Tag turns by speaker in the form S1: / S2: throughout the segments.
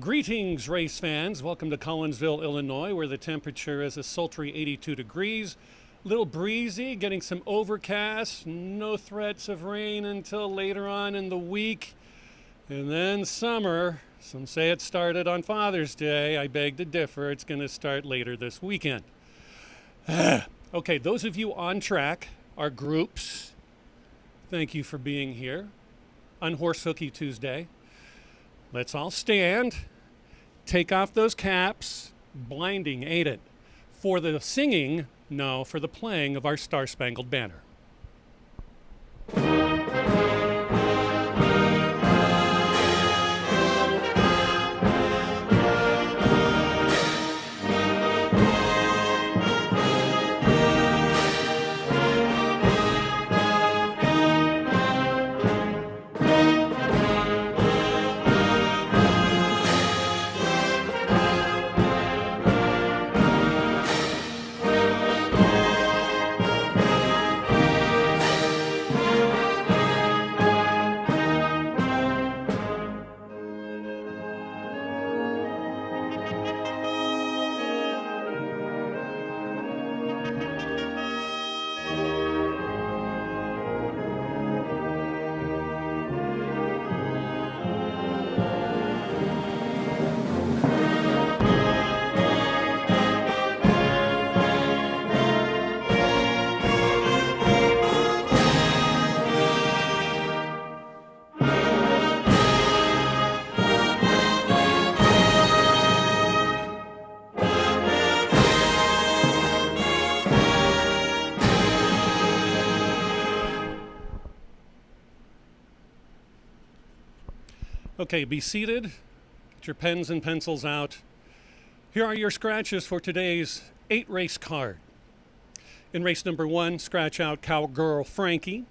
S1: Greetings, race fans. Welcome to Collinsville, Illinois, where the temperature is a sultry 82 degrees. Little breezy, getting some overcast, no threats of rain until later on in the week. And then summer. Some say it started on Father's Day. I beg to differ. It's going to start later this weekend. Okay, those of you on track, our groups, thank you for being here on Horse Hooky Tuesday. Let's all stand, take off those caps. Blinding, ain't it? For the singing, no, for the playing of our Star-Spangled Banner. Okay, be seated. Get your pens and pencils out. Here are your scratches for today's 8-race card. In race number 1, scratch out Cowgirl Frankie.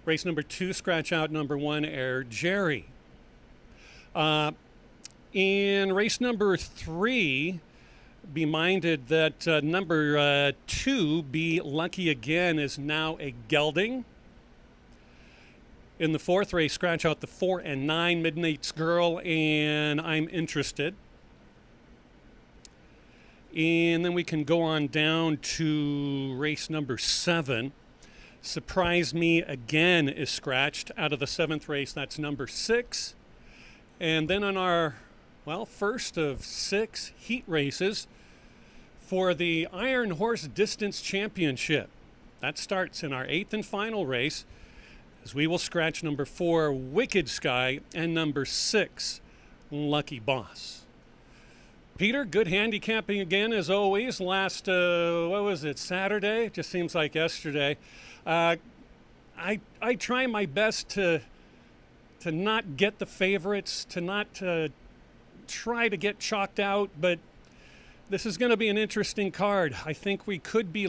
S1: Race number 2, scratch out number 1, Air Jerry. In race number 3, be minded that number 2, Be Lucky Again, is now a gelding. In the 4th race, scratch out the 4 and 9, Midnight's Girl, and I'm Interested. And then we can go on down to race number 7. Surprise Me Again is scratched out of the 7th race. That's number 6. And then on our, first of 6 heat races for the Iron Horse Distance Championship. That starts in our 8th and final race, as we will scratch number 4, Wicked Sky, and number 6, Lucky Boss. Peter, good handicapping again as always. Last, Saturday? Just seems like yesterday. I try my best to not get the favorites, to not try to get chalked out, but this is going to be an interesting card. I think we could be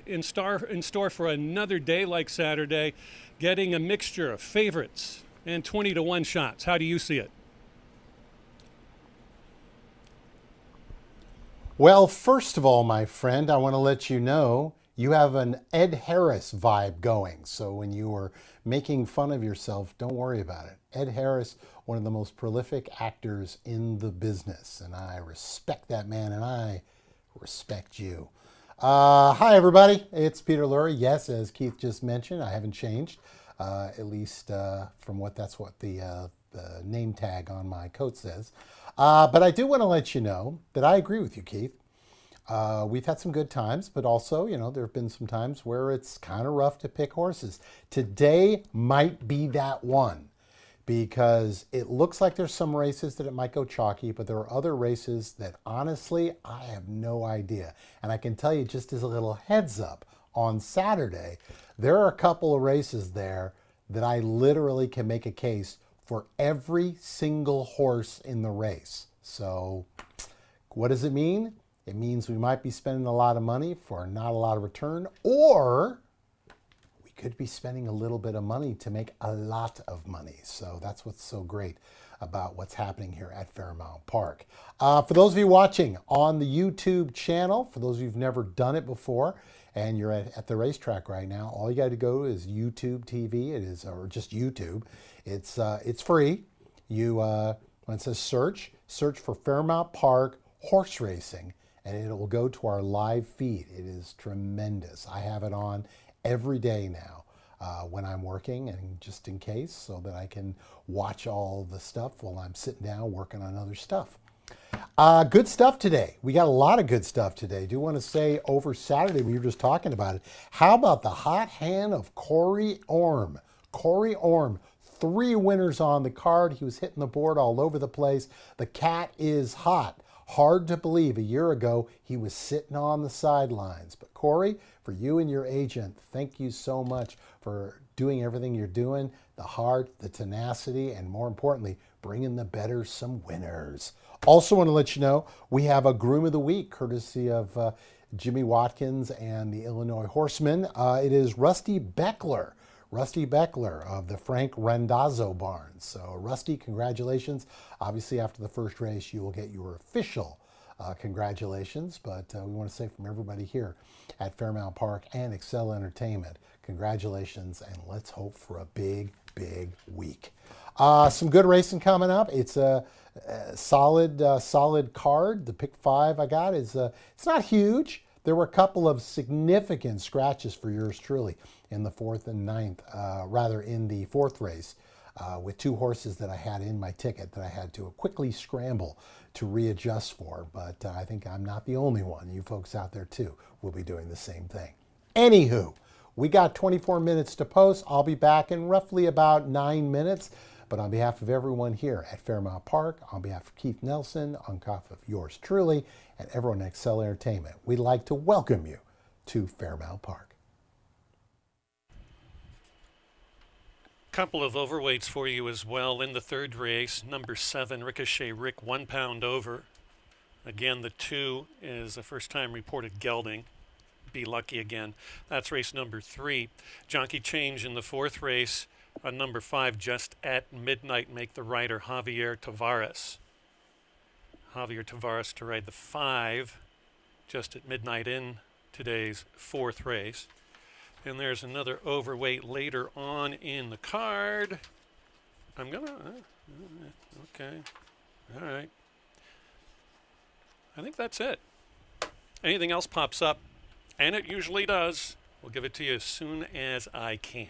S1: in store for another day like Saturday, getting a mixture of favorites and 20-1 shots. How do you see it?
S2: Well, first of all, my friend, I want to let you know you have an Ed Harris vibe going. So when you are making fun of yourself, don't worry about it. Ed Harris, one of the most prolific actors in the business, and I respect that man, and I respect you. Hi, everybody. It's Peter Lurie. Yes, as Keith just mentioned, I haven't changed, at least from that's what the name tag on my coat says. But I do want to let you know that I agree with you, Keith. We've had some good times, but also, there have been some times where it's kind of rough to pick horses. Today might be that one, because it looks like there's some races that it might go chalky, but there are other races that honestly, I have no idea. And I can tell you, just as a little heads up, on Saturday, there are a couple of races there that I literally can make a case for every single horse in the race. So what does it mean? It means we might be spending a lot of money for not a lot of return, or we could be spending a little bit of money to make a lot of money. So that's what's so great about what's happening here at Fairmount Park. For those of you watching on the YouTube channel, for those of you who've never done it before, and you're at the racetrack right now, all you got to go is YouTube TV. It is, or just YouTube. It's free. You When it says search, search for Fairmount Park horse racing, and it will go to our live feed. It is tremendous. I have it on every day now when I'm working, and just in case, so that I can watch all the stuff while I'm sitting down working on other stuff. Good stuff today. We got a lot of good stuff today. Do want to say over Saturday, we were just talking about it. How about the hot hand of Corey Orm? Corey Orm, 3 winners on the card. He was hitting the board all over the place. The cat is hot. Hard to believe a year ago he was sitting on the sidelines. But Corey, for you and your agent, thank you so much for doing everything you're doing. The heart, the tenacity, and more importantly, bringing the bettors some winners. Also want to let you know, we have a Groom of the Week, courtesy of Jimmy Watkins and the Illinois Horsemen. It is Rusty Beckler. Rusty Beckler of the Frank Randazzo Barns. So Rusty, congratulations. Obviously after the first race, you will get your official congratulations. But we want to say from everybody here at Fairmount Park and Excel Entertainment, congratulations, and let's hope for a big, big week. Some good racing coming up. It's a solid card. The pick 5 I got is it's not huge. There were a couple of significant scratches for yours truly in the 4th and 9th, rather in the 4th race, with 2 horses that I had in my ticket that I had to quickly scramble to readjust for. But I think I'm not the only one. You folks out there too will be doing the same thing. Anywho, we got 24 minutes to post. I'll be back in roughly about 9 minutes. But on behalf of everyone here at Fairmount Park, on behalf of Keith Nelson, on behalf of yours truly, and everyone at Excel Entertainment, we'd like to welcome you to Fairmount Park.
S1: Couple of overweights for you as well in the 3rd race. Number 7, Ricochet Rick, 1 pound over. Again, the 2 is a first-time reported gelding. Be lucky again. That's race number 3. Jockey change in the 4th race. On number 5, Just at Midnight, make the rider Javier Tavares. Javier Tavares to ride the 5, Just at Midnight in today's 4th race. And there's another overweight later on in the card. I'm gonna, okay, all right. I think that's it. Anything else pops up, and it usually does, we'll give it to you as soon as I can.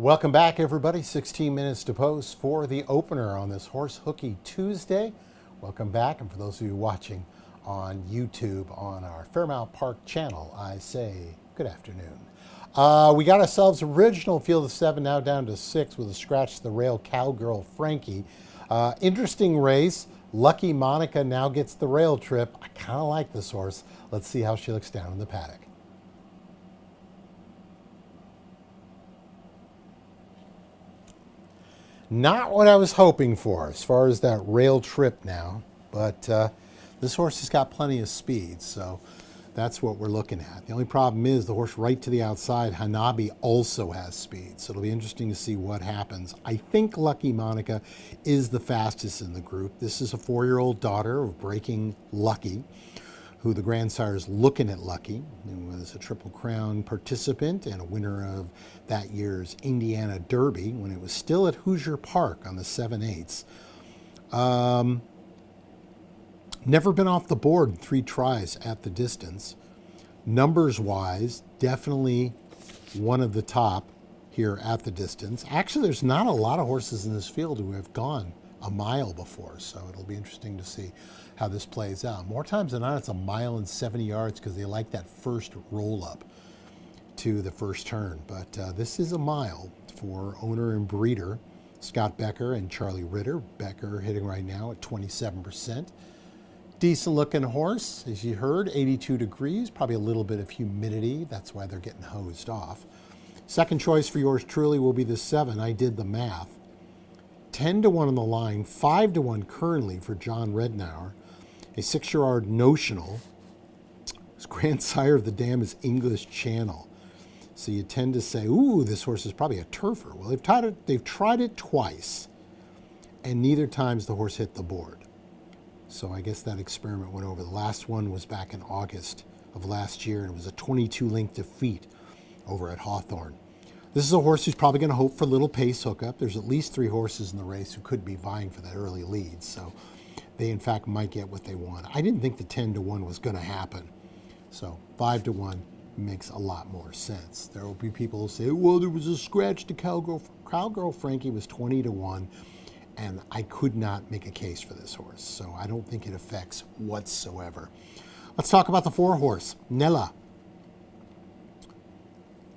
S2: Welcome back, everybody. 16 minutes to post for the opener on this Horse Hooky Tuesday. Welcome back, and for those of you watching on YouTube on our Fairmount Park channel, I say good afternoon. We got ourselves original field of 7, now down to 6 with a scratch the rail Cowgirl Frankie. Interesting race. Lucky Monica now gets the rail trip. I kind of like this horse. Let's see how she looks down in the paddock. Not what I was hoping for as far as that rail trip now, but this horse has got plenty of speed, so that's what we're looking at. The only problem is the horse right to the outside, Hanabi, also has speed, so it'll be interesting to see what happens. I think Lucky Monica is the fastest in the group. This is a 4-year-old daughter of Breaking Lucky, who the grandsire is looking at Lucky, who was a Triple Crown participant and a winner of that year's Indiana Derby when it was still at Hoosier Park on the 7/8. Never been off the board in 3 tries at the distance. Numbers-wise, definitely one of the top here at the distance. Actually, there's not a lot of horses in this field who have gone a mile before, so it'll be interesting to see how this plays out. More times than not, it's a mile and 70 yards because they like that first roll up to the first turn. But this is a mile for owner and breeder Scott Becker and Charlie Ritter. Becker hitting right now at 27%. Decent looking horse, as you heard, 82 degrees, probably a little bit of humidity. That's why they're getting hosed off. Second choice for yours truly will be the 7. I did the math. 10 to 1 on the line, 5 to 1 currently for John Rednauer. A 6-year-old notional. His grandsire of the dam is English Channel. So you tend to say, ooh, this horse is probably a turfer. Well, they've tried it twice, and neither times the horse hit the board. So I guess that experiment went over. The last one was back in August of last year, and it was a 22-length defeat over at Hawthorne. This is a horse who's probably going to hope for a little pace hookup. There's at least 3 horses in the race who could be vying for that early lead, so they in fact might get what they want. I didn't think the 10 to 1 was going to happen, so 5 to 1 makes a lot more sense. There will be people who say, well, there was a scratch to Cowgirl. Cowgirl Frankie was 20 to 1, and I could not make a case for this horse, so I don't think it affects whatsoever. Let's talk about the 4-horse, Nella.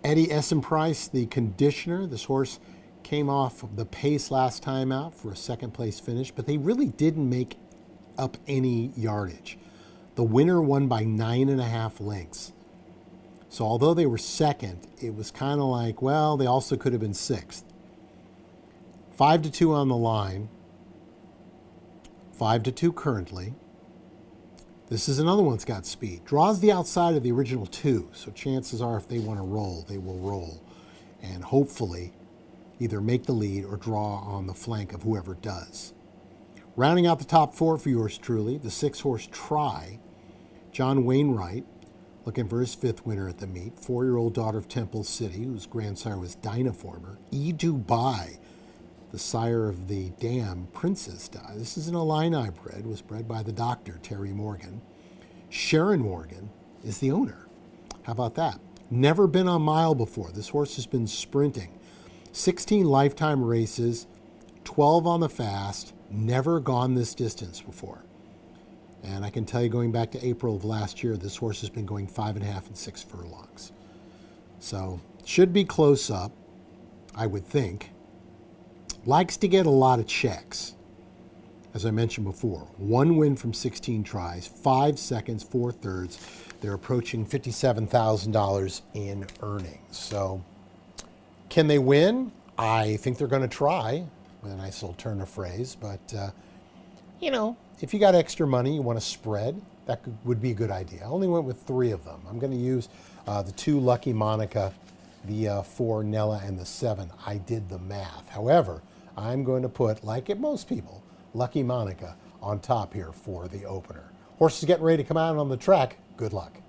S2: Eddie Essenprice, the conditioner. This horse came off the pace last time out for a 2nd place finish, but they really didn't make up any yardage. The winner won by 9.5 lengths. So although they were 2nd, it was kind of like, well, they also could have been 6th. 5 to 2 on the line. 5 to 2 currently. This is another one that's got speed. Draws the outside of the original 2, so chances are if they want to roll, they will roll. And hopefully either make the lead or draw on the flank of whoever does. Rounding out the top 4 for yours truly, the 6-horse Try. John Wainwright, looking for his 5th winner at the meet. 4-year-old daughter of Temple City, whose grandsire was Dynaformer. E. Dubai, the sire of the dam, Princess Di. This is an Illini bred, was bred by the doctor, Terry Morgan. Sharon Morgan is the owner. How about that? Never been on mile before. This horse has been sprinting. 16 lifetime races, 12 on the fast, never gone this distance before. And I can tell you, going back to April of last year, this horse has been going 5.5 and 6 furlongs. So, should be close up, I would think. Likes to get a lot of checks. As I mentioned before, 1 win from 16 tries, 5 seconds, 4 thirds. They're approaching $57,000 in earnings. So, can they win? I think they're going to try. With a nice little turn of phrase, but you know, if you got extra money, you want to spread, that would be a good idea. I only went with 3 of them. I'm going to use the 2 Lucky Monica, the 4 Nella, and the 7. I did the math. However, I'm going to put, like at most people, Lucky Monica on top here for the opener. Horses getting ready to come out on the track. Good luck.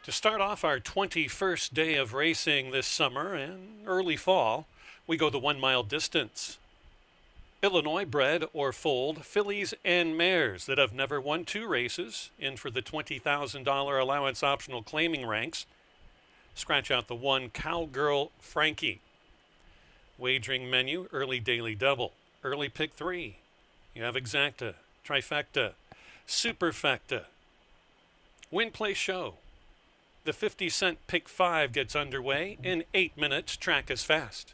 S1: To start off our 21st day of racing this summer and early fall, we go the 1 mile distance. Illinois bred or foaled fillies and mares that have never won 2 races in for the $20,000 allowance optional claiming ranks. Scratch out the 1 Cowgirl Frankie. Wagering menu, early daily double, early pick 3. You have exacta, trifecta, superfecta. Win, play, show. The 50-cent pick 5 gets underway in 8 minutes. Track is fast.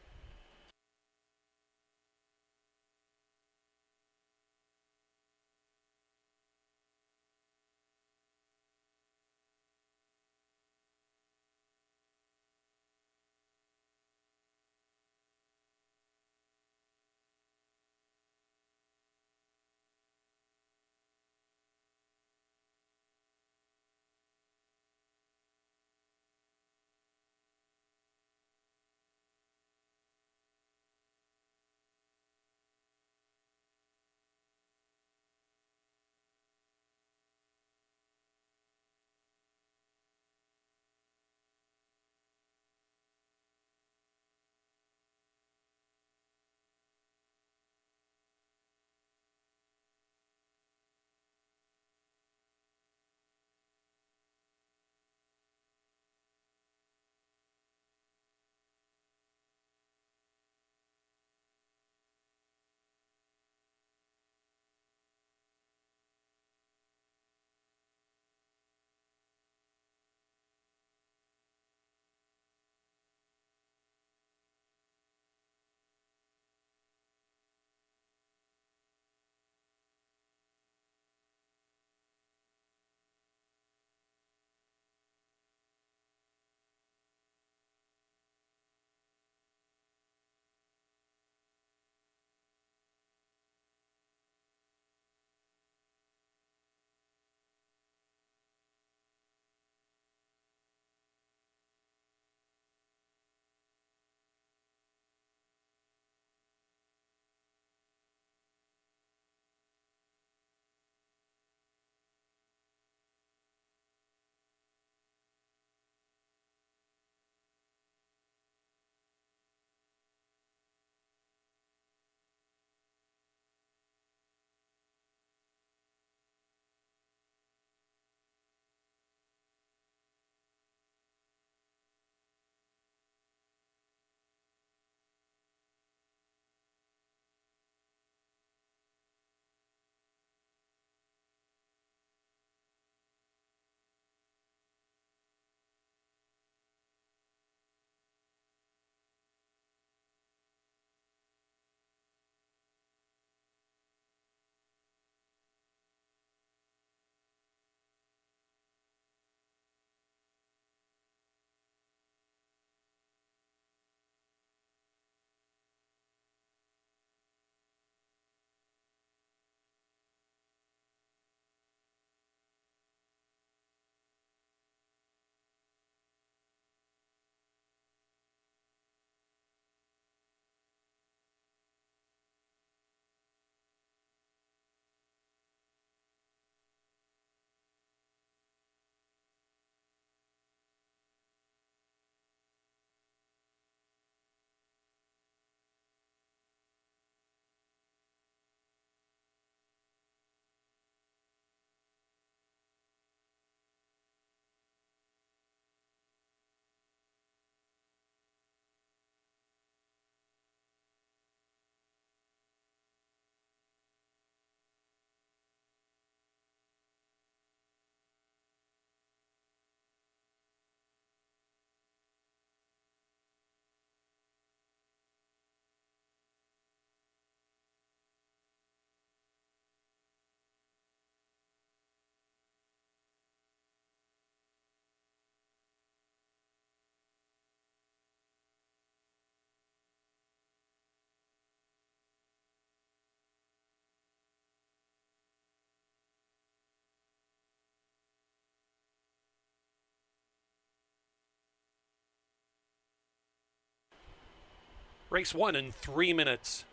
S1: Race 1 in 3 minutes.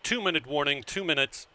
S1: 2-minute warning, 2 minutes.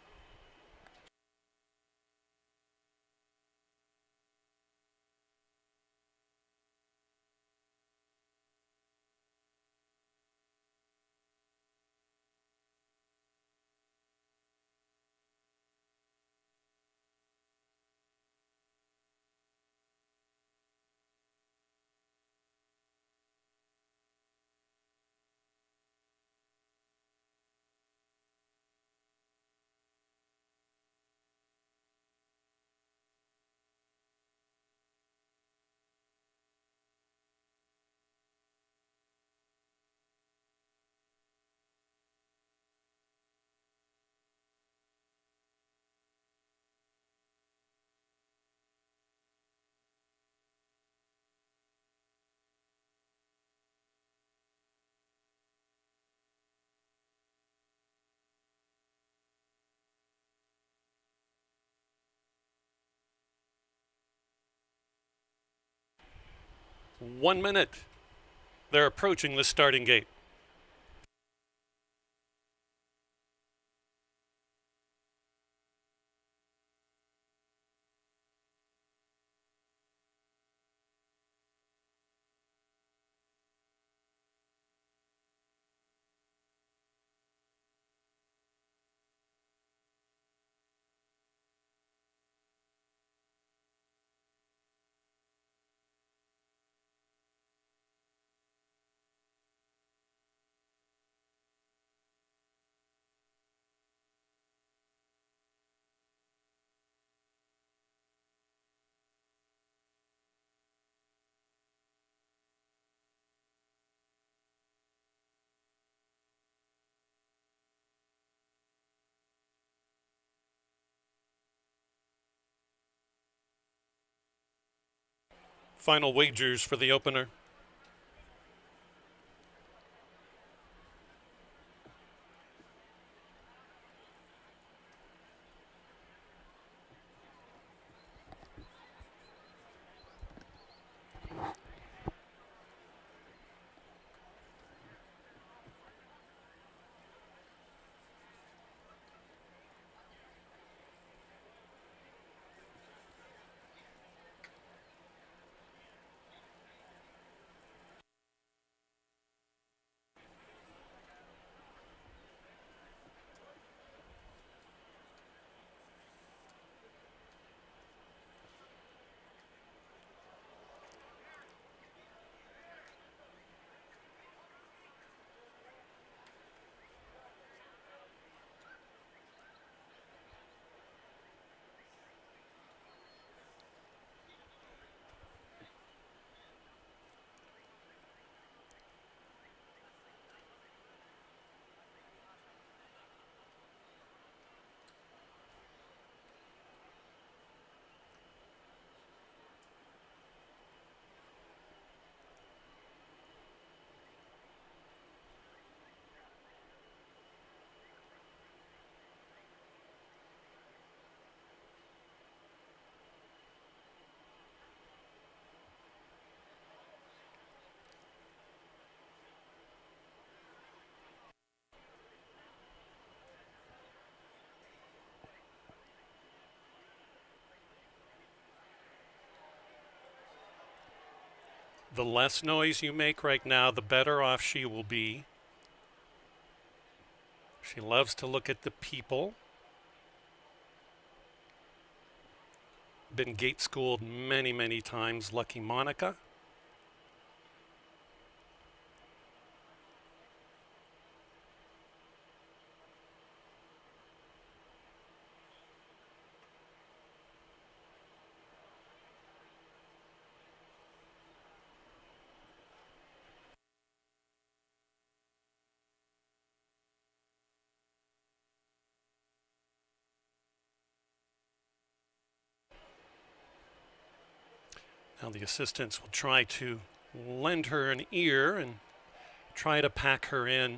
S1: One minute. They're approaching the starting gate. Final wagers for the opener. The less noise you make right now, the better off she will be. She loves to look at the people. Been gate schooled many, many times. Lucky Monica. Now the assistants will try to lend her an ear and try to pack her in.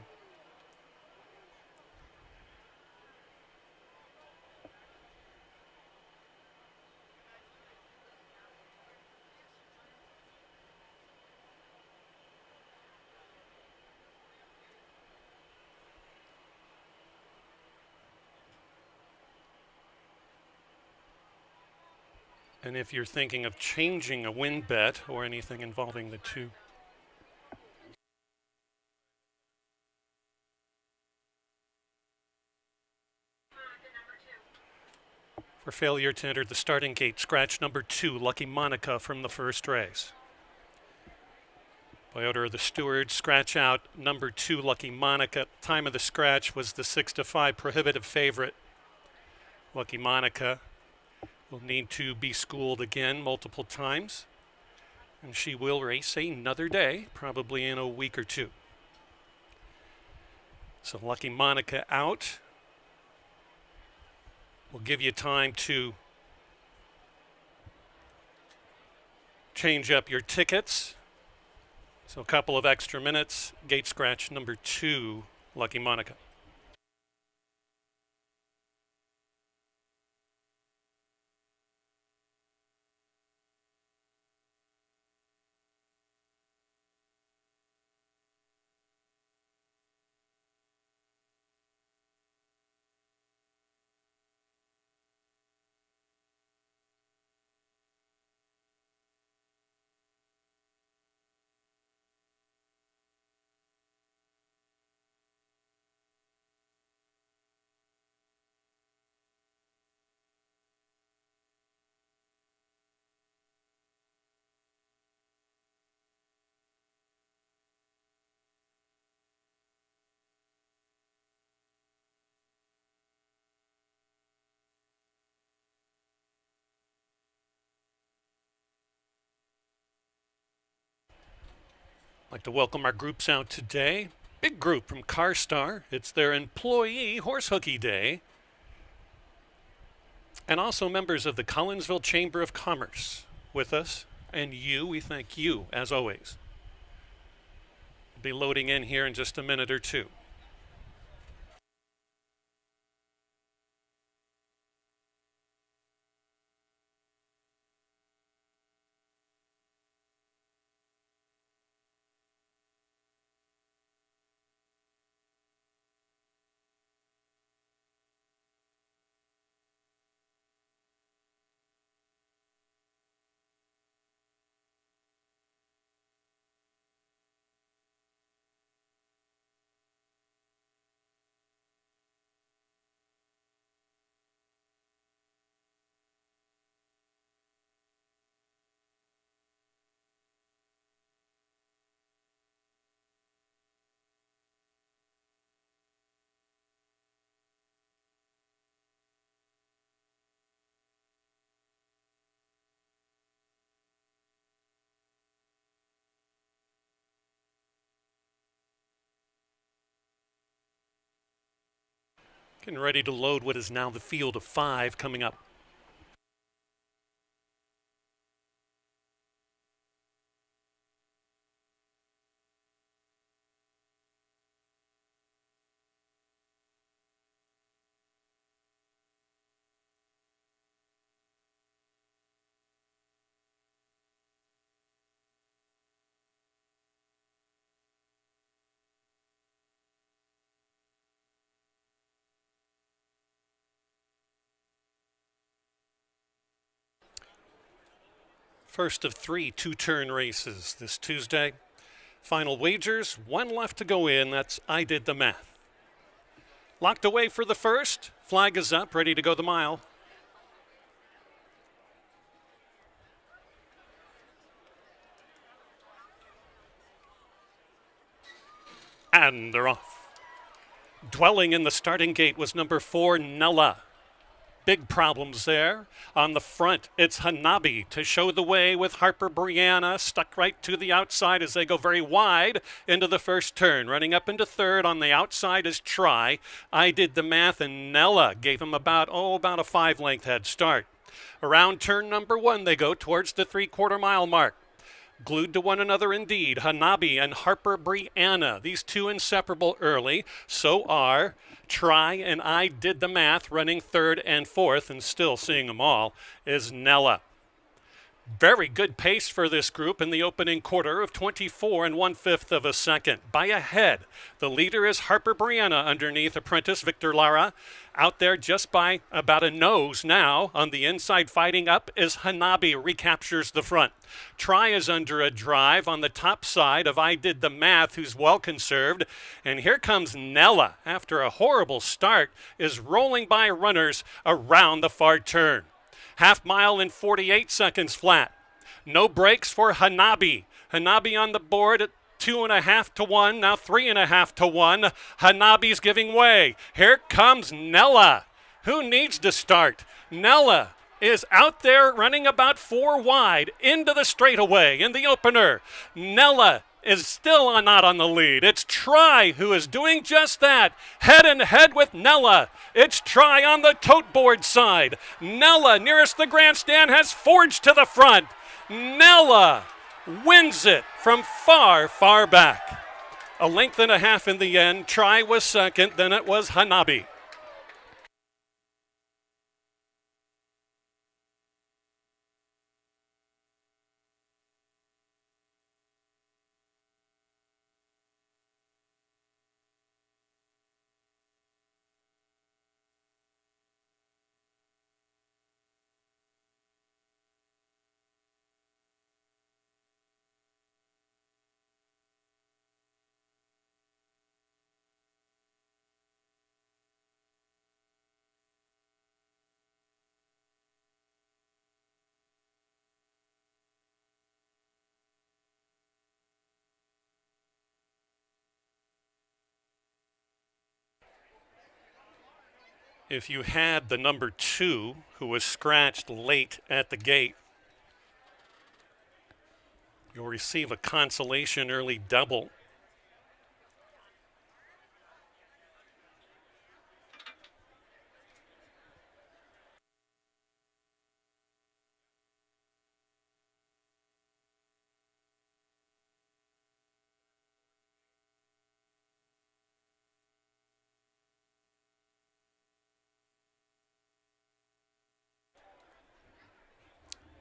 S1: And if you're thinking of changing a win bet or anything involving the two. For failure to enter the starting gate, scratch number 2, Lucky Monica from the first race. By order of the steward, scratch out number 2, Lucky Monica. Time of the scratch was the 6-5 prohibitive favorite. Lucky Monica will need to be schooled again multiple times, and she will race another day, probably in a week or two. So Lucky Monica out. We'll give you time to change up your tickets. So a couple of extra minutes. Gate scratch number 2, Lucky Monica. I'd like to welcome our groups out today. Big group from CarStar. It's their employee horse hooky day. And also members of the Collinsville Chamber of Commerce with us. And you, we thank you, as always. We'll be loading in here in just a minute or two. Getting ready to load what is now the field of 5 coming up. First of 3 two-turn races this Tuesday. Final wagers, 1 left to go in. That's I Did the Math. Locked away for the first. Flag is up, ready to go the mile. And they're off. Dwelling in the starting gate was number 4, Nella. Big problems there. On the front, it's Hanabi to show the way with Harper Brianna stuck right to the outside as they go very wide into the first turn. Running up into third on the outside is Try. I Did the Math, and Nella gave him about a 5-length head start. Around turn number 1 they go towards the 3/4 mile mark. Glued to one another indeed, Hanabi and Harper Brianna. These two inseparable early. So are Try and I Did the Math running 3rd and 4th, and still seeing them all is Nella. Very good pace for this group in the opening quarter of 24 1/5 of a second. By a head, the leader is Harper Brianna underneath apprentice Victor Lara. Out there just by about a nose now. On the inside fighting up is Hanabi, recaptures the front. Try is under a drive on the top side of I Did the Math, who's well conserved. And here comes Nella, after a horrible start, is rolling by runners around the far turn. Half mile in 48 seconds flat. No brakes for Hanabi. Hanabi on the board at 2.5 to 1, now 3.5 to 1. Hanabi's giving way. Here comes Nella. Who needs to start? Nella is out there running about 4 wide into the straightaway in the opener. Nella is still not on the lead. It's Try who is doing just that. Head and head with Nella. It's Try on the tote board side. Nella, nearest the grandstand, has forged to the front. Nella wins it from far, far back. A length and a half in the end. Try was second, then it was Hanabi. If you had the number 2, who was scratched late at the gate, you'll receive a consolation early double.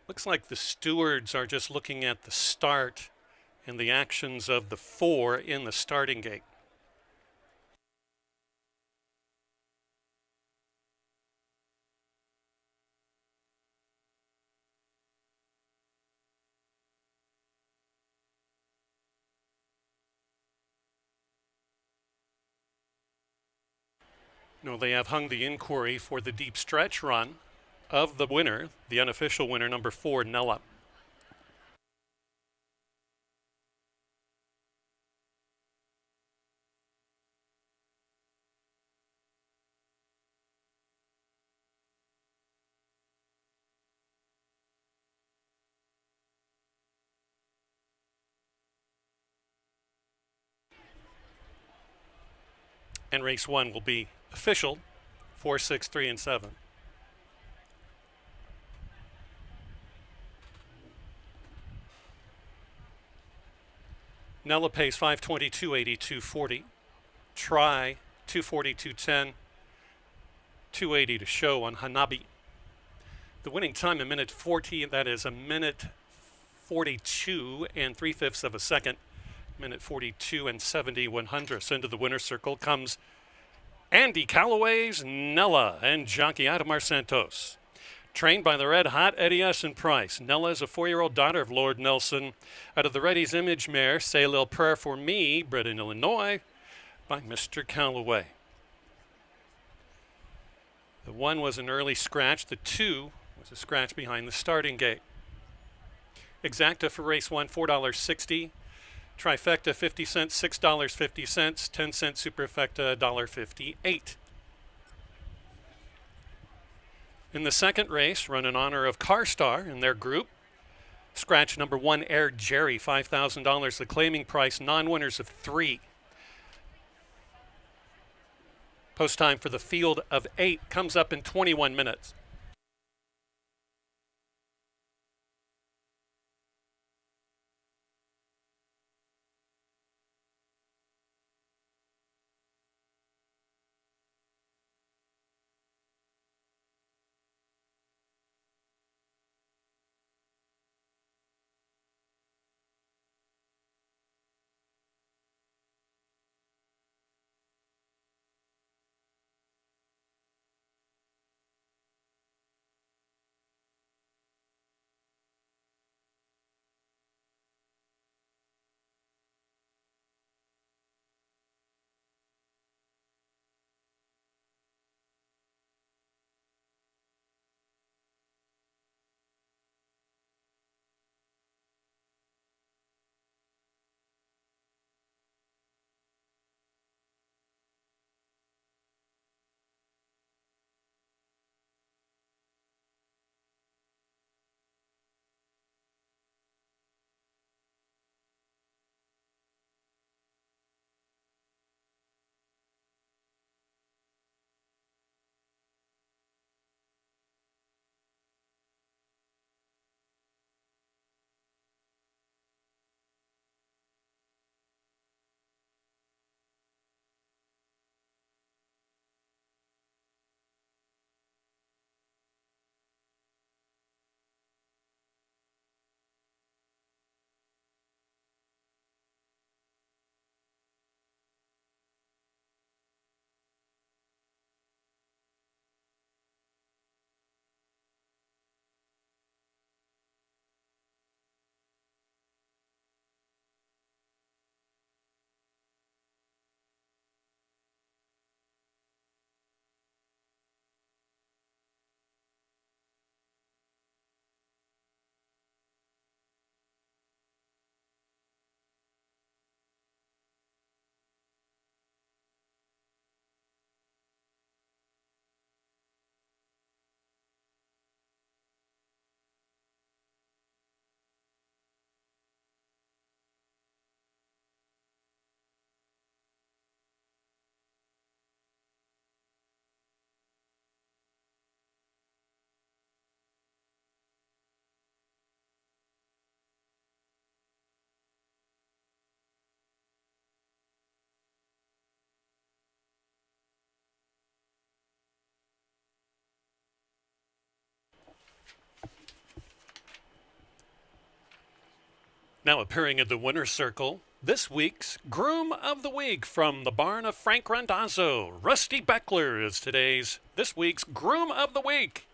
S1: Looks like the stewards are just looking at the start and the actions of the 4 in the starting gate. No, they have hung the inquiry for the deep stretch run of the winner, the unofficial winner, number 4, Nella. And race 1 will be official, 4, 6, 3, and 7. Nella pays 522.80, 240. Try 242.10, 280 to show on Hanabi. The winning time, a minute 40. That is a minute 42 and 3/5 of a second. Minute 42 and 70/100ths. Into the winner's circle comes Andy Calloway's Nella and jockey Ademar Santos. Trained by the red-hot Eddie S. and Price. Nella is a 4-year-old daughter of Lord Nelson. Out of the Reddy's Image mare, Say a Little Prayer for Me, bred in Illinois by Mr. Calloway. The 1 was an early scratch. The 2 was a scratch behind the starting gate. Exacta for race 1, $4.60. Trifecta, 50 cents, $6.50. 10-cent superfecta, $1.58. In the second race, run in honor of Carstar and their group. Scratch number 1, Air Jerry, $5,000. The claiming price, non-winners of 3. Post time for the field of 8 comes up in 21 minutes. Now appearing in the winner's circle, this week's Groom of the Week from the barn of Frank Randazzo. Rusty Beckler is this week's Groom of the Week.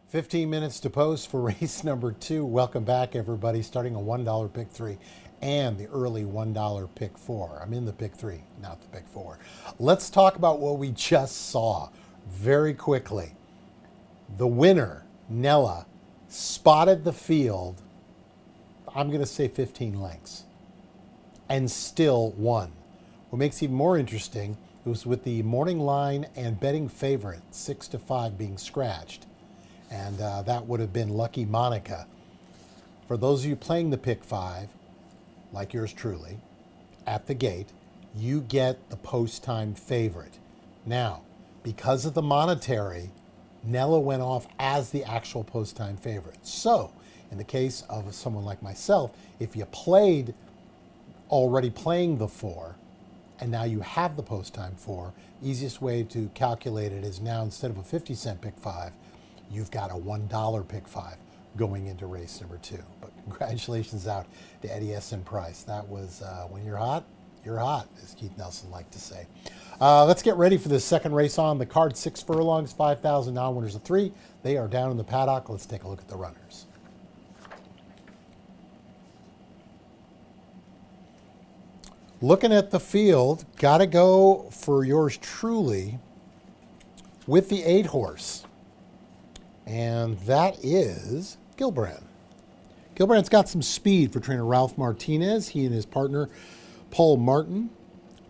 S2: "15 minutes to post for race number 2. Welcome back, everybody. Starting a $1 pick 3 and the early $1 pick 4. I'm in the pick 3, not the pick 4. Let's talk about what we just saw very quickly. The winner, Nella, spotted the field, I'm going to say 15 lengths, and still won. What makes it even more interesting, it was with the morning line and betting favorite 6-5 being scratched. And that would have been Lucky Monica. For those of you playing the pick 5, like yours truly, at the gate, you get the post time favorite. Now, because of the monetary, Nella went off as the actual post time favorite. So, in the case of someone like myself, if you played already playing the 4, and now you have the post time 4, easiest way to calculate it is now instead of a 50-cent pick 5, you've got a $1 pick 5 going into race number 2. But congratulations out to Eddie S. and Price. That was, when you're hot, as Keith Nelson liked to say. Let's get ready for the second race on the card. 6 furlongs, 5,000 non-winners of 3. They are down in the paddock. Let's take a look at the runners. Looking at the field, got to go for yours truly with the 8 horse. And that is Gilbrand. Gilbrand's got some speed for trainer Ralph Martinez. He and his partner, Paul Martin,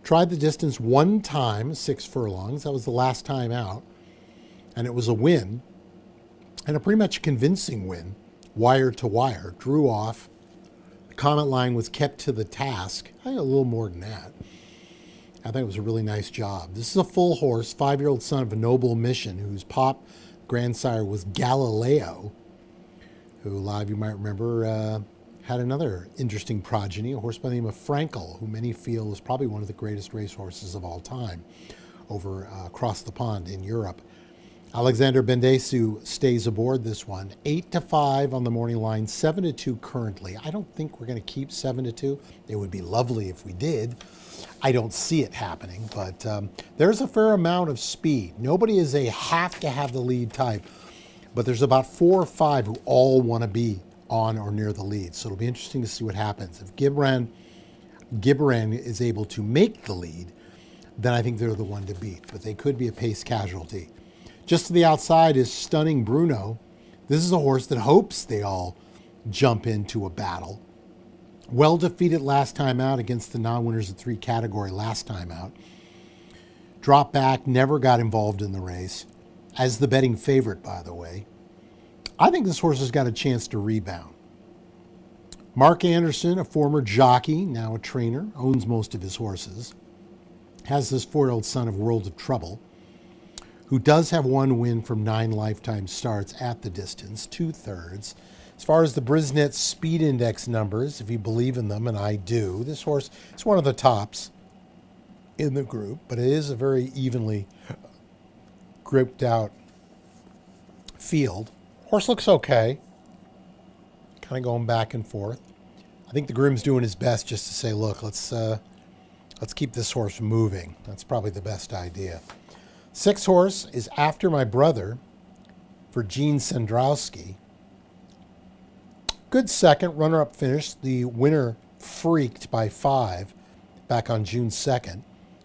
S2: tried the distance one time, 6 furlongs. That was the last time out. And it was a win, and a pretty much convincing win, wire to wire. Drew off. The comment line was kept to the task. I think a little more than that. I think it was a really nice job. This is a full horse, 5-year-old son of a noble mission, whose grandsire was Galileo, who a lot of you might remember had another interesting progeny, a horse by the name of Frankel, who many feel is probably one of the greatest racehorses of all time over across the pond in Europe. Alexander Bendesu stays aboard this one. 8-5 on the morning line, 7-2 currently. I don't think we're going to keep 7-2. It would be lovely if we did. I don't see it happening, but there's a fair amount of speed. Nobody is a have to have the lead type, but there's about 4 or 5 who all want to be on or near the lead. So it'll be interesting to see what happens. If Gibran is able to make the lead, then I think they're the one to beat, but they could be a pace casualty. Just to the outside is Stunning Bruno. This is a horse that hopes they all jump into a battle. Well defeated last time out against the non-winners of 3 category last time out. Dropped back, never got involved in the race. As the betting favorite, by the way. I think this horse has got a chance to rebound. Mark Anderson, a former jockey, now a trainer, owns most of his horses. Has this 4-year-old son of World of Trouble, who does have 1 win from 9 lifetime starts at the distance, 2/3. As far as the Brisnet Speed Index numbers, if you believe in them, and I do, this horse is one of the tops in the group, but it is a very evenly grouped out field. Horse looks okay, kind of going back and forth. I think the groom's doing his best just to say, look, let's keep this horse moving. That's probably the best idea. 6 horse is After My Brother for Gene Sandrowski. Good second, runner-up finish. The winner freaked by 5 back on June 2nd,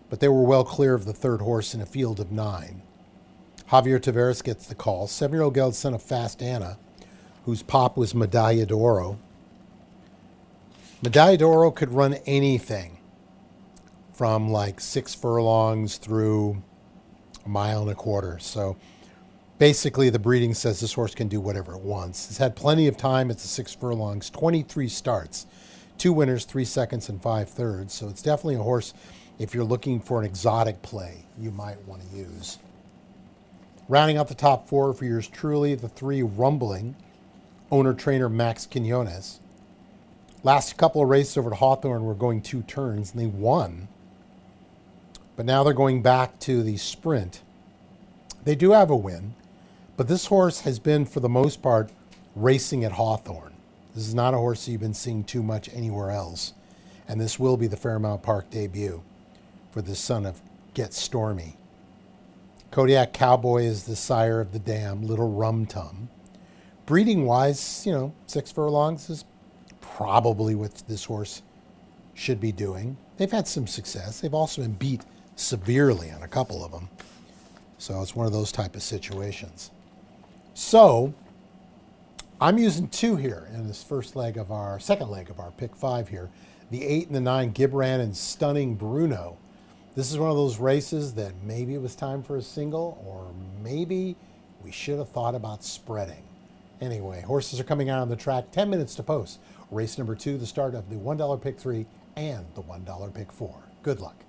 S2: but they were well clear of the 3rd horse in a field of 9. Javier Tavares gets the call. 7-year-old gelded son of Fast Anna, whose pop was Medalla d'Oro. Medalla d'Oro could run anything from like 6 furlongs through 1.25 miles. So basically the breeding says this horse can do whatever it wants. It's had plenty of time at the 6 furlongs, 23 starts, 2 winners, 3 seconds, and 5/3. So it's definitely a horse, if you're looking for an exotic play, you might want to use. Rounding out the top 4 for yours truly, the 3 Rumbling, owner-trainer Max Quinones. Last couple of races over at Hawthorne were going 2 turns, and they won. But now they're going back to the sprint. They do have a win, but this horse has been, for the most part, racing at Hawthorne. This is not a horse you've been seeing too much anywhere else. And this will be the Fairmount Park debut for the son of Get Stormy. Kodiak Cowboy is the sire of the dam, Little Rum Tum. Breeding-wise, 6 furlongs is probably what this horse should be doing. They've had some success. They've also been beat severely on a couple of them. So it's one of those type of situations. So I'm using 2 here in this second leg of our pick 5 here. The 8 and the 9 Gibran and Stunning Bruno. This is one of those races that maybe it was time for a single, or maybe we should have thought about spreading. Anyway, horses are coming out on the track. 10 minutes to post. Race number 2, the start of the $1 pick 3 and the $1 pick 4. Good luck.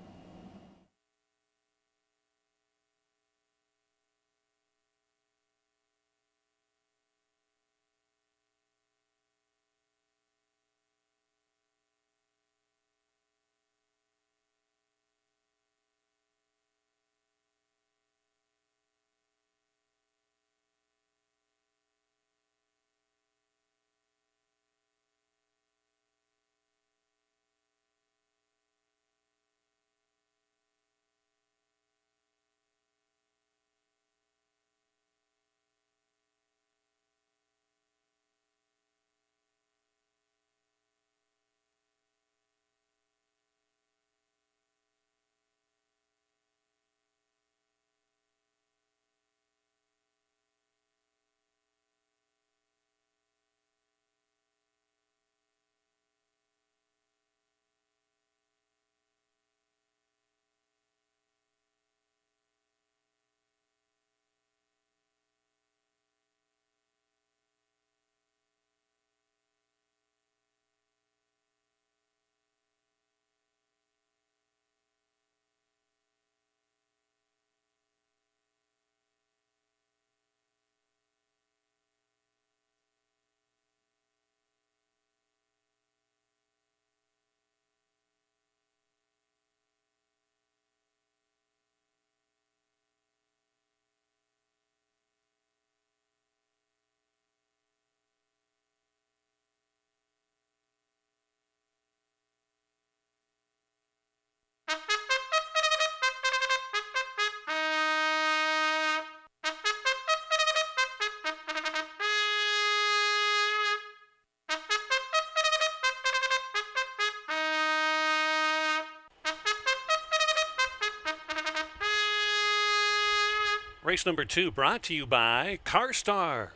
S1: Race number 2 brought to you by CarStar.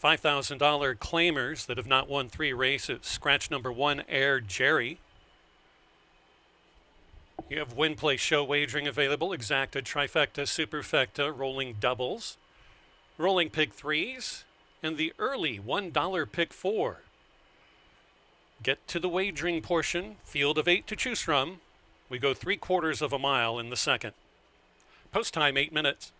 S1: $5,000 claimers that have not won 3 races. Scratch number 1, Air Jerry. You have win, play, show wagering available. Exacta, trifecta, superfecta, rolling doubles, rolling pick 3s, and the early $1 pick 4. Get to the wagering portion. Field of 8 to choose from. We go 3/4 of a mile in the second. Post time 8 minutes.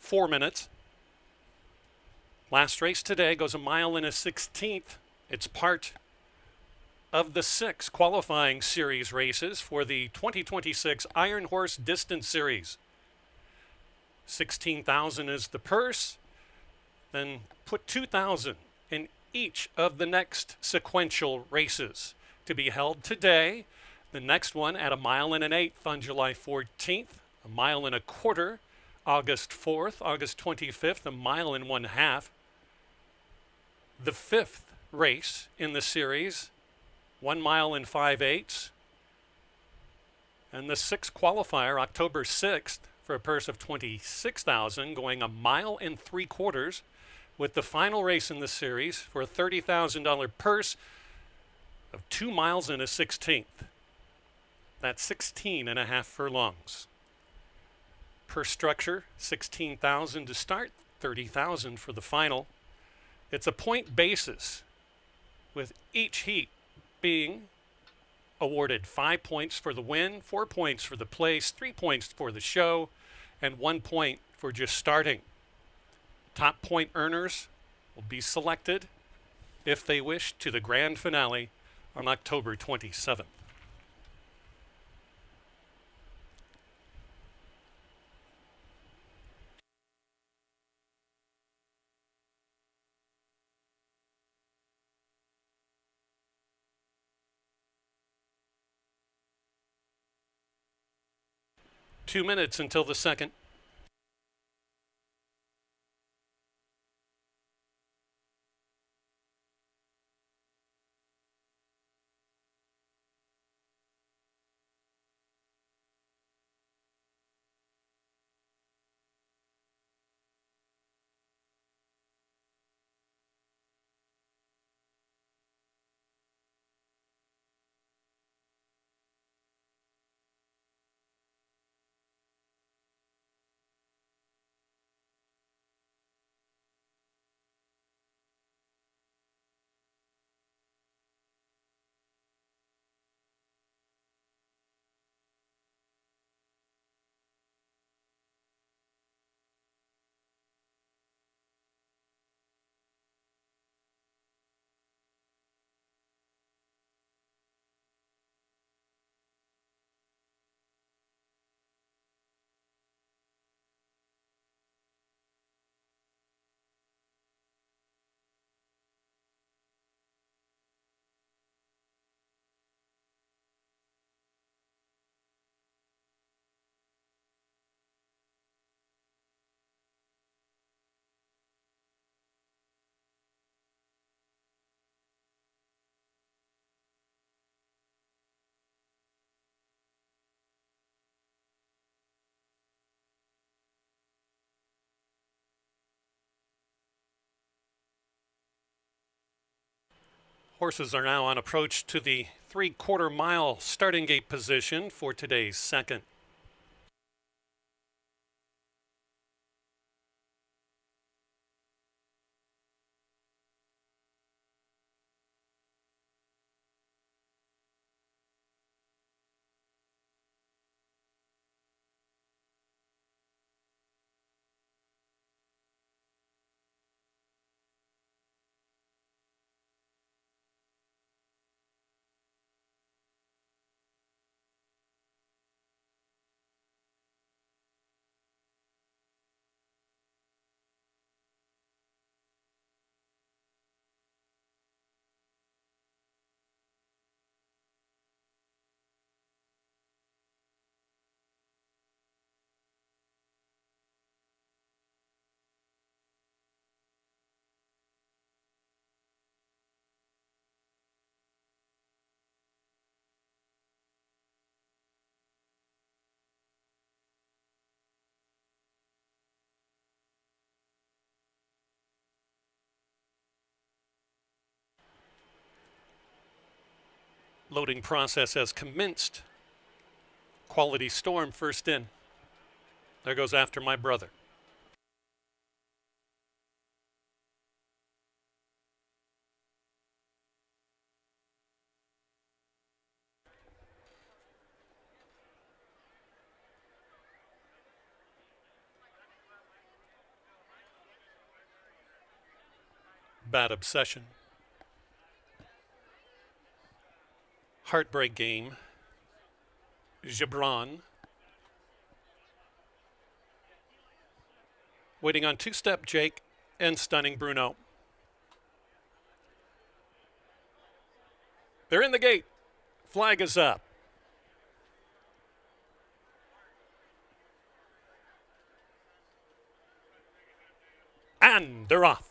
S1: Four minutes. Last race today goes 1.16 miles. It's part of the 6 qualifying series races for the 2026 Iron Horse Distance Series. 16,000 is the purse. Then put 2,000 in each of the next sequential races to be held today. The next one at 1.125 miles on July 14th, 1.25 miles August 4th, August 25th, 1.5 miles. The fifth race in the series, 1 mile and 5/8. And the sixth qualifier, October 6th, for a purse of $26,000, going 1.75 miles, with the final race in the series for a $30,000 purse of 2 miles and a 16th. That's 16.5 furlongs. Purse structure, $16,000 to start, $30,000 for the final. It's a point basis, with each heat being awarded 5 points for the win, 4 points for the place, 3 points for the show, and 1 point for just starting. Top point earners will be selected, if they wish, to the grand finale on October 27th. Two minutes until the second. Horses are now on approach to the 3/4 mile starting gate position for today's second. Loading process has commenced. Quality Storm first in. There goes After My Brother. Bad Obsession. Heartbreak Game. Gibran. Waiting on Two-Step Jake and Stunning Bruno. They're in the gate. Flag is up. And they're off.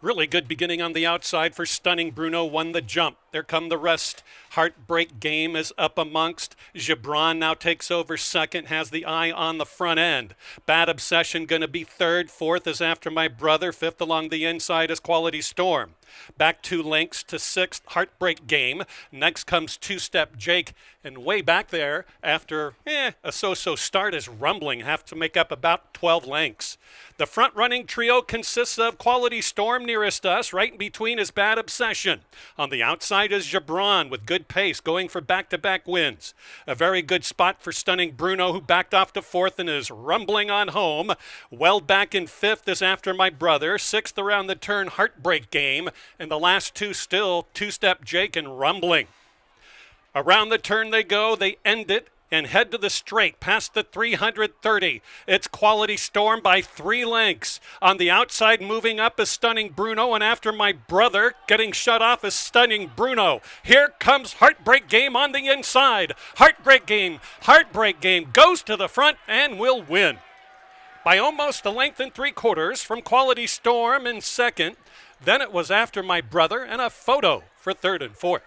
S1: Really good beginning on the outside for Stunning Bruno, won the jump. There come the rest. Heartbreak Game is up amongst. Gibran now takes over second, has the eye on the front end. Bad Obsession going to be third. Fourth is After My Brother. Fifth along the inside is Quality Storm. Back 2 lengths to sixth, Heartbreak Game. Next comes Two Step Jake. And way back there, after a so-so start, is Rumbling. Have to make up about 12 lengths. The front-running trio consists of Quality Storm nearest us. Right in between is Bad Obsession. On the outside is Gibran with good pace, going for back-to-back wins. A very good spot for Stunning Bruno, who backed off to fourth and is rumbling on home. Well back in fifth is After My Brother. Sixth around the turn, Heartbreak Game. And the last two still, Two Step Jake and Rumbling. Around the turn they go, they end it and head to the straight past the 330. It's Quality Storm by 3 lengths. On the outside, moving up is Stunning Bruno, and After My Brother, getting shut off is Stunning Bruno. Here comes Heartbreak Game on the inside. Heartbreak Game goes to the front and will win by almost a length and 3/4 from Quality Storm in second. Then it was After My Brother and a photo for third and fourth.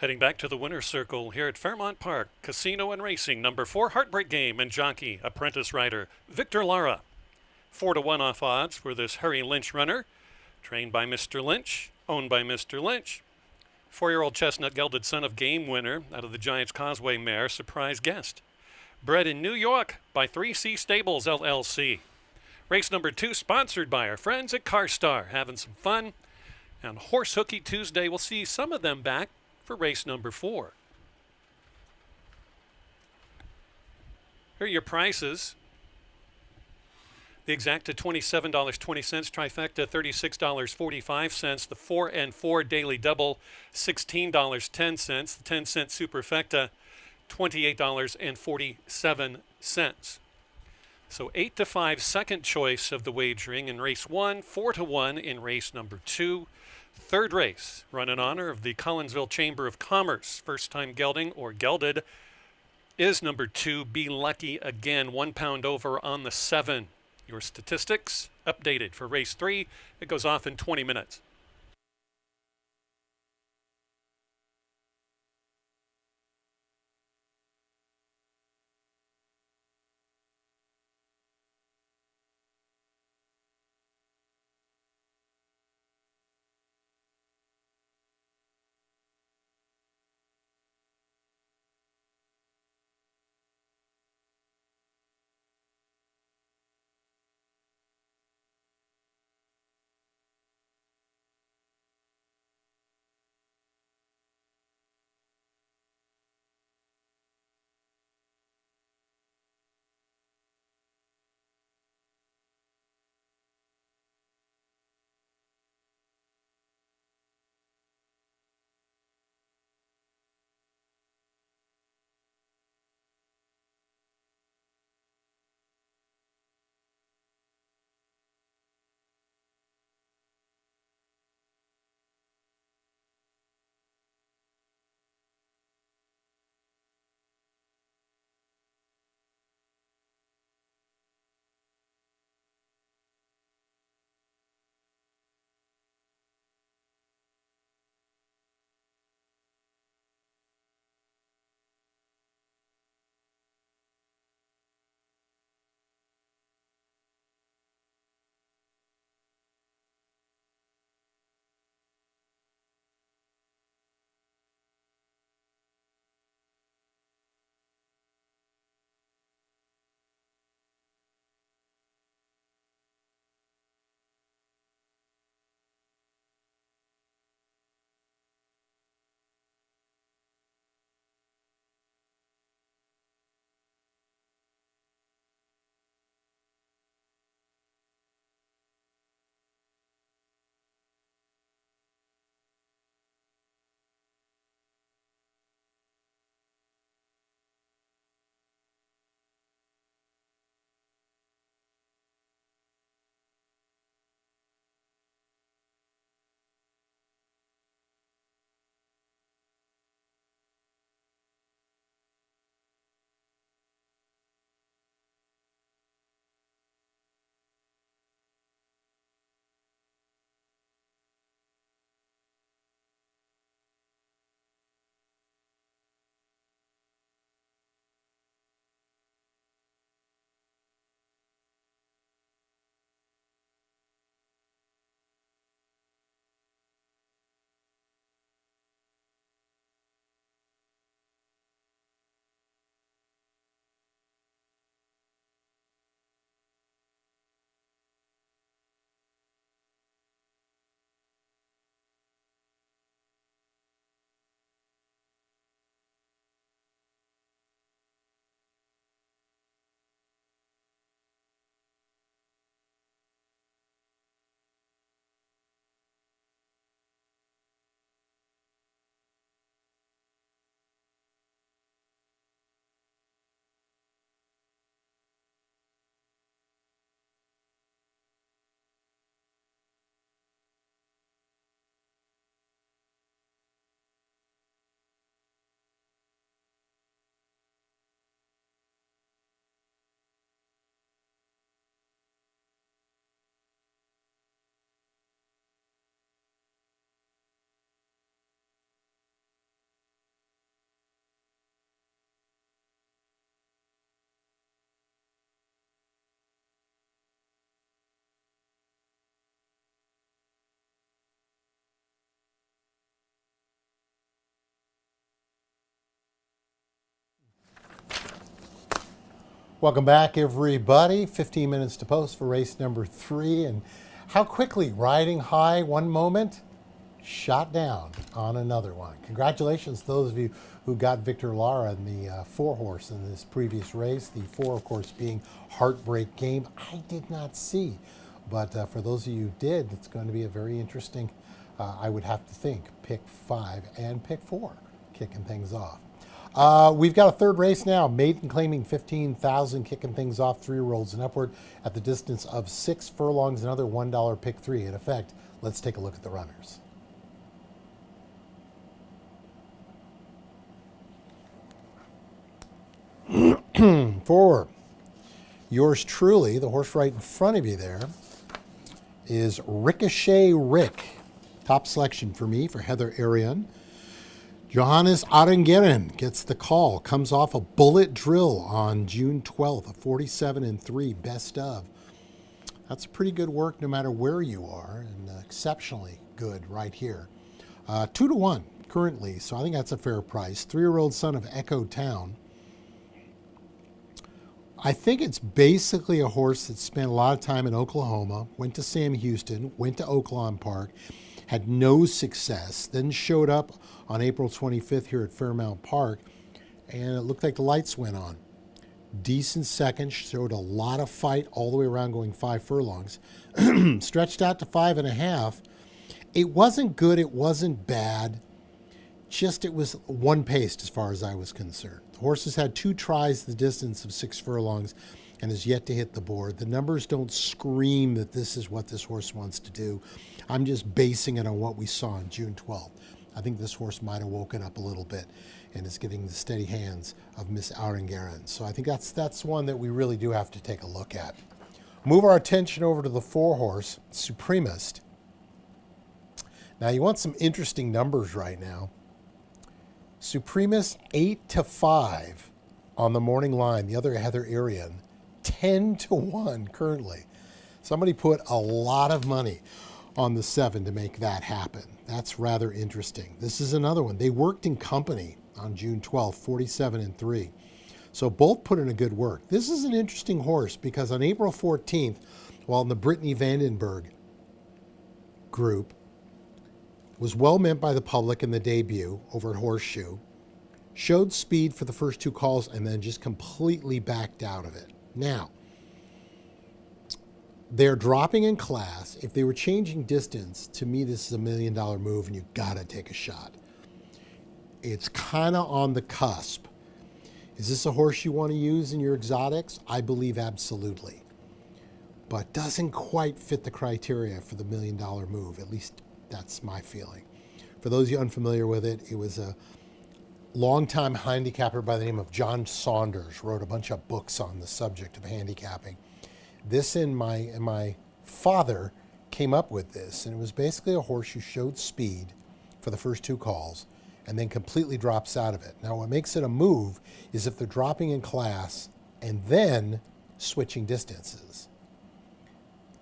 S1: Heading back to the winner's circle here at Fairmount Park, Casino and Racing, number 4, Heartbreak Game, and jockey, apprentice rider, Victor Lara. 4-1 off odds for this Harry Lynch runner, trained by Mr. Lynch, owned by Mr. Lynch. 4-year-old chestnut gelded son of game winner out of the Giants Causeway mare, Surprise Guest. Bred in New York by 3C Stables, LLC. Race number 2 sponsored by our friends at CarStar, having some fun. And Horse Hooky Tuesday, we'll see some of them back for race number 4. Here are your prices. The exacta $27.20, trifecta $36.45, the 4 and 4 daily double $16.10, the 10-cent superfecta $28.47. So 8-5 second choice of the wagering in race 1, 4-1 in race number 2. Third race, run in honor of the Collinsville Chamber of Commerce. First time gelding or gelded is number 2, Be Lucky Again, 1 pound over on the 7. Your statistics updated for race 3. It goes off in 20 minutes.
S2: Welcome back, everybody. 15 minutes to post for race number 3. And how quickly, riding high one moment, shot down on another one. Congratulations to those of you who got Victor Lara in the 4-horse in this previous race. The 4, of course, being Heartbreak Game. I did not see. But for those of you who did, it's going to be a very interesting, I would have to think, pick 5 and pick 4, kicking things off. We've got a third race now. Maiden claiming 15,000, kicking things off 3-year-olds and upward at the distance of 6 furlongs, another $1 pick 3. In effect, let's take a look at the runners. For yours truly, the horse right in front of you there is Ricochet Rick. Top selection for me for Heather Arion. Johannes Arengeren gets the call. Comes off a bullet drill on June 12th, a 47-3 best of. That's pretty good work no matter where you are, and exceptionally good right here. 2-1 currently, so I think that's a fair price. 3-year-old son of Echo Town. I think it's basically a horse that spent a lot of time in Oklahoma, went to Sam Houston, went to Oaklawn Park, had no success, then showed up on April 25th here at Fairmount Park, and it looked like the lights went on. Decent second, showed a lot of fight all the way around going 5 furlongs. Stretched out to 5.5. It wasn't good, it wasn't bad, just it was one-paced as far as I was concerned. The horse has had 2 tries the distance of 6 furlongs and has yet to hit the board. The numbers don't scream that this is what this horse wants to do. I'm just basing it on what we saw on June 12th. I think this horse might have woken up a little bit and is getting the steady hands of Miss Arengeren. So I think that's one that we really do have to take a look at. Move our attention over to the 4-horse, Supremist. Now you want some interesting numbers right now. Supremist 8-5 on the morning line. The other Heather Arion, 10-1 currently. Somebody put a lot of money on the 7 to make that happen. That's rather interesting. This is another one. They worked in company on June 12th, 47-3. So both put in a good work. This is an interesting horse because on April 14th, while in the Brittany Vandenberg group, was well meant by the public in the debut over at Horseshoe, showed speed for the first 2 calls, and then just completely backed out of it. Now, they're dropping in class. If they were changing distance, to me, this is a $1 million move, and you've got to take a shot. It's kind of on the cusp. Is this a horse you want to use in your exotics? I believe absolutely. But doesn't quite fit the criteria for the $1 million move. At least that's my feeling. For those of you unfamiliar with it, it was a longtime handicapper by the name of John Saunders, wrote a bunch of books on the subject of handicapping. This and my father came up with this, and it was basically a horse who showed speed for the first 2 calls and then completely drops out of it. Now, what makes it a move is if they're dropping in class and then switching distances.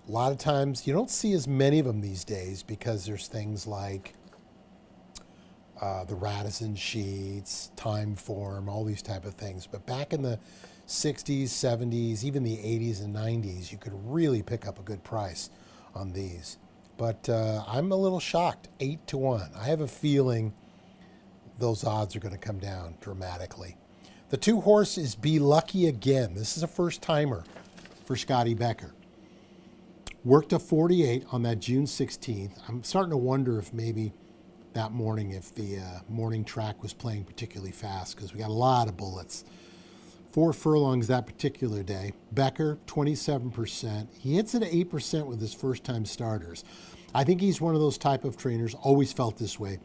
S2: A lot of times, you don't see as many of them these days because there's things like the Radisson sheets, time form, all these type of things. But back in the 60s, 70s, even the 80s and 90s, you could really pick up a good price on these. But I'm a little shocked, 8-1. I have a feeling those odds are going to come down dramatically. The 2-horse is Be Lucky Again. This is a first-timer for Scotty Becker. Worked a 48 on that June 16th. I'm starting to wonder if maybe that morning, if the morning track was playing particularly fast, because we got a lot of bullets. 4 furlongs that particular day. Becker, 27%. He hits it at 8% with his first-time starters. I think he's one of those type of trainers, always felt this way,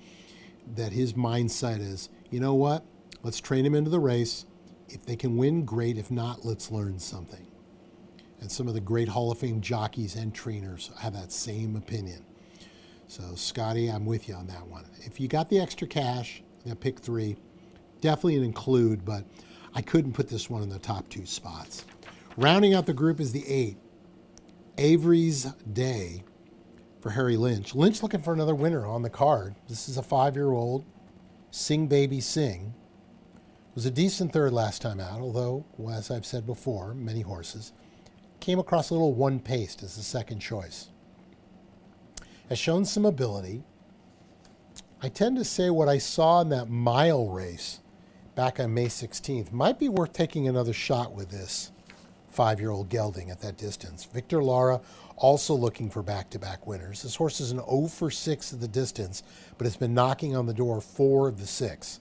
S2: that his mindset is, you know what, let's train him into the race. If they can win, great. If not, let's learn something. And some of the great Hall of Fame jockeys and trainers have that same opinion. So, Scotty, I'm with you on that one. If you got the extra cash, that pick 3, definitely an include, but I couldn't put this one in the top 2 spots. Rounding out the group is the 8, Avery's Day for Harry Lynch. Lynch looking for another winner on the card. This is a 5-year-old, Sing Baby Sing. Was a decent third last time out, although, as I've said before, many horses. Came across a little one-paced as the second choice. Has shown some ability. I tend to say what I saw in that mile race back on May 16th might be worth taking another shot with this 5-year-old gelding at that distance. Victor Lara also looking for back-to-back winners. This horse is an 0 for 6 at the distance, but it's been knocking on the door 4 of the 6.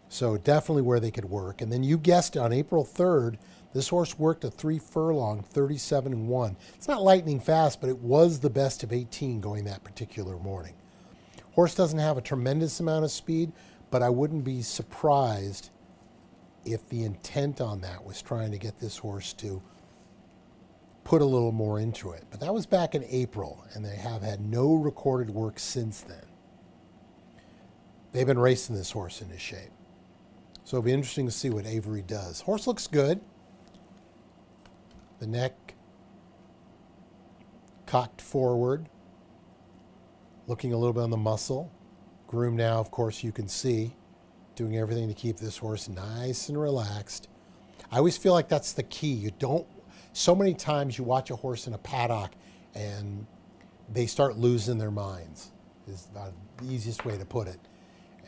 S2: So definitely where they could work. And then you guessed it, on April 3rd, this horse worked a 3 furlong, 37-1. It's not lightning fast, but it was the best of 18 going that particular morning. Horse doesn't have a tremendous amount of speed, but I wouldn't be surprised if the intent on that was trying to get this horse to put a little more into it. But that was back in April, and they have had no recorded work since then. They've been racing this horse into shape. So it'll be interesting to see what Avery does. Horse looks good. The neck cocked forward, looking a little bit on the muscle. Groom now, of course, you can see, doing everything to keep this horse nice and relaxed. I always feel like that's the key. You don't, so many times you watch a horse in a paddock and they start losing their minds, is about the easiest way to put it.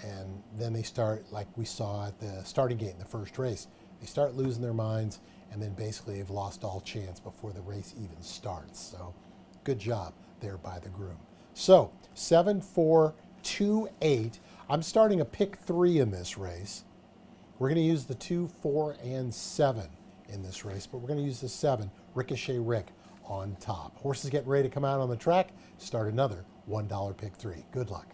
S2: And then they start, like we saw at the starting gate in the first race, they start losing their minds, and then basically they've lost all chance before the race even starts. So good job there by the groom. So 7, 4, 2, 8. I'm starting a pick 3 in this race. We're going to use the 2, 4, and 7 in this race, but we're going to use the 7, Ricochet Rick, on top. Horses getting ready to come out on the track. Start another $1 pick 3. Good luck.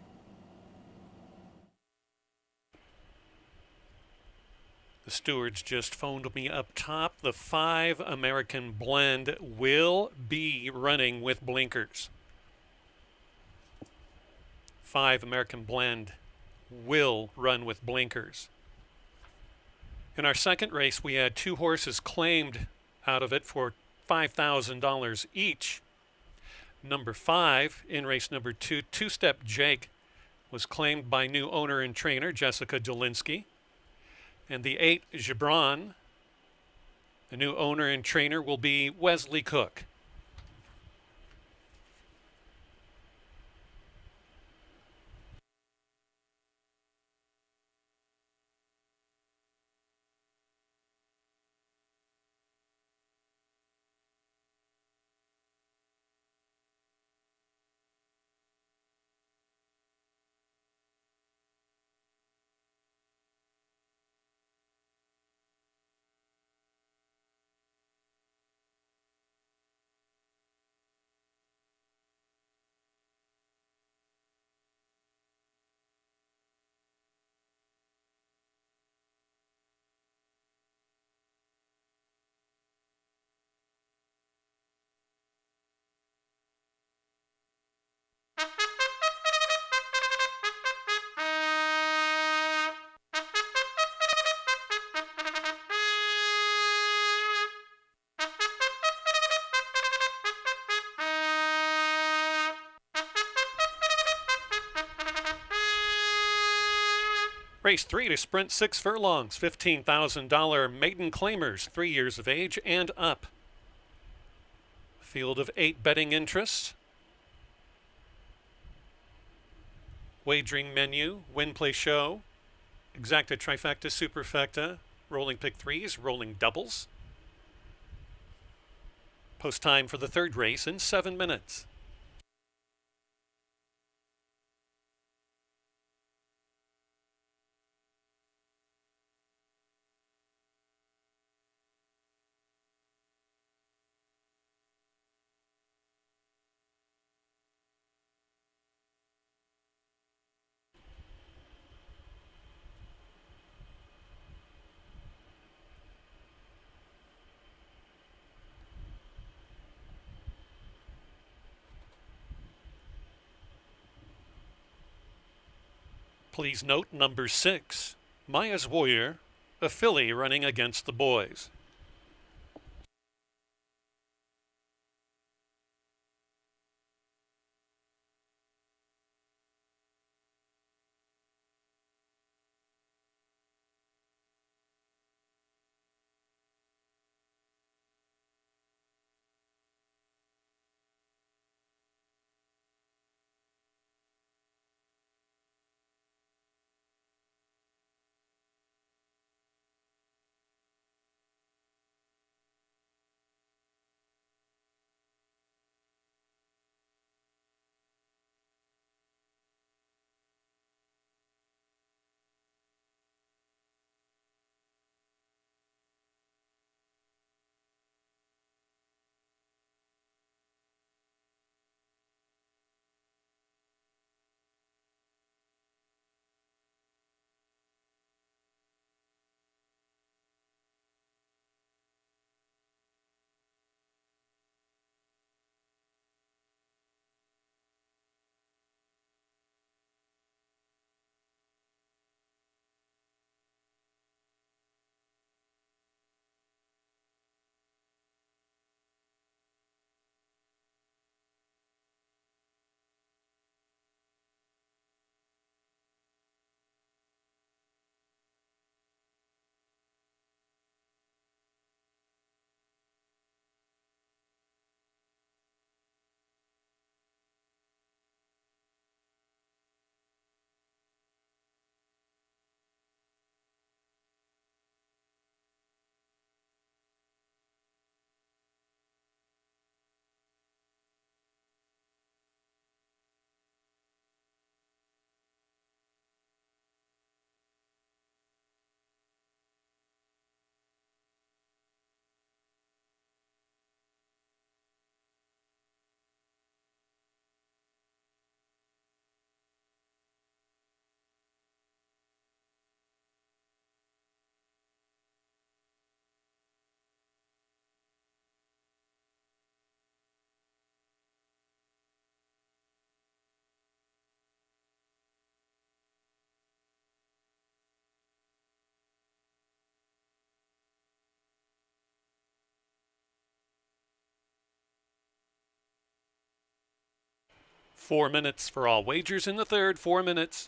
S1: The stewards just phoned me up top. The 5 American Blend will be running with blinkers. 5 American Blend will run with blinkers. In our second race, we had 2 horses claimed out of it for $5,000 each. Number 5 in race number 2, Two-Step Jake, was claimed by new owner and trainer Jessica Jelinski. And the 8, Gibran, the new owner and trainer will be Wesley Cook. Race 3 to sprint 6 furlongs, $15,000 maiden claimers, 3 years of age and up. Field of 8 betting interests. Wagering menu, win, play, show, exacta, trifecta, superfecta, rolling pick 3s, rolling doubles. Post time for the third race in 7 minutes. Please note number 6, Maya's Warrior, a filly running against the boys. 4 minutes for all wagers in the third. 4 minutes.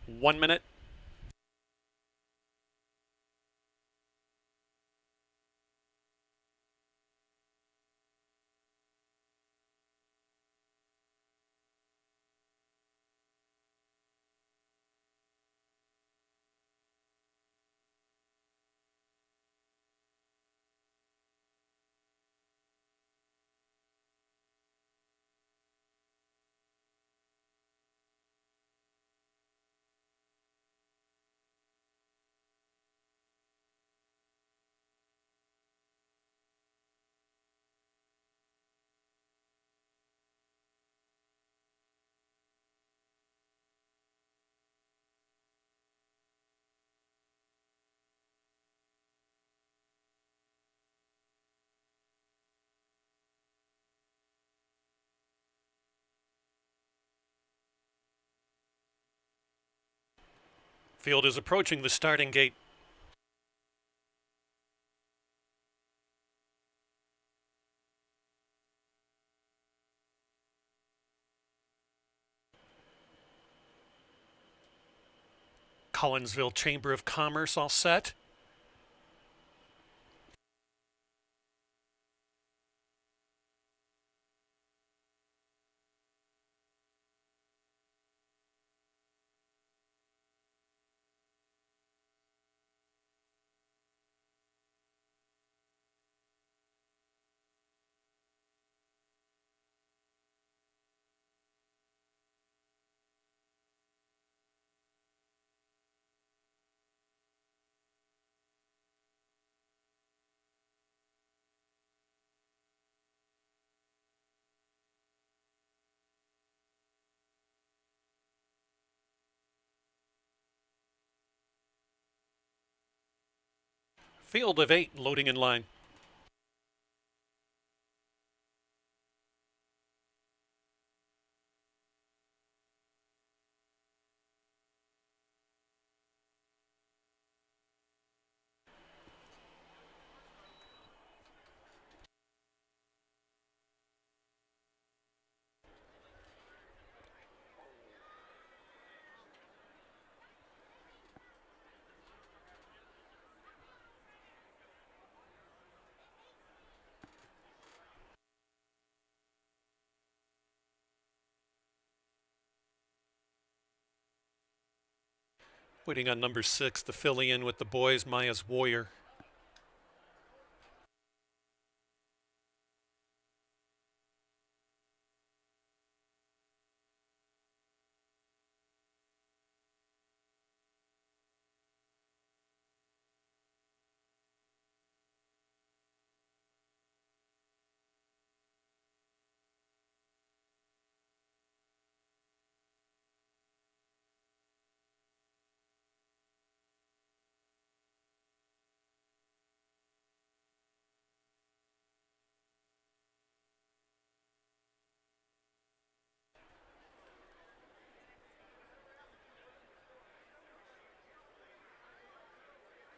S1: One minute. Field is approaching the starting gate. Collinsville Chamber of Commerce all set. Field of 8 loading in line. Waiting on number 6, the filly in with the boys, Maya's Warrior.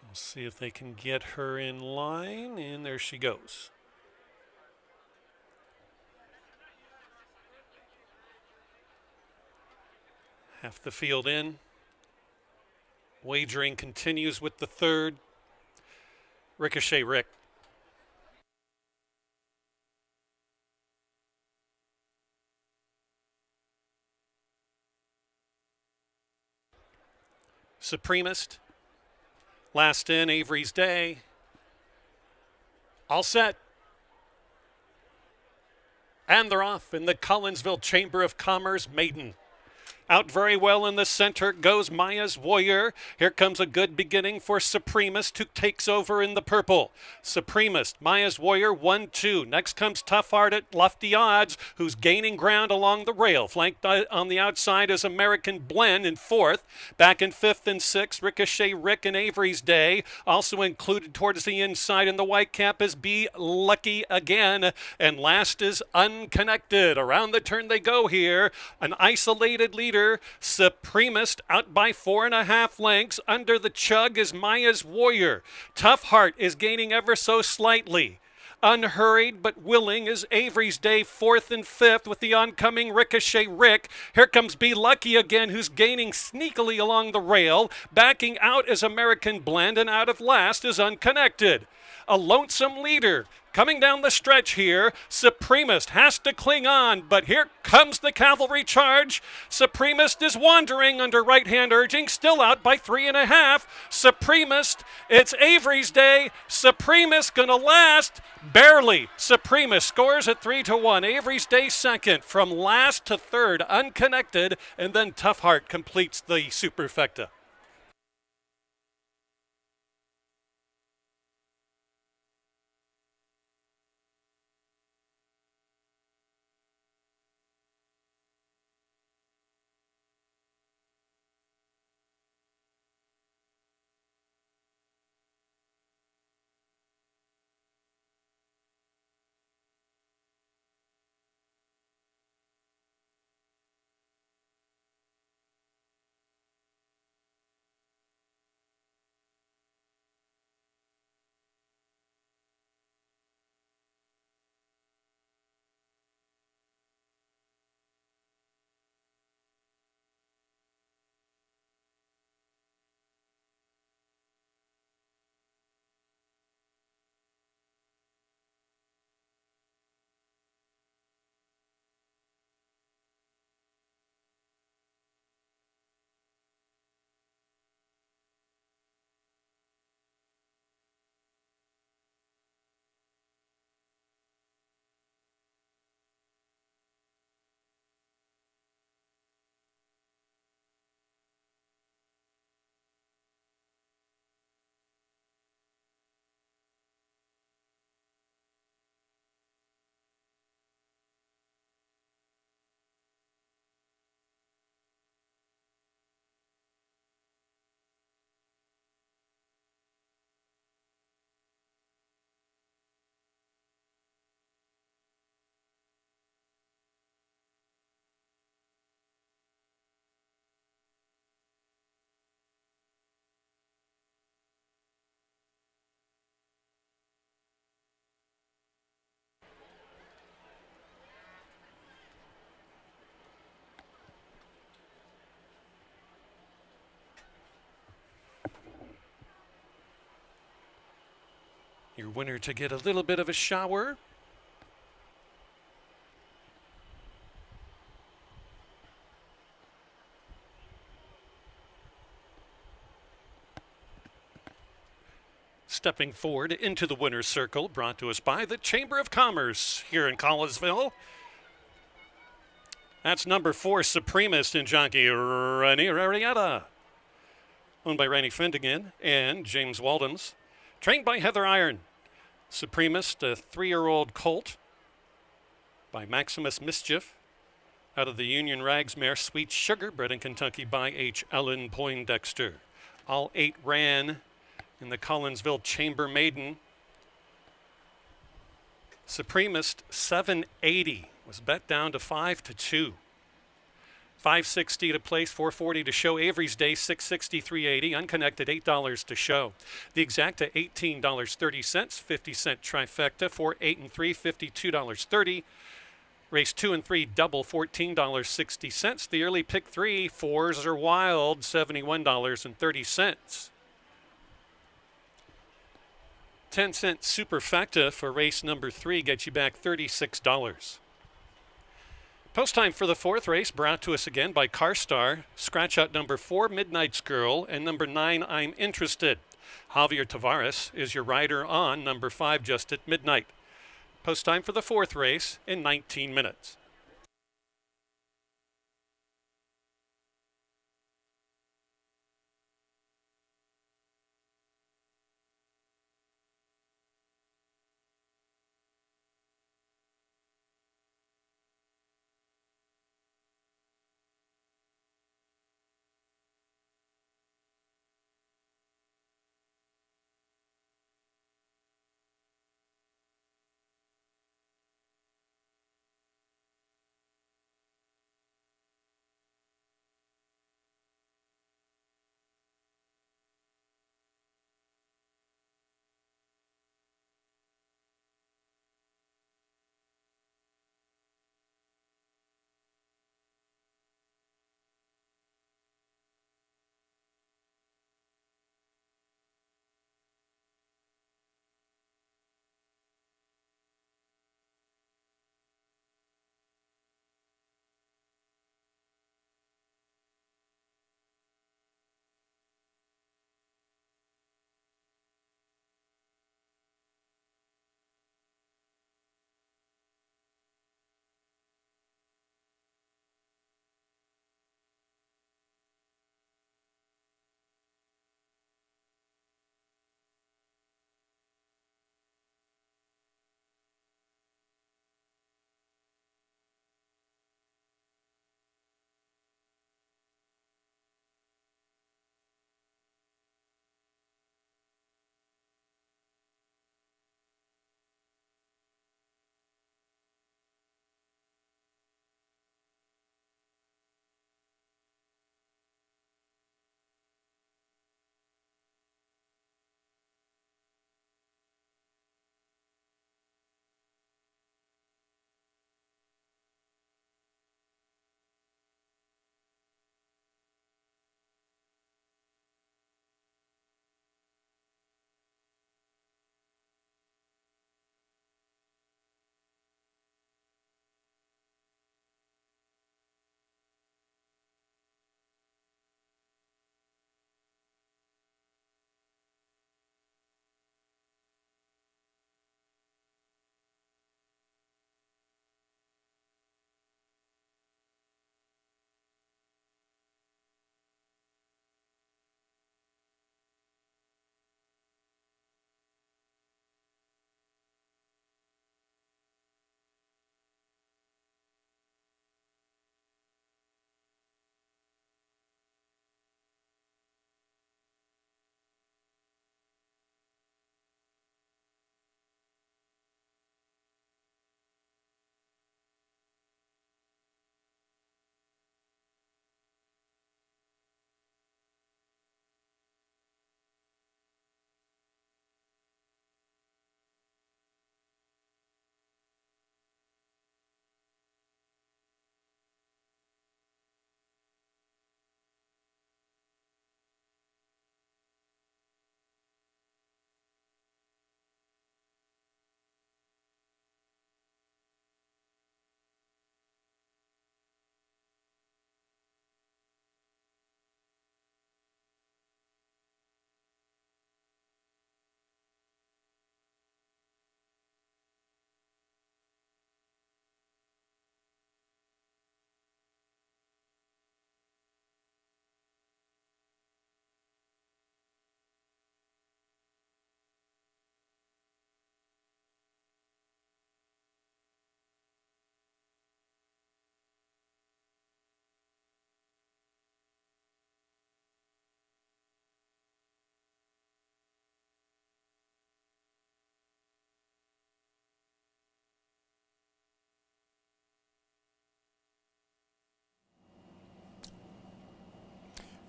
S1: We'll see if they can get her in line, and there she goes. Half the field in. Wagering continues with the third. Ricochet Rick. Supremist. Last in, Avery's Day. All set. And they're off in the Collinsville Chamber of Commerce Maiden. Out very well in the center goes Maya's Warrior. Here comes a good beginning for Supremist, who takes over in the purple. Supremist, Maya's Warrior, 1-2. Next comes Tough Heart at lofty odds, who's gaining ground along the rail. Flanked on the outside is American Blend in fourth. Back in fifth and sixth, Ricochet Rick and Avery's Day. Also included towards the inside in the white cap is Be Lucky Again. And last is Unconnected. Around the turn they go here. An isolated leader. Supremist out by 4.5 lengths. Under the chug is Maya's Warrior. Tough Heart is gaining ever so slightly. Unhurried but willing is Avery's Day, fourth and fifth with the oncoming Ricochet Rick. Here comes Be Lucky Again, who's gaining sneakily along the rail. Backing out is American Blend, and out of last is Unconnected. A lonesome leader coming down the stretch here. Supremist has to cling on, but here comes the cavalry charge. Supremist is wandering under right-hand urging, still out by 3.5. Supremist, it's Avery's Day. Supremist gonna last barely. Supremist scores at 3-1. Avery's Day second. From last to third, Unconnected, and then Tough Heart completes the superfecta. Your winner to get a little bit of a shower. stepping forward into the winner's circle, brought to us by the Chamber of Commerce here in Collinsville. That's number 4, Supremist in jockey Rennie Rarietta, owned by Randy Fendigan and James Waldens. Trained by Heather Iron. Supremist, a 3-year-old colt by Maximus Mischief, out of the Union Rags mare Sweet Sugar, bred in Kentucky by H. Ellen Poindexter. All 8 ran in the Collinsville Chamber Maiden. Supremist 780 was bet down to 5-2. 560 to place, 440 to show. Avery's Day 660, 380. Unconnected $8 to show. The exacta $18.30, 50-cent trifecta. 4, 8, and 3, $52.30. Race 2 and 3 double, $14.60. The early pick 3 fours are wild, $71.30. 10-cent superfecta for race number 3 gets you back $36. Post time for the 4th race, brought to us again by CarStar. Scratch out number 4, Midnight's Girl, and number 9, I'm Interested. Javier Tavares is your rider on number 5, Just at Midnight. Post time for the 4th race in 19 minutes.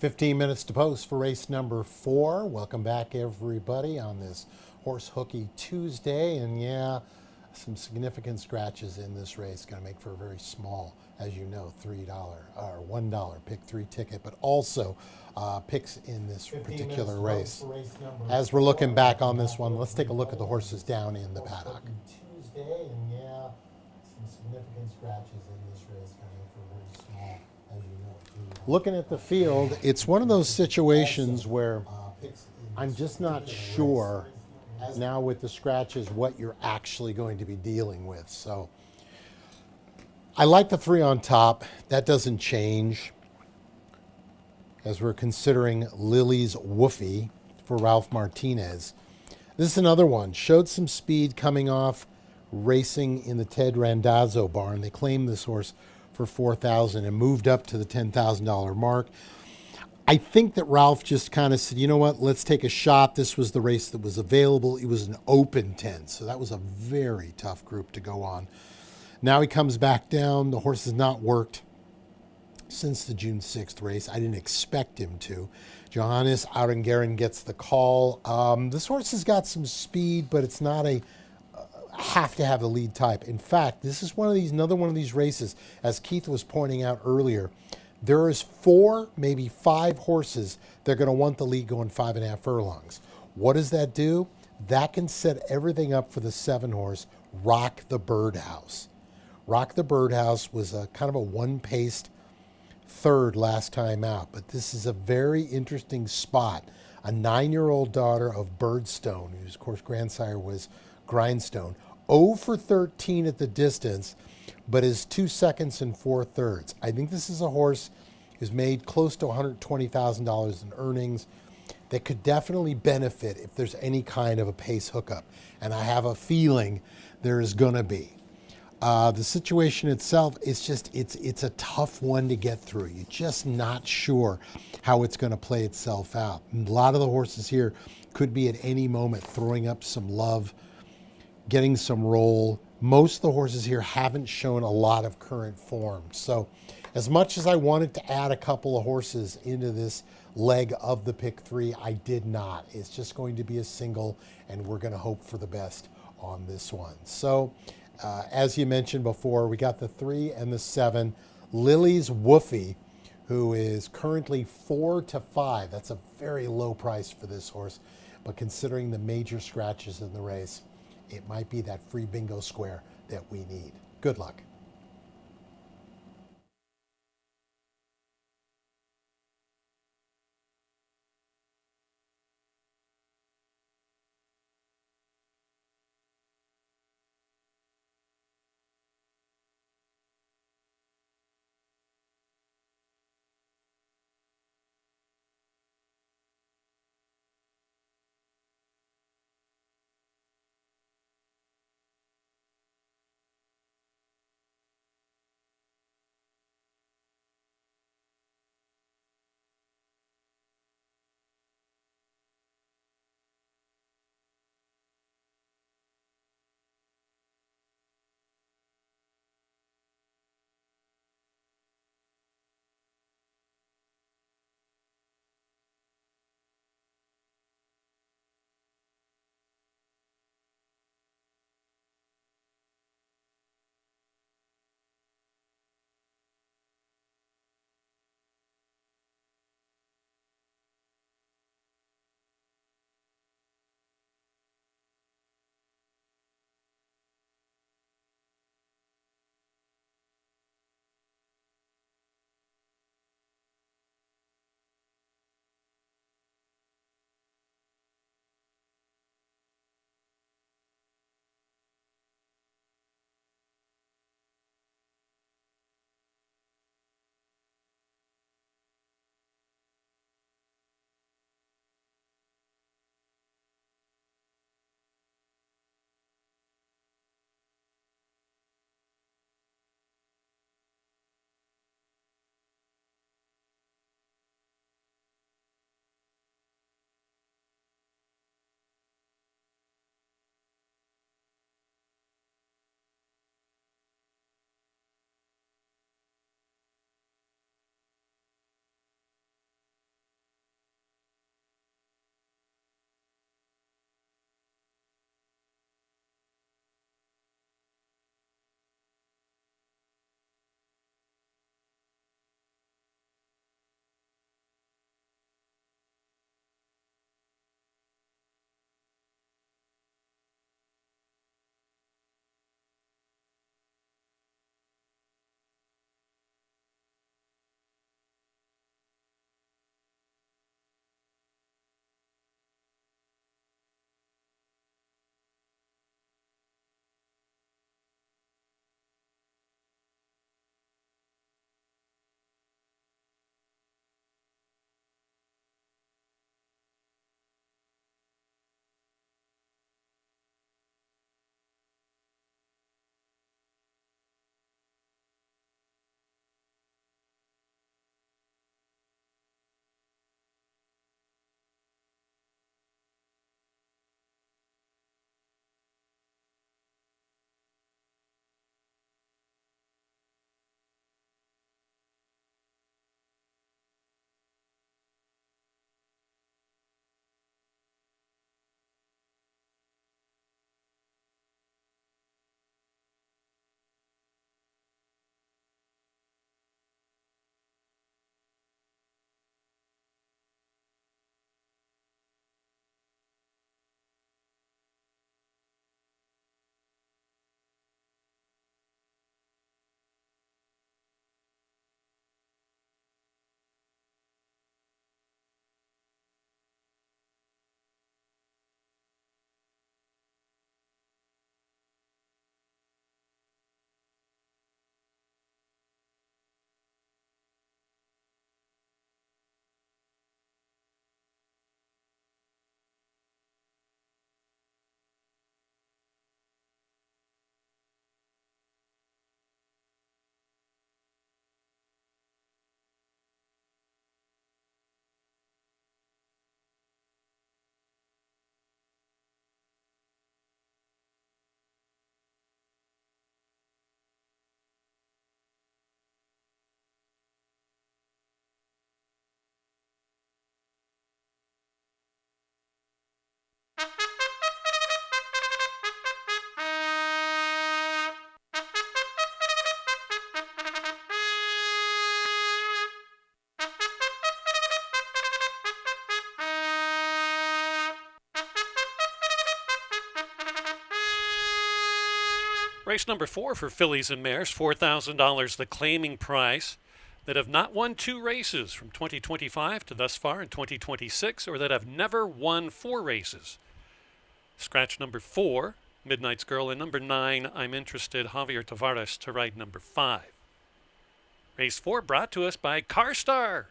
S2: 15 minutes to post for race number 4. Welcome back, everybody, on this Horse Hooky Tuesday. And yeah, some significant scratches in this race. Going to make for a very small, as you know, $3 or $1 pick 3 ticket, but also picks in this particular race. As we're looking back on this one, let's take a look at the horses down in the paddock. Tuesday, and yeah, some significant scratches in this race. Going to make for a very small, as you know. Looking at the field, it's one of those situations where I'm just not sure now with the scratches what you're actually going to be dealing with. So I like the 3 on top. That doesn't change as we're considering Lily's Woofy for Ralph Martinez. This is another one. Showed some speed coming off racing in the Ted Randazzo barn. They claimed this horse for $4,000 and moved up to the $10,000 mark. I think that Ralph just kind of said, you know what, let's take a shot. This was the race that was available. It was an open 10, so that was a very tough group to go on. Now he comes back down. The horse has not worked since the June 6th race. I didn't expect him to. Johannes Aurangaren gets the call. This horse has got some speed, but it's not a have to have the lead type. In fact, this is another one of these races, as Keith was pointing out earlier, there is 4, maybe 5 horses that are going to want the lead going 5.5 furlongs. What does that do? That can set everything up for the 7 horse, Rock the Birdhouse. Rock the Birdhouse was a kind of a one-paced third last time out, but this is a very interesting spot. A 9-year-old daughter of Birdstone, whose, of course, grandsire was Grindstone, 0 for 13 at the distance, but is 2 seconds and 4 thirds. I think this is a horse who's made close to $120,000 in earnings that could definitely benefit if there's any kind of a pace hookup. And I have a feeling there is going to be. The situation itself is just, it's a tough one to get through. You're just not sure how it's going to play itself out. And a lot of the horses here could be at any moment throwing up some love, getting some roll. Most of the horses here haven't shown a lot of current form. So as much as I wanted to add a couple of horses into this leg of the pick 3, I did not. It's just going to be a single, and we're going to hope for the best on this one. So as you mentioned before, we got the 3 and the 7. Lily's Woofy, who is currently 4 to 5. That's a very low price for this horse, but considering the major scratches in the race, it might be that free bingo square that we need. Good luck.
S1: Race number 4 for fillies and mares, $4,000 the claiming prize, that have not won 2 races from 2025 to thus far in 2026, or that have never won 4 races. Scratch number 4, Midnight's Girl, and number 9, I'm Interested, Javier Tavares, to ride number 5. Race 4 brought to us by CarStar.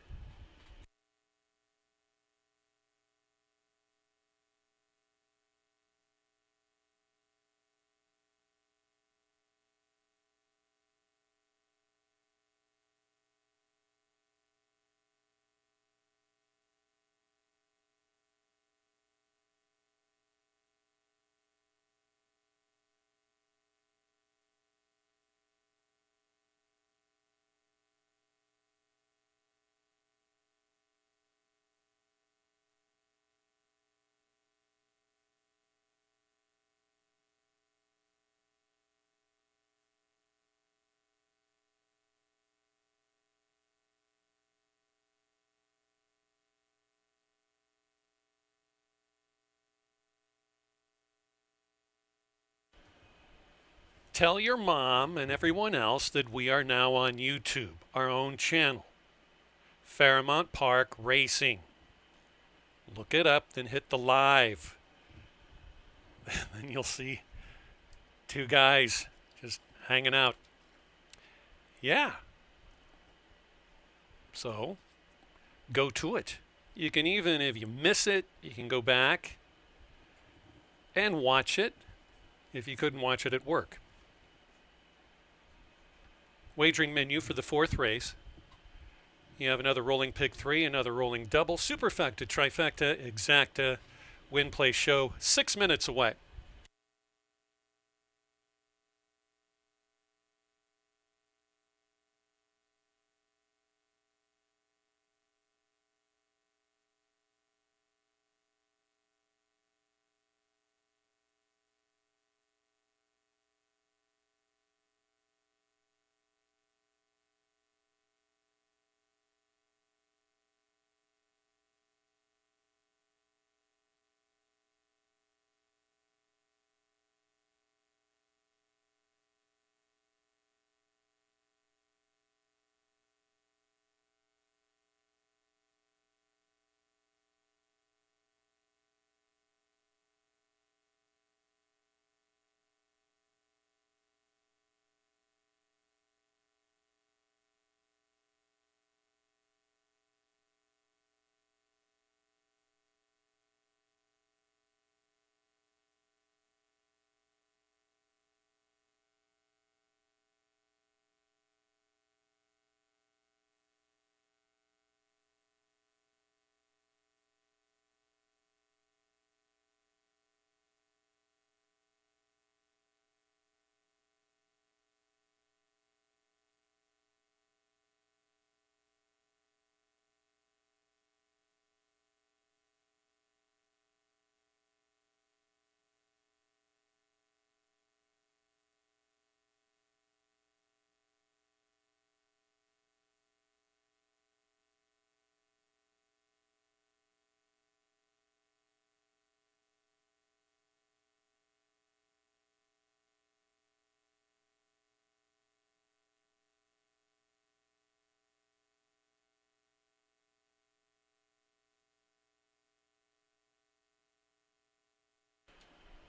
S1: Tell your mom and everyone else that we are now on YouTube, our own channel, Fairmount Park Racing. Look it up, then hit the live. Then you'll see 2 guys just hanging out. Yeah. So, go to it. You can even, if you miss it, you can go back and watch it if you couldn't watch it at work. Wagering menu for the 4th race. You have another rolling pick 3, another rolling double, superfecta, trifecta, exacta, win, play, show, 6 minutes away.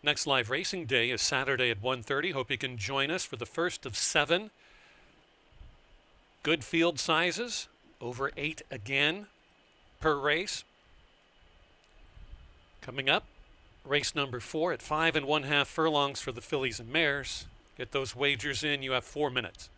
S1: Next live racing day is Saturday at 1:30. Hope you can join us for the first of 7. Good field sizes, over 8 again per race. Coming up, race number 4 at 5 1/2 furlongs for the fillies and mares. Get those wagers in. You have 4 minutes.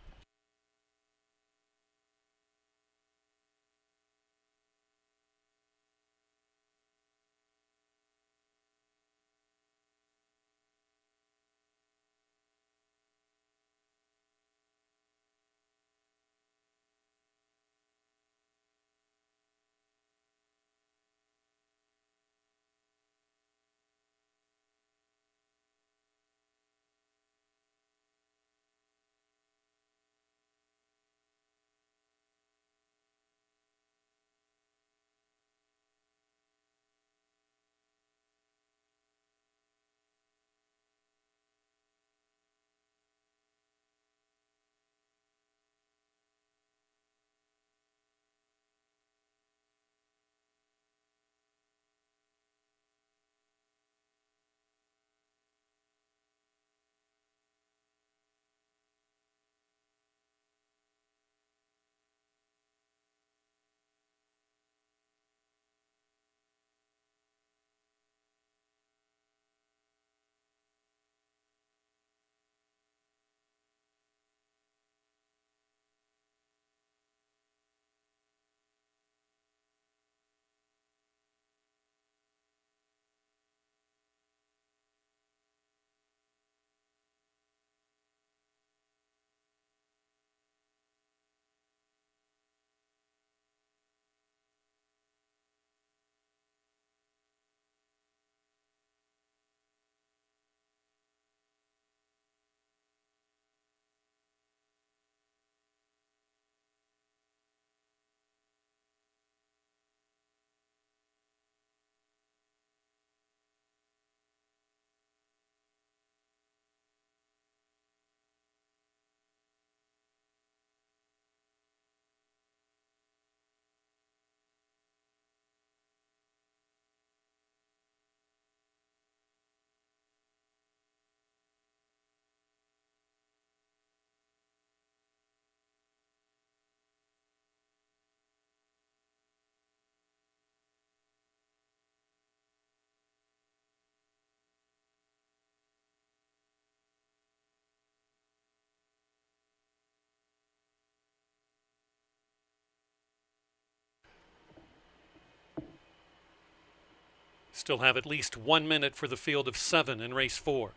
S1: Still have at least 1 minute for the field of 7 in race 4.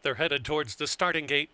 S1: They're headed towards the starting gate.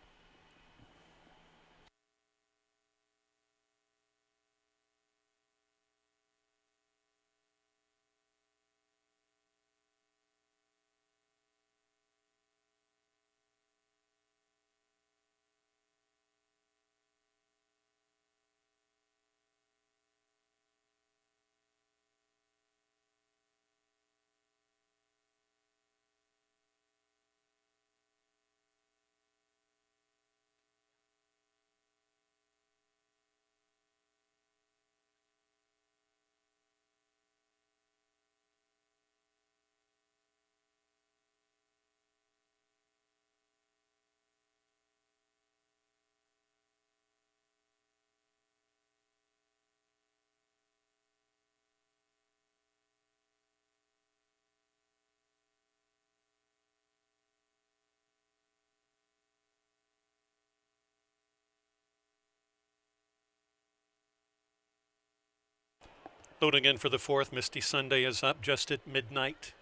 S1: Loading in for the 4th. Misty Sunday is up just at midnight.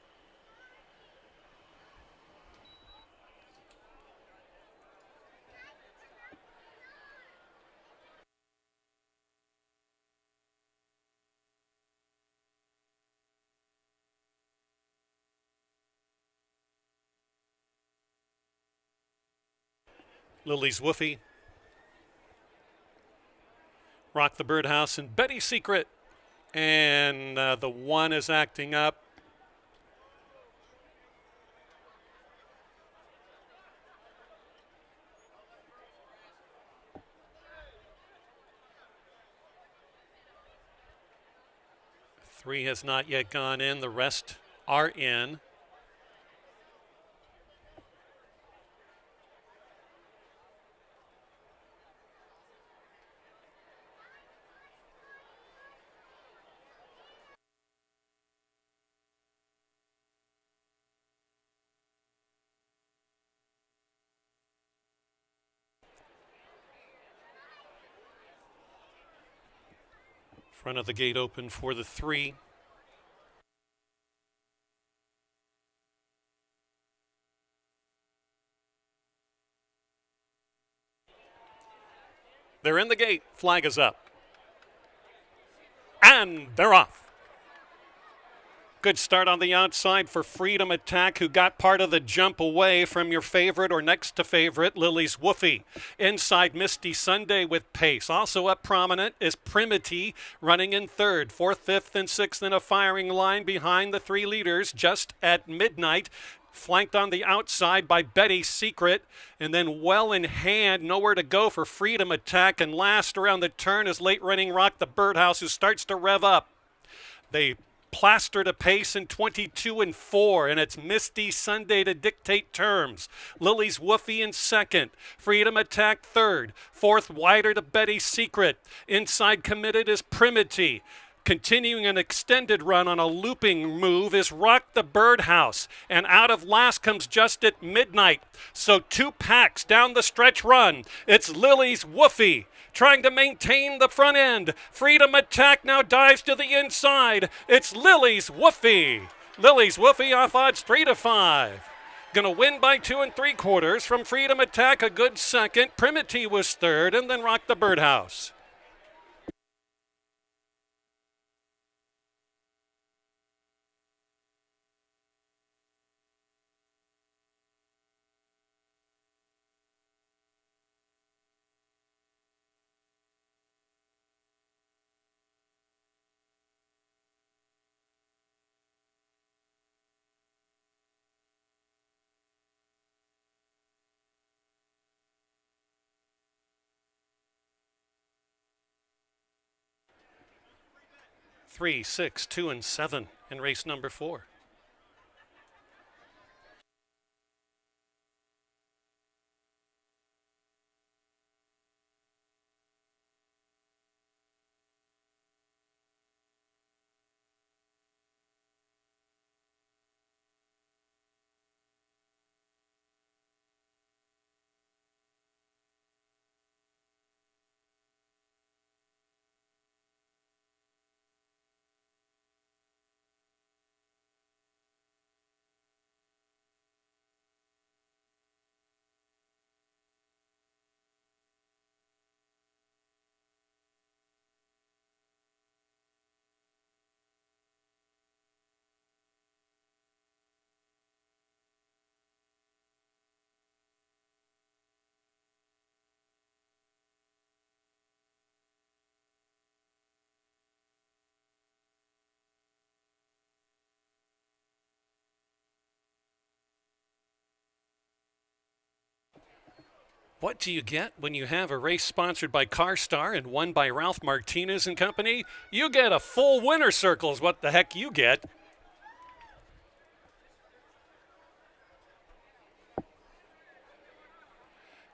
S1: Lily's Woofy, Rock the Birdhouse, and Betty Secret. And the 1 is acting up. Three has not yet gone in. The rest are in. Front of the gate open for the 3. They're in the gate. Flag is up. And they're off. Good start on the outside for Freedom Attack, who got part of the jump away from your favorite or next to favorite, Lily's Woofy. Inside, Misty Sunday with pace. Also up prominent is Primity, running in 3rd. 4th, 5th, and 6th in a firing line behind the 3 leaders just at midnight. Flanked on the outside by Betty Secret, and then well in hand, nowhere to go for Freedom Attack, and last around the turn is late running Rock the Birdhouse, who starts to rev up. They plastered a pace in 22 and 4, and it's Misty Sunday to dictate terms. Lily's Woofy in 2nd, Freedom Attack 3rd, 4th wider to Betty Secret. Inside committed is Primity. Continuing an extended run on a looping move is Rock the Birdhouse. And out of last comes just at midnight. So 2 packs down the stretch run. It's Lily's Woofy trying to maintain the front end. Freedom Attack now dives to the inside. It's Lily's Woofy. Lily's Woofy off odds 3-5. Gonna win by 2 3/4 from Freedom Attack, a good second. Primity was 3rd, and then Rock the Birdhouse. Three, 6, 2, and 7 in race number 4. What do you get when you have a race sponsored by CarStar and won by Ralph Martinez and Company? You get a full winner circle is what the heck you get.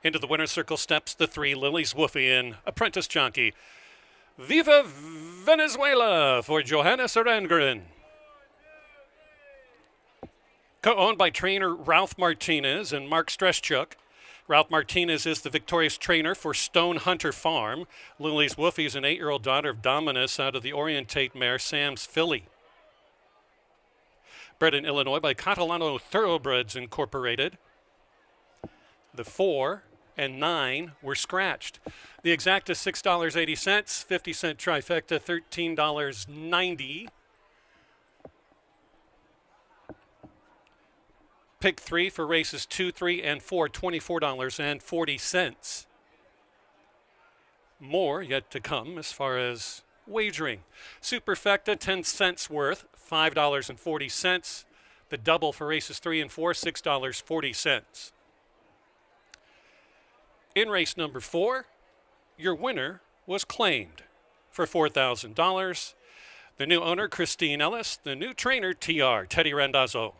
S1: Into the winner's circle steps the 3 Lily's Woofy and apprentice jockey. Viva Venezuela for Johannes Arangren. Co-owned by trainer Ralph Martinez and Mark Streschuk. Ralph Martinez is the victorious trainer for Stone Hunter Farm. Lily's Woofy is an 8-year-old daughter of Dominus out of the Orientate mare Sam's Filly. Bred in Illinois by Catalano Thoroughbreds Incorporated. The 4 and 9 were scratched. The exact is $6.80, 50-cent trifecta, $13.90. Pick 3 for races 2, 3, and 4, $24.40. More yet to come as far as wagering. Superfecta, 10 cents worth, $5.40. The double for races 3 and 4, $6.40. In race number 4, your winner was claimed for $4,000. The new owner, Christine Ellis. The new trainer, TR, Teddy Randazzo.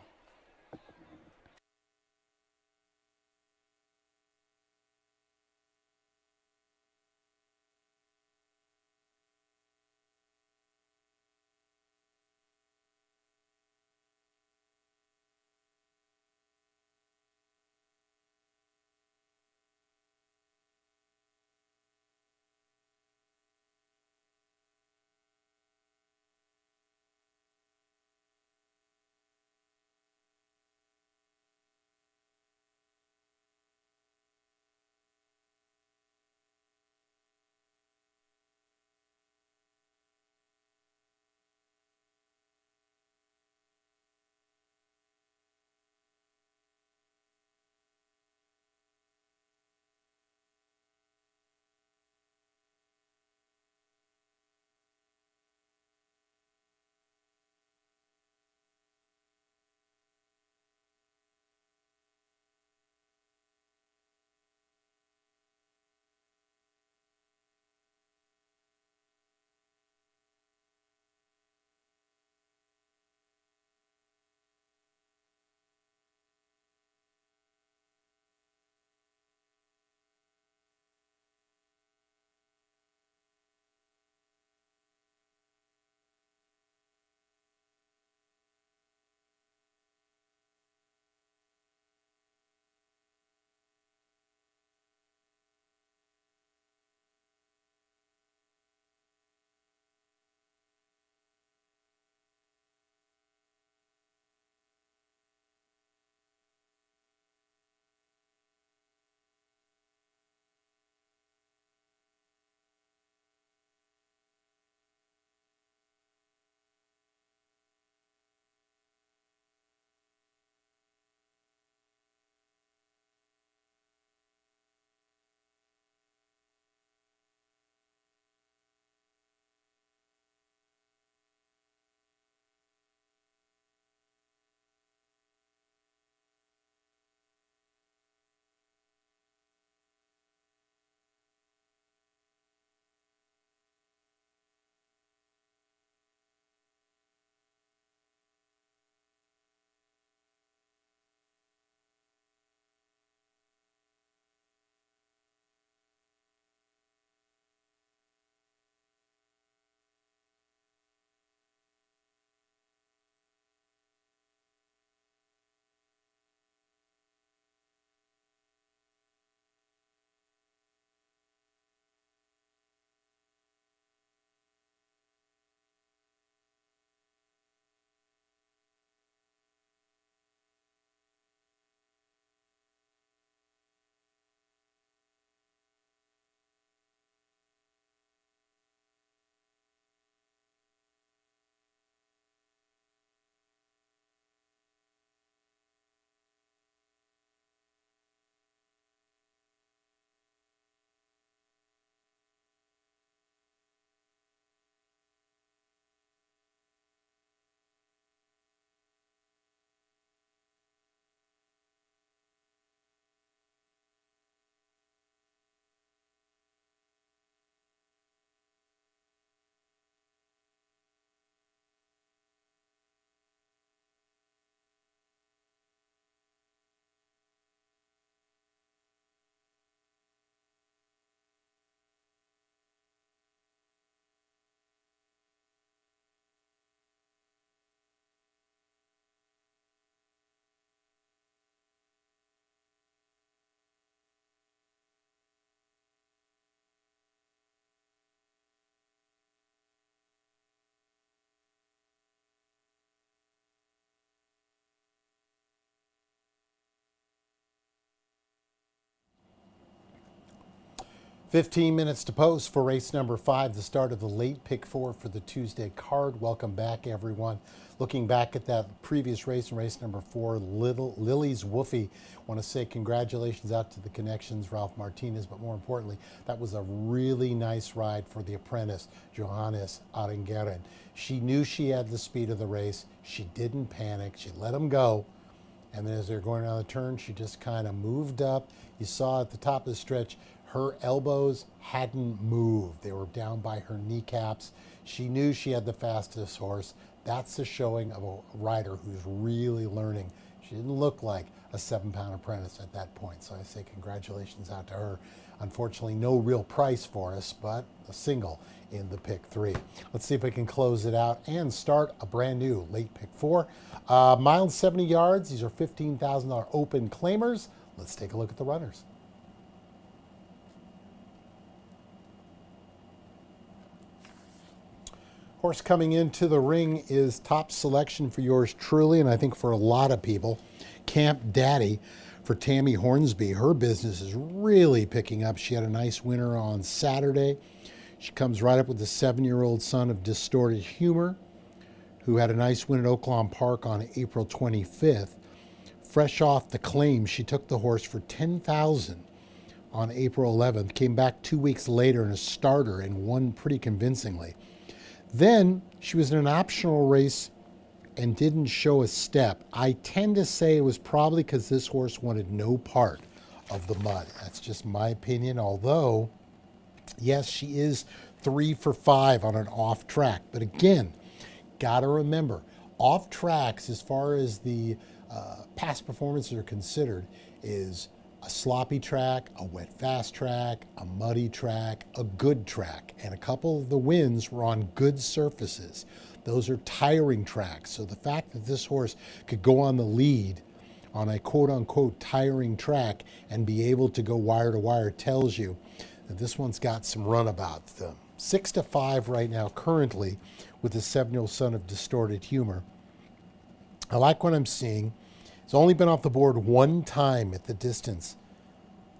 S2: 15 minutes to post for race number 5, the start of the late pick 4 for the Tuesday card. Welcome back, everyone. Looking back at that previous race in race number 4, Lily's Woofy. Want to say congratulations out to the connections, Ralph Martinez, but more importantly, that was a really nice ride for the apprentice, Johannes Aringeren. She knew she had the speed of the race. She didn't panic. She let him go. And then as they're going around the turn, she just kind of moved up. You saw at the top of the stretch, her elbows hadn't moved. They were down by her kneecaps. She knew she had the fastest horse. That's the showing of a rider who's really learning. She didn't look like a 7-pound apprentice at that point. So I say congratulations out to her. Unfortunately, no real price for us, but a single in the pick 3. Let's see if we can close it out and start a brand new late pick 4. Mile and 70 yards. These are $15,000 open claimers. Let's take a look at the runners. Horse coming into the ring is top selection for yours truly, and I think for a lot of people, Camp Daddy for Tammy Hornsby. Her business is really picking up. She had a nice winner on Saturday. She comes right up with the 7-year-old son of Distorted Humor, who had a nice win at Fairmount Park on April 25th. Fresh off the claim, she took the horse for $10,000 on April 11th, came back 2 weeks later in a starter and won pretty convincingly. Then she was in an optional race and didn't show a step. I tend to say it was probably because this horse wanted no part of the mud. That's just my opinion, although, yes, she is 3 for 5 on an off track. But again, got to remember, off tracks, as far as the past performances are considered, is a sloppy track, a wet fast track, a muddy track, a good track. And a couple of the wins were on good surfaces. Those are tiring tracks. So the fact that this horse could go on the lead on a quote-unquote tiring track and be able to go wire to wire tells you that this one's got some runabout. 6 to 5 right now currently with the 7-year-old son of Distorted Humor. I like what I'm seeing. It's only been off the board one time at the distance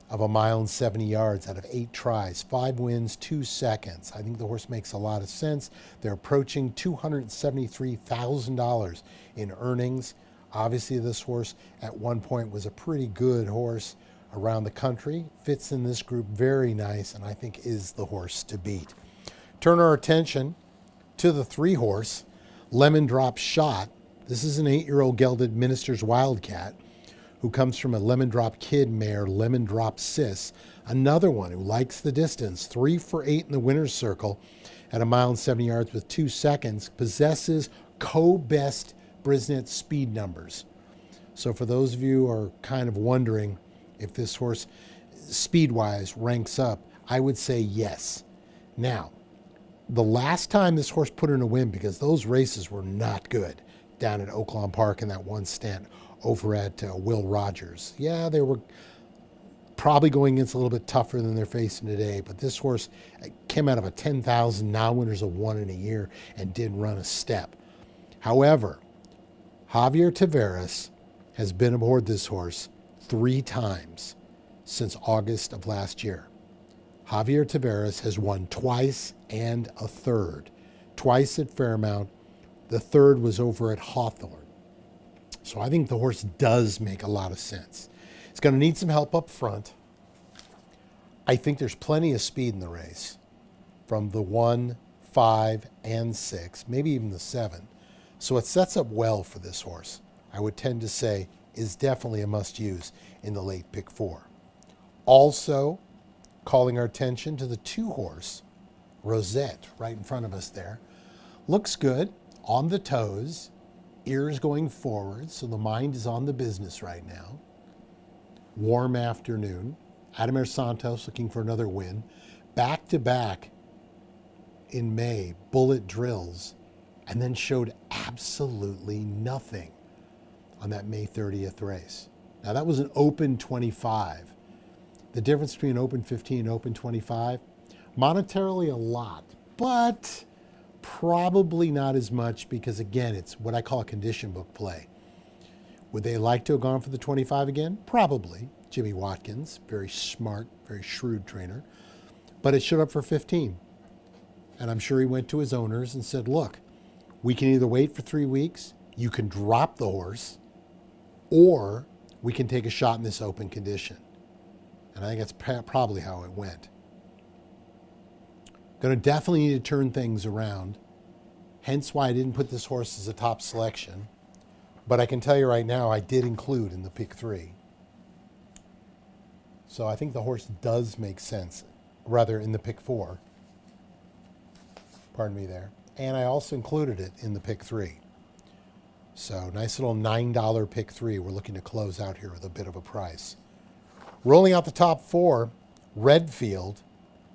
S2: of a mile and 70 yards out of 8 tries. 5 wins, 2 seconds. I think the horse makes a lot of sense. They're approaching $273,000 in earnings. Obviously, this horse at one point was a pretty good horse around the country. Fits in this group very nice, and I think is the horse to beat. Turn our attention to the 3-horse, Lemon Drop Shot. This is an 8-year-old gelded Minister's Wildcat who comes from a Lemon Drop Kid mare, Lemon Drop Sis. Another one who likes the distance, 3 for 8 in the winner's circle at a mile and 70 yards with 2 seconds, possesses co-best Brisnet speed numbers. So for those of you who are kind of wondering if this horse speed-wise ranks up, I would say yes. Now, the last time this horse put in a win, because those races were not good, down at Oakland Park in that one stint over at Will Rogers. Yeah, they were probably going against a little bit tougher than they're facing today, but this horse came out of a 10,000 now winners of 1 in a year and didn't run a step. However, Javier Taveras has been aboard this horse 3 times since August of last year. Javier Taveras has won twice and a third. Twice at Fairmount. The third was over at Hawthorne. So I think the horse does make a lot of sense. It's going to need some help up front. I think there's plenty of speed in the race from the 1, 5, and 6, maybe even the 7. So it sets up well for this horse. I would tend to say is definitely a must-use in the late pick 4. Also, calling our attention to the 2-horse, Rosette, right in front of us there. Looks good, on the toes, ears going forward, so the mind is on the business right now. Warm afternoon. Ademir Santos looking for another win. Back-to-back in May, bullet drills, and then showed absolutely nothing on that May 30th race. Now that was an open 25. The difference between open 15 and open 25, monetarily a lot, but probably not as much because, again, it's what I call a condition book play. Would they like to have gone for the 25 again? Probably. Jimmy Watkins, very smart, very shrewd trainer. but it showed up for 15. And I'm sure he went to his owners and said, look, we can either wait for 3 weeks, you can drop the horse, or we can take a shot in this open condition. And I think that's probably how it went. Going to definitely need to turn things around. Hence why I didn't put this horse as a top selection. But I can tell you right now, I did include in the pick 3. So I think the horse does make sense, rather in the pick 4. Pardon me there. And I also included it in the pick 3. So nice little $9 pick 3. We're looking to close out here with a bit of a price. Rolling out the top 4, Redfield,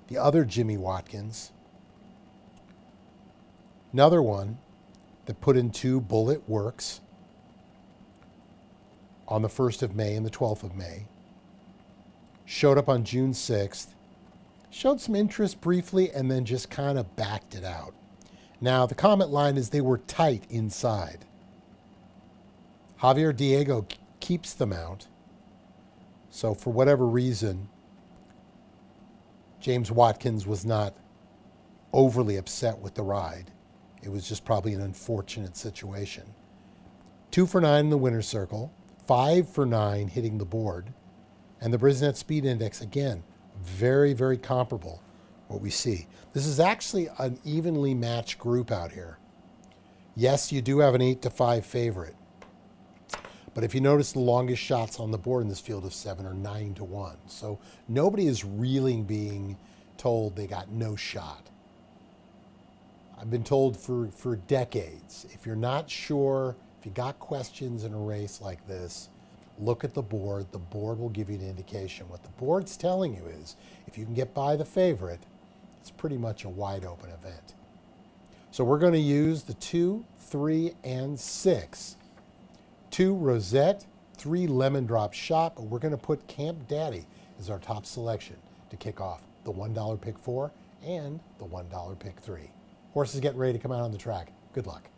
S2: the other Jimmy Watkins. Another one that put in 2 bullet works on the 1st of May and the 12th of May. Showed up on June 6th. Showed some interest briefly and then just kind of backed it out. Now, the comment line is they were tight inside. Javier Diego keeps the mount. So for whatever reason, James Watkins was not overly upset with the ride. It was just probably an unfortunate situation. 2 for 9 in the winner's circle, 5 for 9 hitting the board. And the Brisnet Speed Index, again, very, very comparable what we see. This is actually an evenly matched group out here. Yes, you do have an 8-5 favorite. But if you notice, the longest shots on the board in this field of 7 are 9-1. So nobody is really being told they got no shot. I've been told for decades, if you're not sure, if you got questions in a race like this, look at the board. The board will give you an indication. What the board's telling you is, if you can get by the favorite, it's pretty much a wide open event. So we're going to use the 2, 3, and 6. 2 Rosette, 3 Lemon Drop Shot, but we're going to put Camp Daddy as our top selection to kick off the $1 pick 4 and the $1 pick 3. Horses getting ready to come out on the track. Good luck.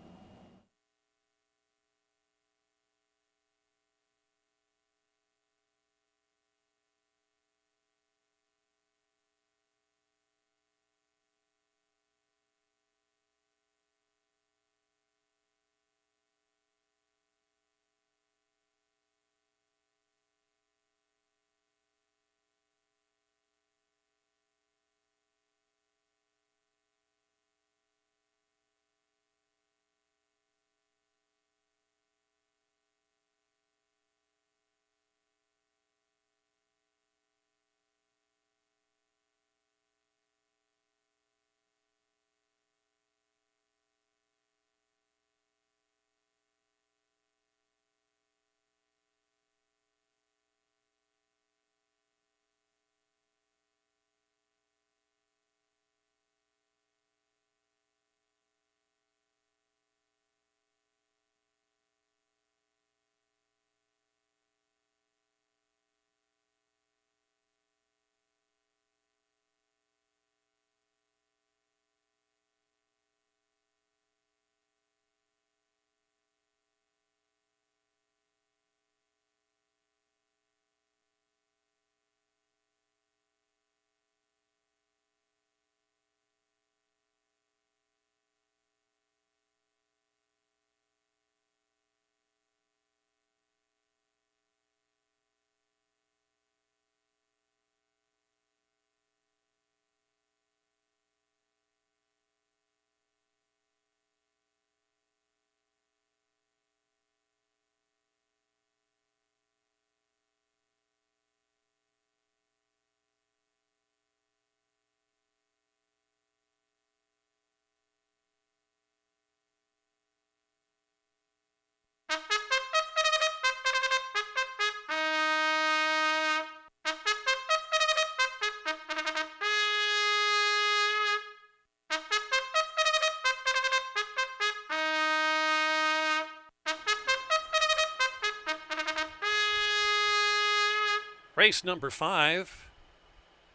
S1: Race number 5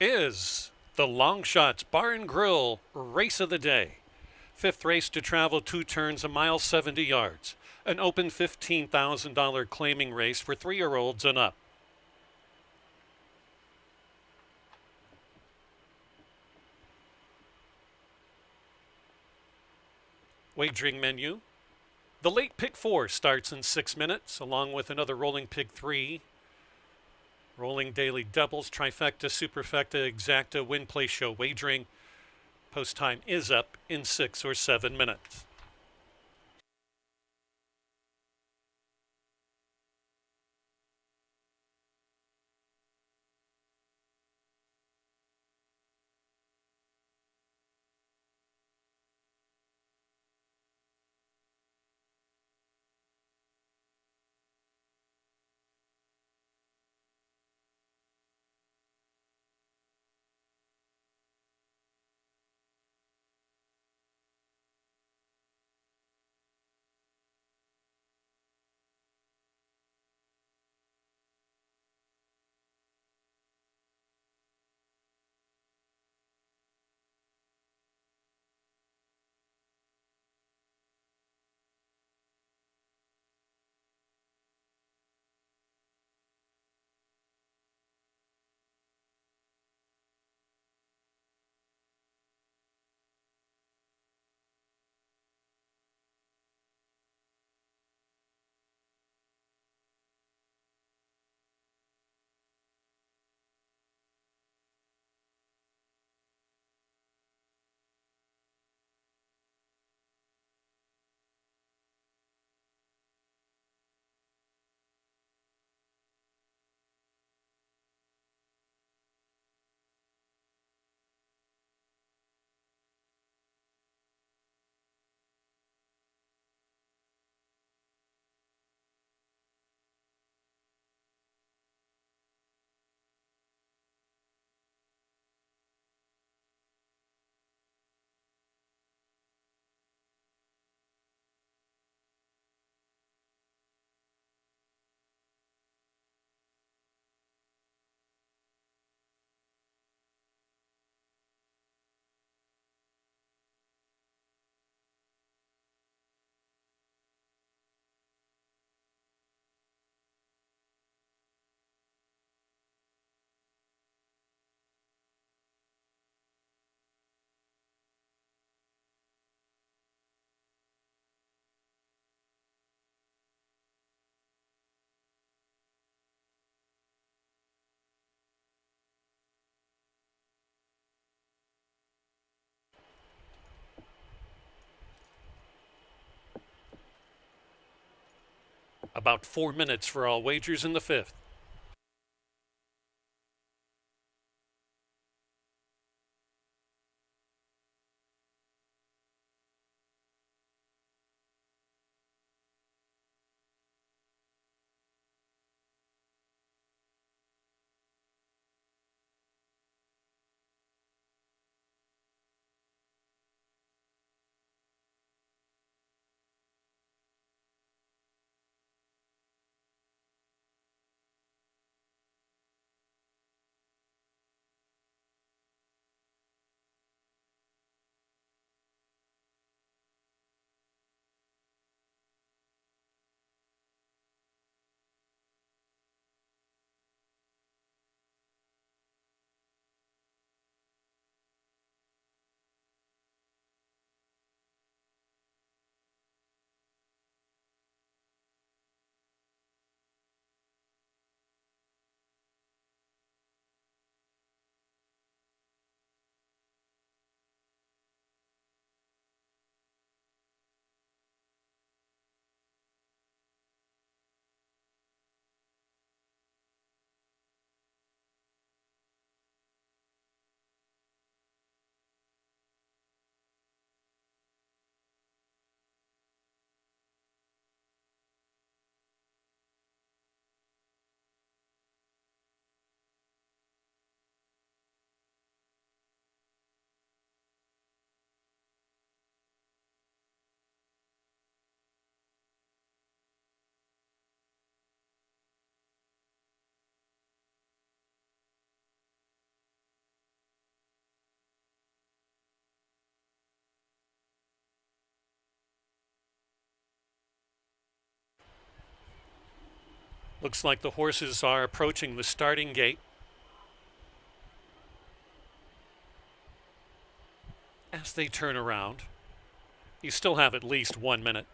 S1: is the Long Shots Bar and Grill Race of the Day. 5th race to travel 2 turns, a mile 70 yards. An open $15,000 claiming race for 3-year-olds and up. Wagering menu. The late pick 4 starts in 6 minutes, along with another rolling pick 3. Rolling daily doubles, trifecta, superfecta, exacta, win, play, show, wagering. Post time is up in 6 or 7 minutes. About 4 minutes for all wagers in the 5th. Looks like the horses are approaching the starting gate. As they turn around, You still have at least 1 minute.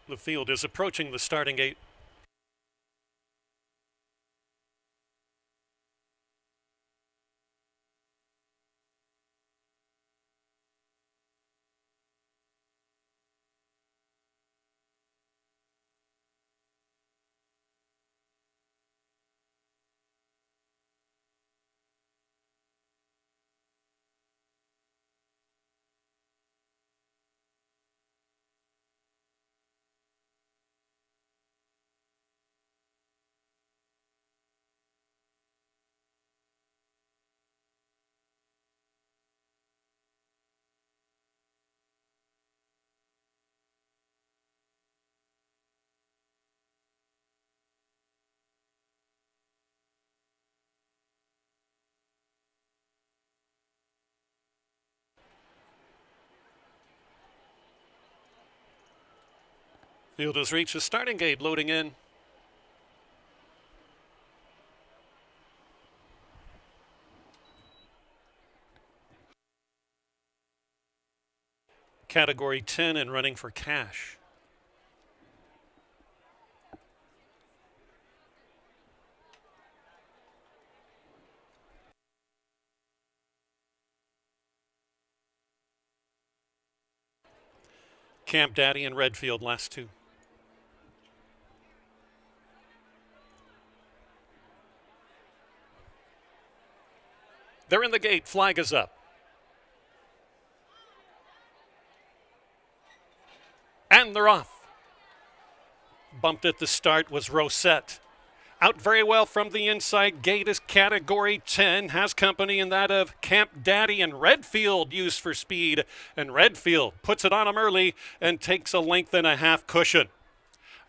S1: The field is approaching the starting gate. Field has reached the starting gate, loading in. Category 10 and running for cash. Camp Daddy and Redfield, last two. They're in the gate. Flag is up. And they're off. Bumped at the start was Rosette. Out very well from the inside gate is Category 10. Has company in that of Camp Daddy and Redfield used for speed. And Redfield puts it on him early and takes a length and a half cushion.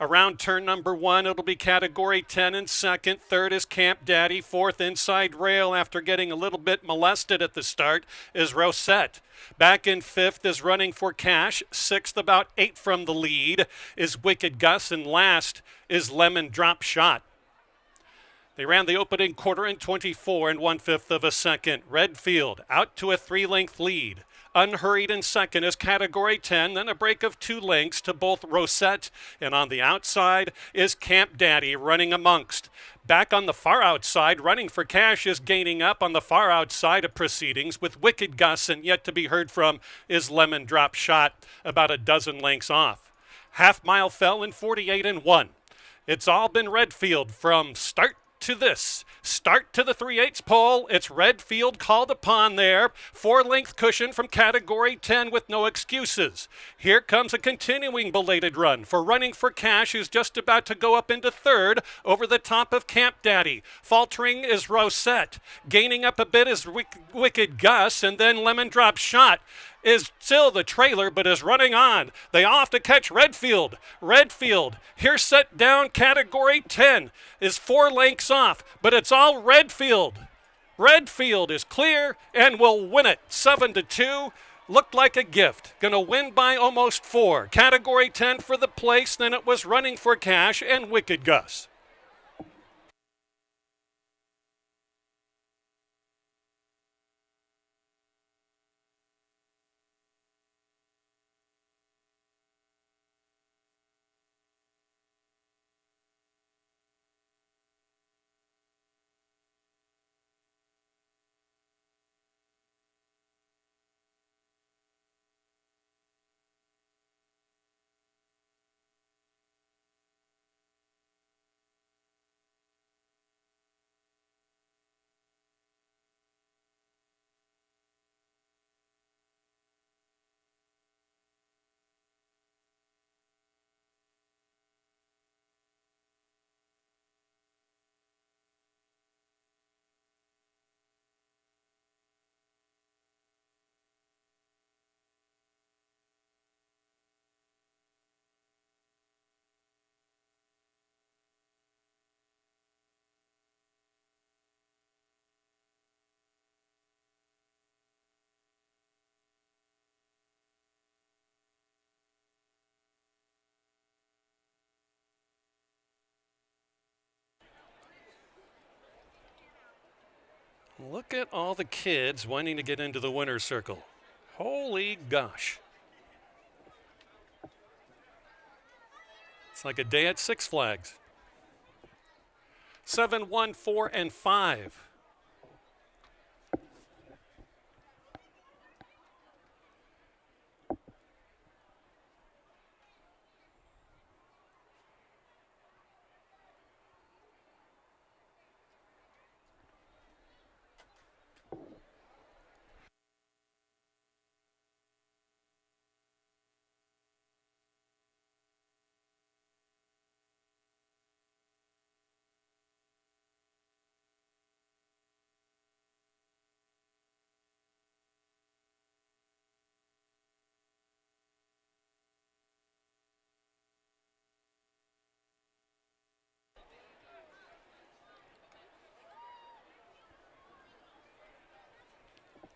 S1: Around turn number 1, it'll be Category 10 in second. Third is Camp Daddy. Fourth, inside rail after getting a little bit molested at the start, is Rosette. Back in fifth is Running for Cash. Sixth, about 8 from the lead, is Wicked Gus. And last is Lemon Drop Shot. They ran the opening quarter in 24 and 1/5 of a second. Redfield out to a 3-length lead. Unhurried in second is Category 10, then a break of 2 lengths to both Rosette, and on the outside is Camp Daddy running amongst. Back on the far outside, Running for Cash is gaining up on the far outside of proceedings with Wicked Gus, and yet to be heard from is Lemon Drop Shot, about a dozen lengths off. Half Mile fell in 48 and 1. It's all been Redfield from start to this. Start to the 3/8 pole. It's Redfield called upon there. 4-length cushion from Category 10 with no excuses. Here comes a continuing belated run for Running for Cash, who's just about to go up into third over the top of Camp Daddy. Faltering is Rosette. Gaining up a bit is Wicked Gus, and then Lemon Drop Shot is still the trailer, but is running on. They off to catch Redfield. Redfield, here set down Category 10, is 4 lengths off, but it's all Redfield. Redfield is clear and will win it 7-2. Looked like a gift. Going to win by almost 4. Category 10 for the place, then it was Running for Cash and Wicked Gus. Look at all the kids wanting to get into the winner's circle. Holy gosh. It's like a day at Six Flags. 7, 1, 4, and 5.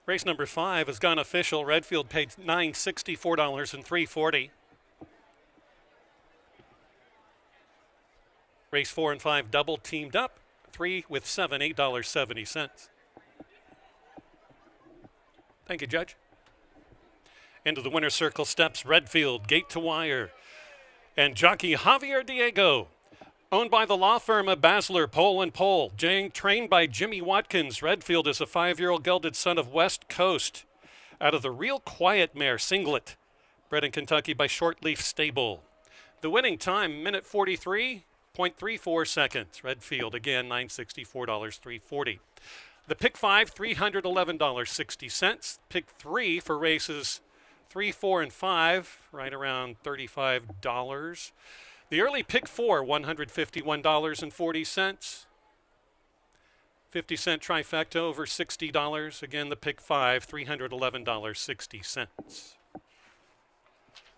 S1: Race number 5 has gone official. Redfield paid $964 and $340. Race 4 and 5 double teamed up. 3 with 7, $8.70. Thank you, Judge. Into the winner's circle steps Redfield, gate to wire, and jockey Javier Diego. Owned by the law firm of Basler, Pole & Pole. Trained by Jimmy Watkins. Redfield is a 5-year-old gelded son of West Coast. Out of the Real Quiet mare, Singlet. Bred in Kentucky by Shortleaf Stable. The winning time, minute 43.34 seconds. Redfield, again, $964, $340. The pick 5, $311.60. Pick 3 for races 3, 4, and 5, right around $35. The early pick 4, $151.40. 50-cent trifecta over $60. Again, the pick 5, $311.60.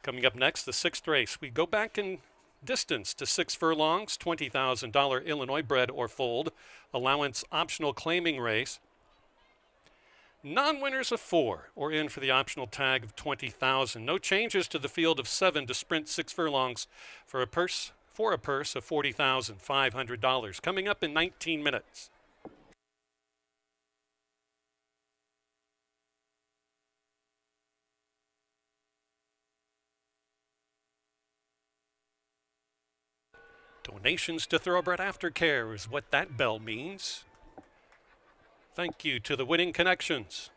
S1: Coming up next, the 6th race. We go back in distance to 6 furlongs, $20,000 Illinois bred or foaled. Allowance optional claiming race. Non-winners of 4 or in for the optional tag of $20,000. No changes to the field of 7 to sprint 6 furlongs for a purse of $40,500. Coming up in 19 minutes. Donations to Thoroughbred Aftercare is what that bell means. Thank you to the Winning Connections.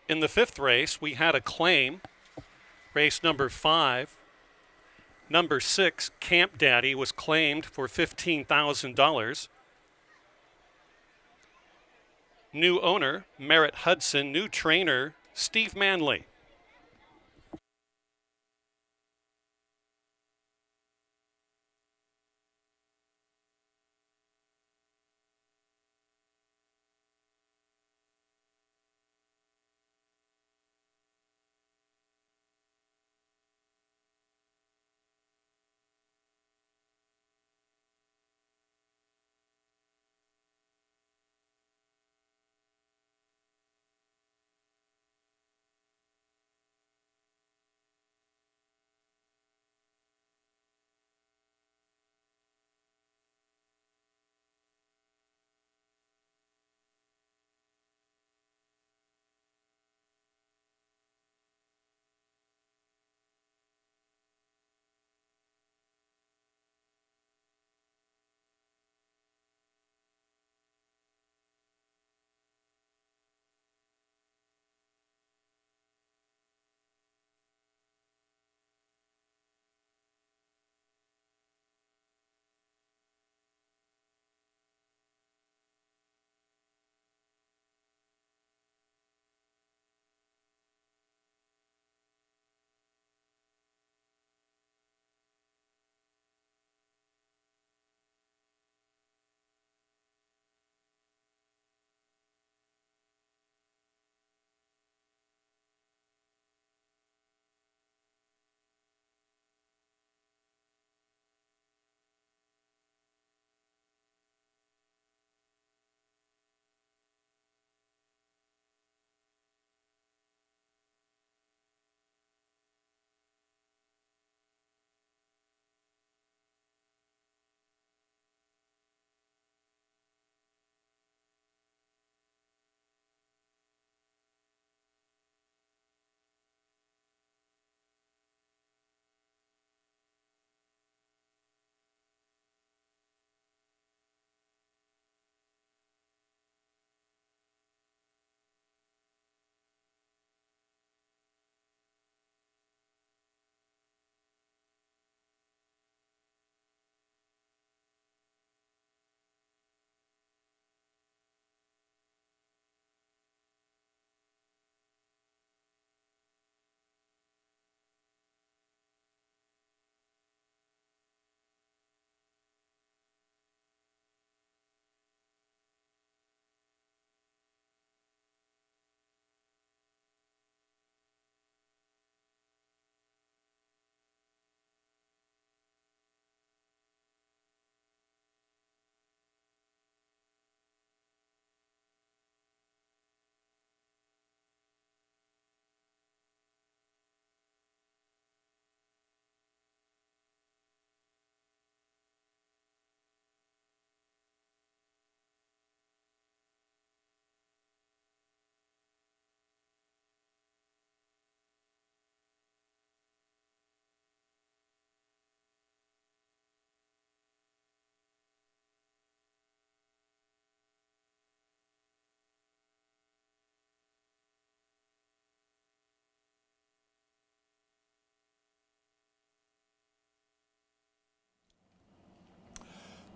S1: In the 5th race, we had a claim. Race number 5. Number 6, Camp Daddy, was claimed for $15,000. New owner, Merritt Hudson. New trainer, Steve Manley.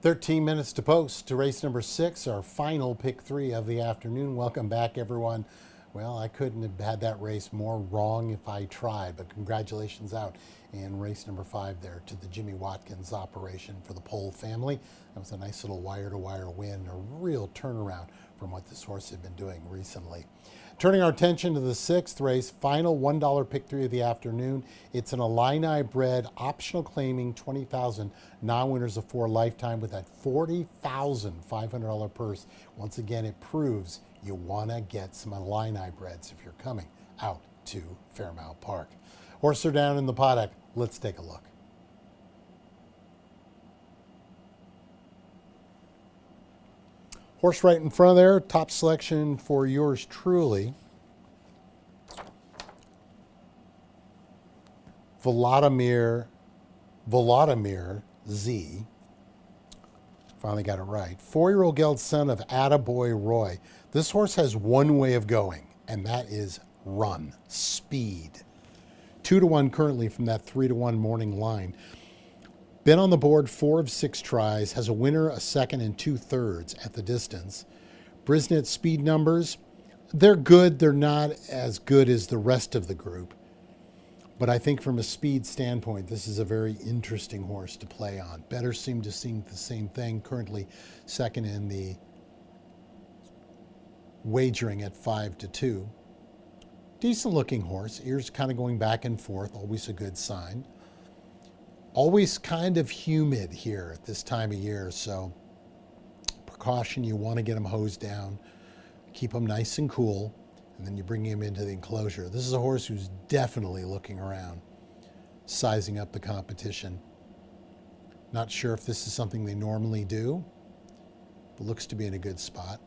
S2: 13 minutes to post to race number 6, our final pick 3 of the afternoon. Welcome back, everyone. Well, I couldn't have had that race more wrong if I tried, but congratulations out in race number 5 there to the Jimmy Watkins operation for the Pole family. That was a nice little wire-to-wire win, a real turnaround from what this horse had been doing recently. Turning our attention to the 6th race, final $1 pick 3 of the afternoon. It's an Illini bred, optional claiming 20,000 non-winners of 4 lifetime with that $40,500 purse. Once again, it proves you want to get some Illini breds if you're coming out to Fairmount Park. Horses are down in the paddock. Let's take a look. Horse right in front there, top selection for yours truly. Volodymyr Z. Finally got it right. 4-year-old gelded son of Attaboy Roy. This horse has one way of going, and that is run, speed. 2-1 currently from that 3-1 morning line. Been on the board 4 of 6 tries, has a winner, a second, and 2/3 at the distance. Brisnet speed numbers, they're good. They're not as good as the rest of the group. But I think from a speed standpoint, this is a very interesting horse to play on. Bettors seem to see the same thing. Currently second in the wagering at 5-2. Decent looking horse. Ears kind of going back and forth. Always a good sign. Always kind of humid here at this time of year, so precaution, you want to get them hosed down, keep them nice and cool, and then you bring him into the enclosure. This is a horse who's definitely looking around, sizing up the competition. Not sure if this is something they normally do, but looks to be in a good spot.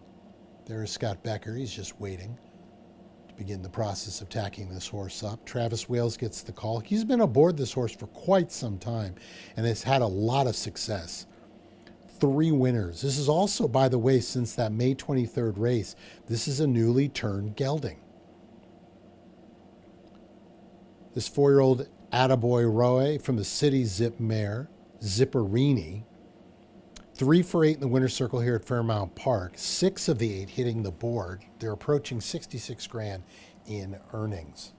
S2: There is Scott Becker. He's just waiting to begin the process of tacking this horse up. Travis Wales gets the call. He's been aboard this horse for quite some time and has had a lot of success. 3 winners. This is also, by the way, since that May 23rd race, this is a newly turned gelding. This 4-year-old Attaboy Roy from the City Zip mare, Zipperini. 3 for 8 in the winner's circle here at Fairmount Park. 6 of the 8 hitting the board. They're approaching 66 grand in earnings.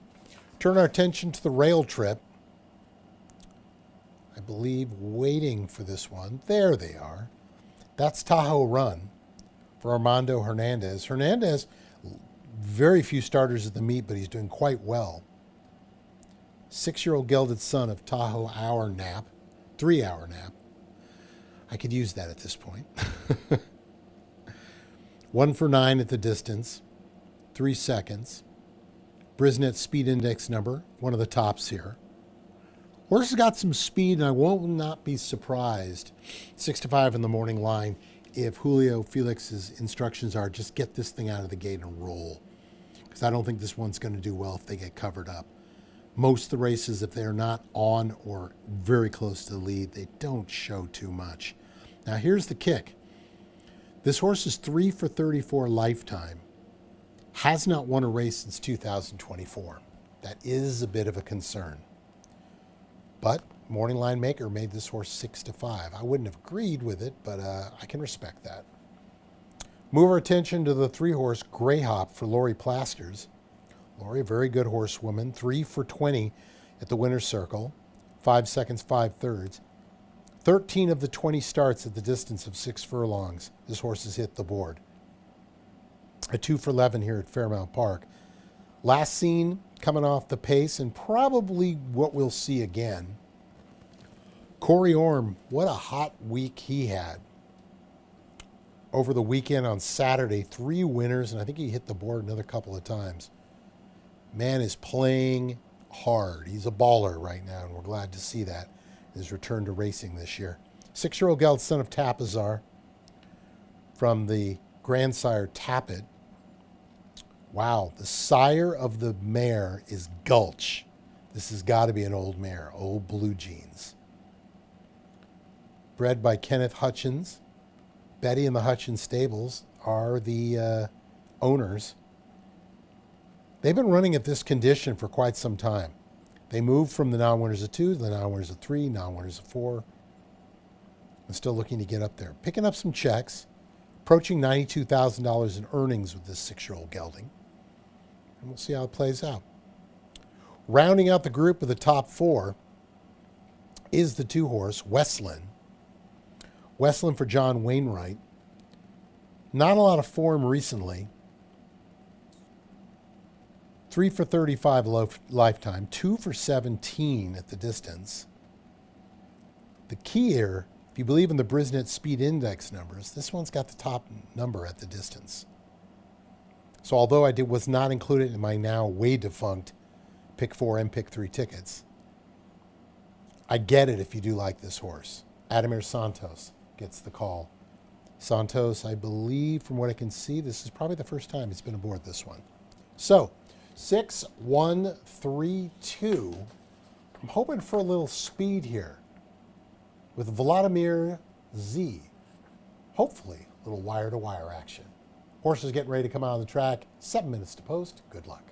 S2: Turn our attention to the rail trip. I believe waiting for this one. There they are. That's Tahoe Run for Armando Hernandez. Hernandez, very few starters at the meet, but he's doing quite well. 6-year-old gelded son of Tahoe Hour Nap, 3-hour nap. I could use that at this point. 1 for 9 at the distance, 3 seconds. Brisnet speed index number, one of the tops here. Horse has got some speed, and I will not be surprised, 6-5 in the morning line, if Julio Felix's instructions are just get this thing out of the gate and roll. Because I don't think this one's going to do well if they get covered up. Most of the races, if they're not on or very close to the lead, they don't show too much. Now here's the kick. This horse is 3 for 34 lifetime. Has not won a race since 2024. That is a bit of a concern. But Morning Line Maker made this horse 6-5. I wouldn't have agreed with it, but I can respect that. Move our attention to the 3-horse Grey Hop for Lori Plasters. Lori, a very good horsewoman, 3 for 20 at the winner's circle, 5 seconds, 5/3. 13 of the 20 starts at the distance of 6 furlongs. This horse has hit the board. A 2 for 11 here at Fairmount Park. Last seen coming off the pace, and probably what we'll see again. Corey Orm, what a hot week he had. Over the weekend on Saturday, 3 winners, and I think he hit the board another couple of times. Man is playing hard. He's a baller right now, and we're glad to see that. His return to racing this year. 6-year-old gelded son of Tapazar from the grandsire Tappet. Wow, the sire of the mare is Gulch. This has got to be an old mare, old Blue Jeans. Bred by Kenneth Hutchins. Betty and the Hutchins stables are the owners. They've been running at this condition for quite some time. They moved from the non-winners of 2 to the non-winners of 3, non-winners of 4. I'm still looking to get up there. Picking up some checks, approaching $92,000 in earnings with this 6-year-old gelding. And we'll see how it plays out. Rounding out the group of the top 4 is the 2-horse, Westland. Westland for John Wainwright. Not a lot of form recently. 3 for 35 lifetime, 2 for 17 at the distance. The key here, if you believe in the Brisnet Speed Index numbers, this one's got the top number at the distance. So although I was not included in my now way defunct pick 4 and pick 3 tickets, I get it if you do like this horse. Ademir Santos gets the call. Santos, I believe, from what I can see, this is probably the first time he's been aboard this one. So, 6, 1, 3, 2. I'm hoping for a little speed here with Vladimir Z. Hopefully, a little wire-to-wire action. Horses getting ready to come out on the track. 7 minutes to post. Good luck.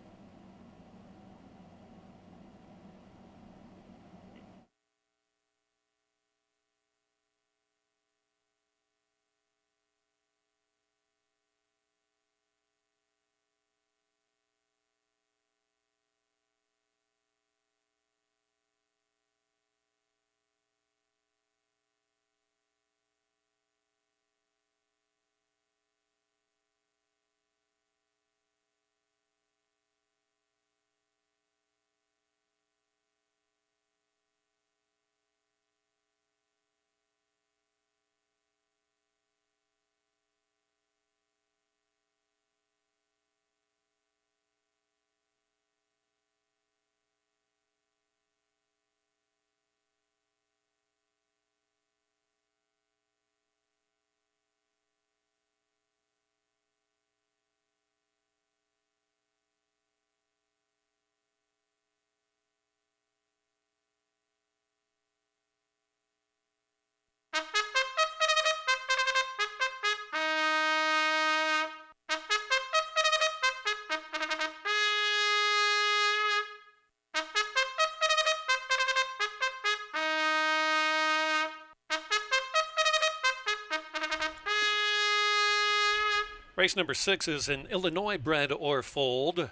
S1: Race number 6 is an Illinois bred or foaled.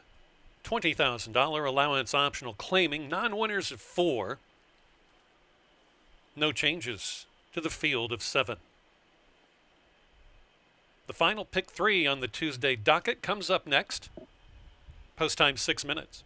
S1: $20,000 allowance optional claiming. Non-winners of 4. No changes to the field of 7. The final pick 3 on the Tuesday docket comes up next. Post time 6 minutes.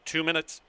S1: 2 minutes.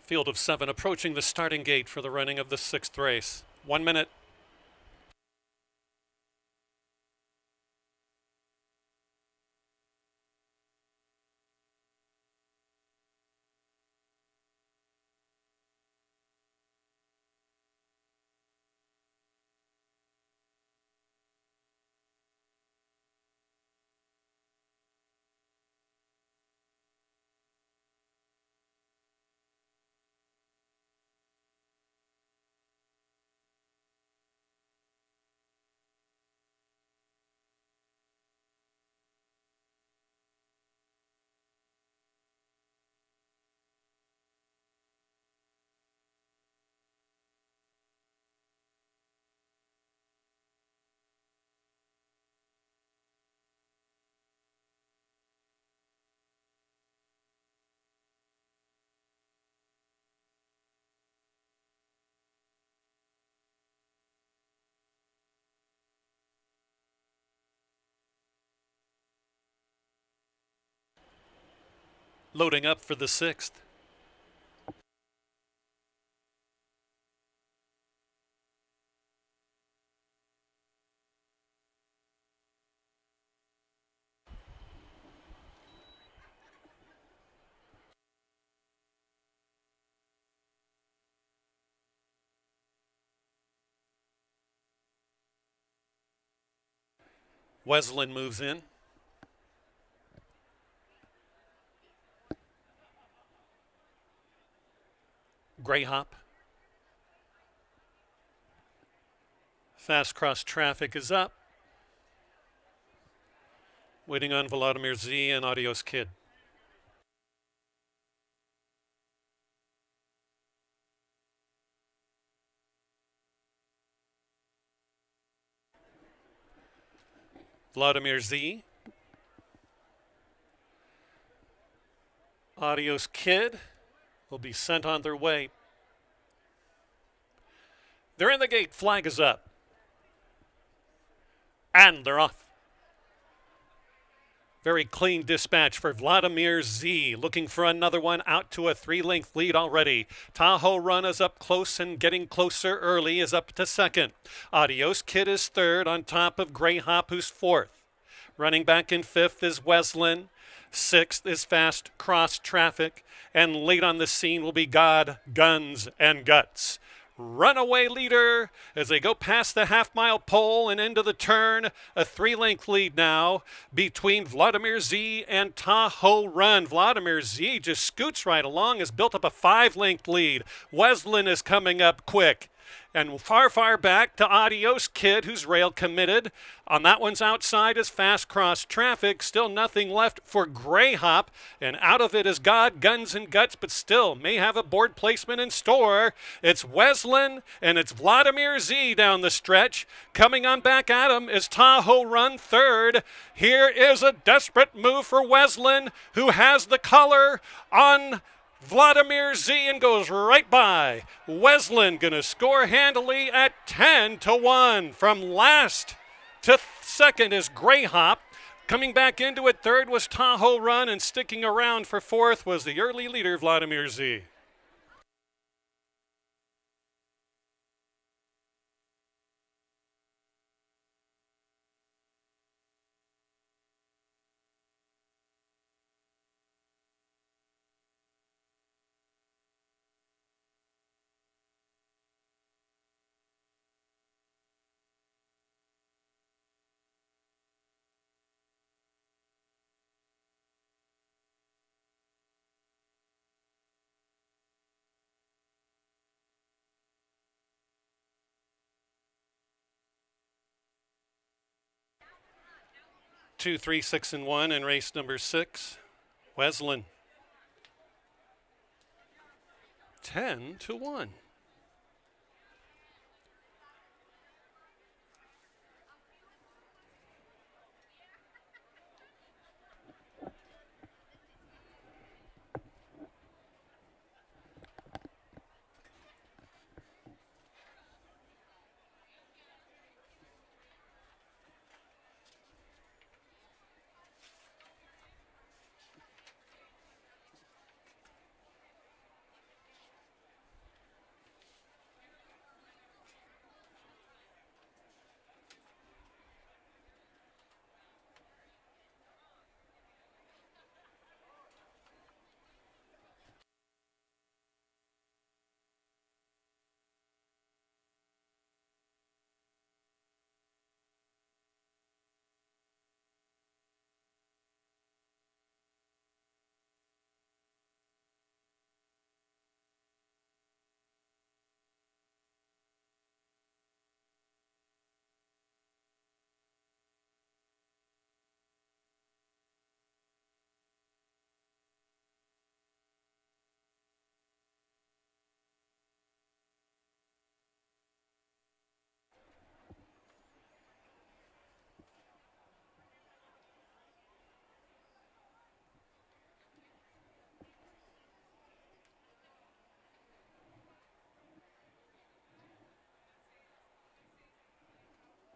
S1: Field of 7 approaching the starting gate for the running of the 6th race. 1 minute. Loading up for the 6th. Wesleyan moves in. Greyhop. Fast cross traffic is up. Waiting on Vladimir Z and Adios Kid. Vladimir Z. Adios Kid will be sent on their way. They're in the gate. Flag is up. And they're off. Very clean dispatch for Vladimir Z. Looking for another one, out to a 3-length lead already. Tahoe Run is up close and getting closer early, is up to 2nd. Adios Kid is 3rd on top of Greyhop, who's 4th. Running back in 5th is Wesleyan. 6th is Fast Cross Traffic. And late on the scene will be God, Guns, and Guts. Runaway leader as they go past the half-mile pole and into the turn. A 3-length lead now between Vladimir Z and Tahoe Run. Vladimir Z just scoots right along, has built up a 5-length lead. Wesleyan is coming up quick. And far back to Adios Kid, who's rail committed. On that one's outside is Fast Cross Traffic. Still nothing left for Greyhop. And out of it is God, Guns, and Guts, but still may have a board placement in store. It's Wesleyan and it's Vladimir Z down the stretch. Coming on back at him is Tahoe Run 3rd. Here is a desperate move for Wesleyan, who has the color on Vladimir Z and goes right by. Wesleyan going to score handily at 10-1. From last to 2nd is Greyhop. Coming back into it, third was Tahoe Run, and sticking around for fourth was the early leader, Vladimir Z. Two, three, 6, and 1 in race number 6. Wesleyan 10-1.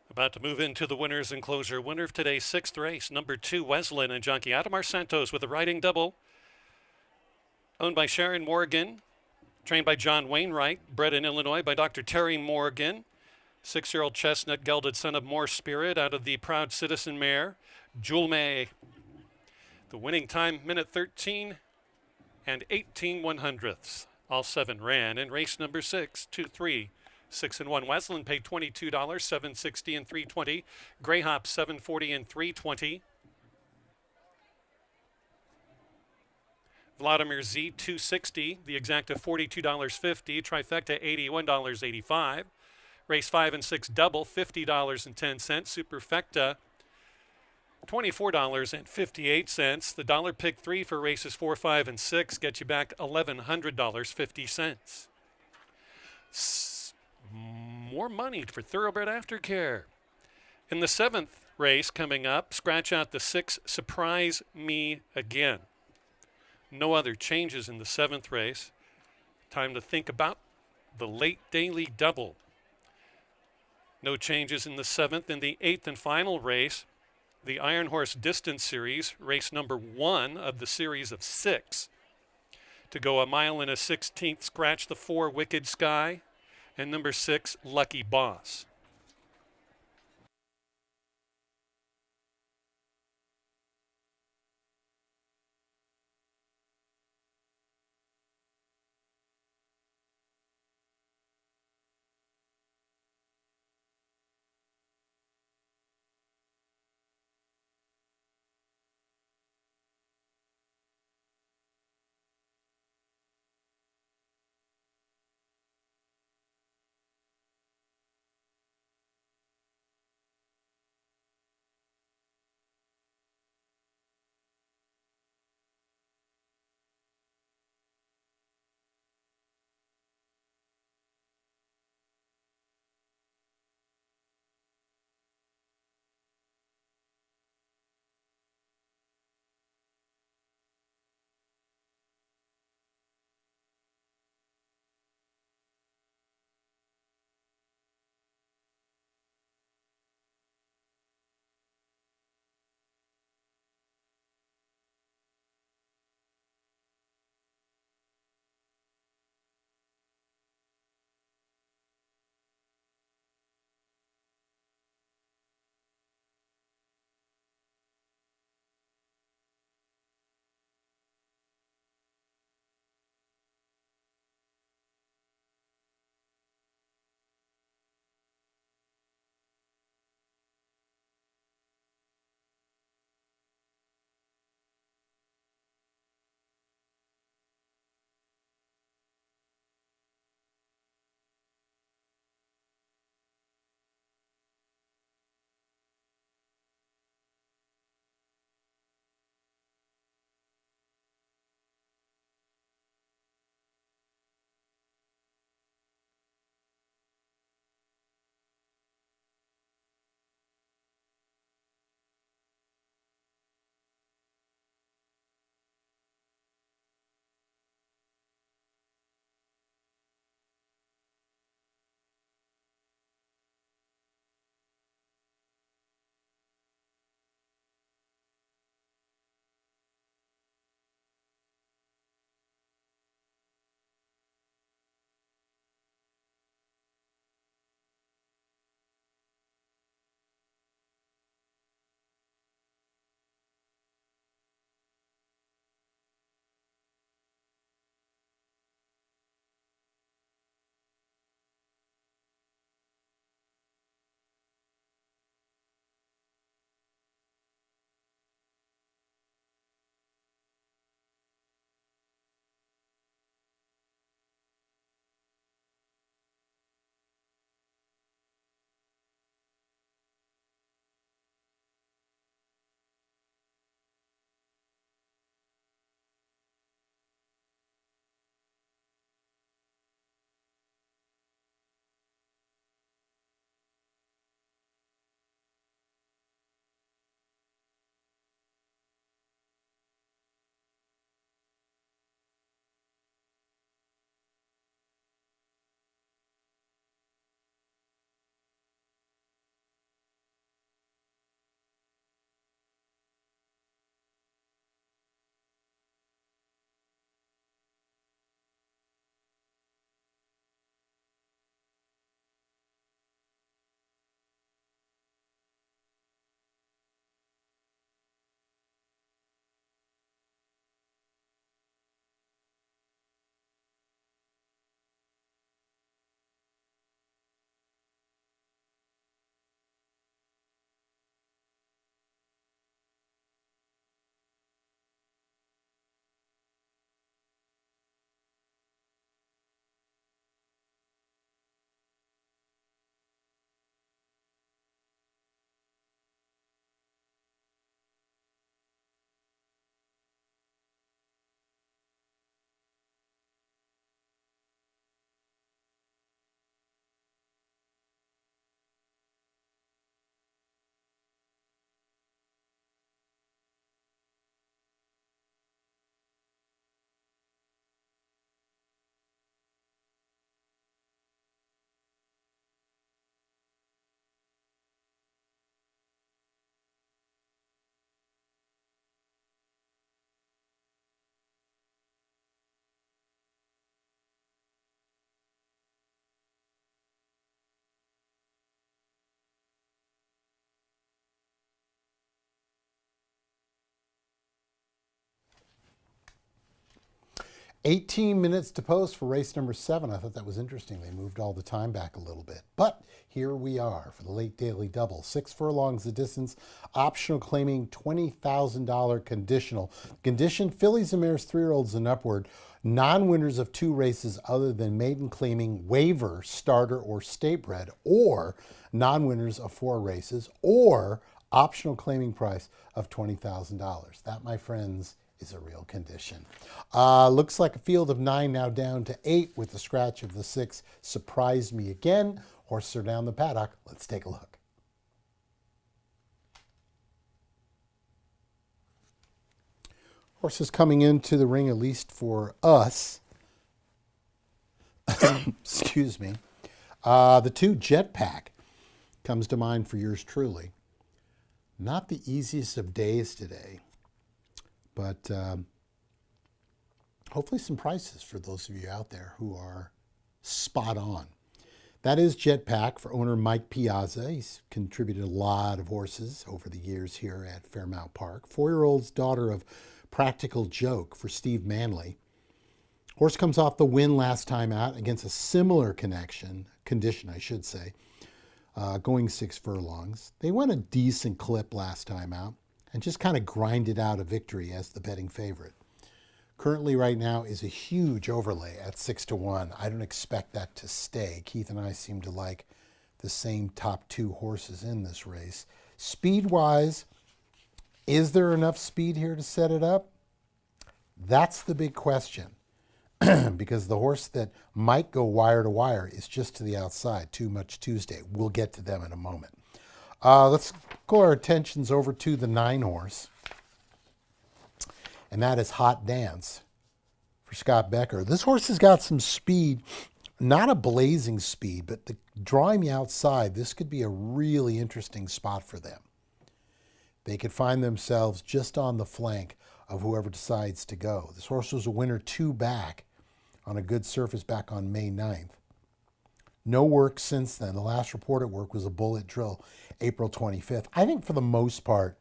S1: About to move into the winners enclosure. Winner of today's 6th race, number 2, Wesleyan, and jockey Adamar Santos with a riding double. Owned by Sharon Morgan, trained by John Wainwright, bred in Illinois by Dr. Terry Morgan. 6-year-old chestnut gelded son of More Spirit out of the Proud Citizen mare, Jewel May. The winning time, minute 13 and 18/100ths. All 7 ran in race number 6, 2, 3, 6, and 1. Wesleyan paid $22, $7.60 and $3.20. Greyhop $7.40 and $3.20. Vladimir Z $2.60. The exacta $42.50. Trifecta $81.85. Race 5 and 6 double $50.10. Superfecta $24.58. The dollar pick 3 for races 4, 5, and 6 gets you back $1,100.50. More money for Thoroughbred Aftercare. In the 7th race coming up, scratch out the 6, Surprise Me Again. No other changes in the 7th race. Time to think about the late daily double. No changes in the 7th. In the 8th and final race, the Iron Horse Distance Series, race number 1 of the series of 6. To go 1 mile and a 16th, scratch the 4, Wicked Sky, and number 6, Lucky Boss.
S2: 18 minutes to post for race number 7. I thought that was interesting. They moved all the time back a little bit. But here we are for the late daily double. 6 furlongs the distance, optional claiming $20,000 conditional. Condition, fillies and mares 3-year-olds and upward. Non-winners of 2 races other than maiden claiming waiver, starter, or state bred, or non-winners of 4 races, or optional claiming price of $20,000. That, my friends, is a real condition. Looks like a field of 9 now down to 8 with the scratch of the 6. Surprised me again. Horses are down the paddock. Let's take a look. Horses coming into the ring, at least for us. Excuse me. The 2 Jetpack comes to mind for yours truly. Not the easiest of days today. But hopefully some prices for those of you out there who are spot on. That is Jetpack for owner Mike Piazza. He's contributed a lot of horses over the years here at Fairmount Park. 4-year-old's daughter of Practical Joke for Steve Manley. Horse comes off the win last time out against a similar condition, going 6 furlongs. They went a decent clip last time out and just kind of grinded out a victory as the betting favorite. Currently right now is a huge overlay at 6-1. I don't expect that to stay. Keith and I seem to like the same top 2 horses in this race. Speed-wise, is there enough speed here to set it up? That's the big question. Because the horse that might go wire to wire is just to the outside, Too Much Tuesday. We'll get to them in a moment. Let's go our attentions over to the 9 horse. And that is Hot Dance for Scott Becker. This horse has got some speed, not a blazing speed, but drawing the outside, this could be a really interesting spot for them. They could find themselves just on the flank of whoever decides to go. This horse was a winner 2 back on a good surface back on May 9th. No work since then. The last reported work was a bullet drill, April 25th. I think for the most part,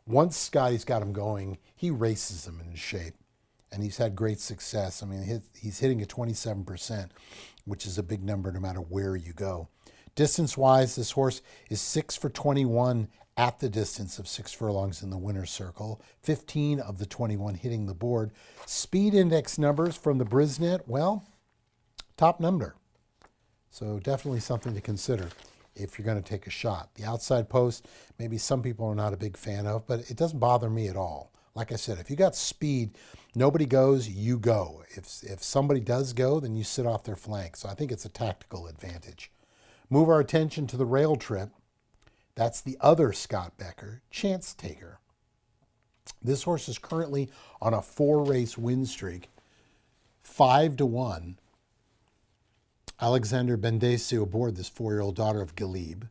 S2: once Scotty's got him going, he races him into shape. And he's had great success. I mean, he's hitting at 27%, which is a big number no matter where you go. Distance-wise, this horse is 6 for 21 at the distance of 6 furlongs in the winner's circle. 15 of the 21 hitting the board. Speed index numbers from the Brisnet, well, top number. So definitely something to consider if you're going to take a shot. The outside post, maybe some people are not a big fan of, but it doesn't bother me at all. Like I said, if you got speed, nobody goes, you go. If somebody does go, then you sit off their flank. So I think it's a tactical advantage. Move our attention to the rail trip. That's the other Scott Becker, Chance Taker. This horse is currently on a 4-race win streak, 5-1. Alexander Bendesio aboard this 4-year-old daughter of Galib.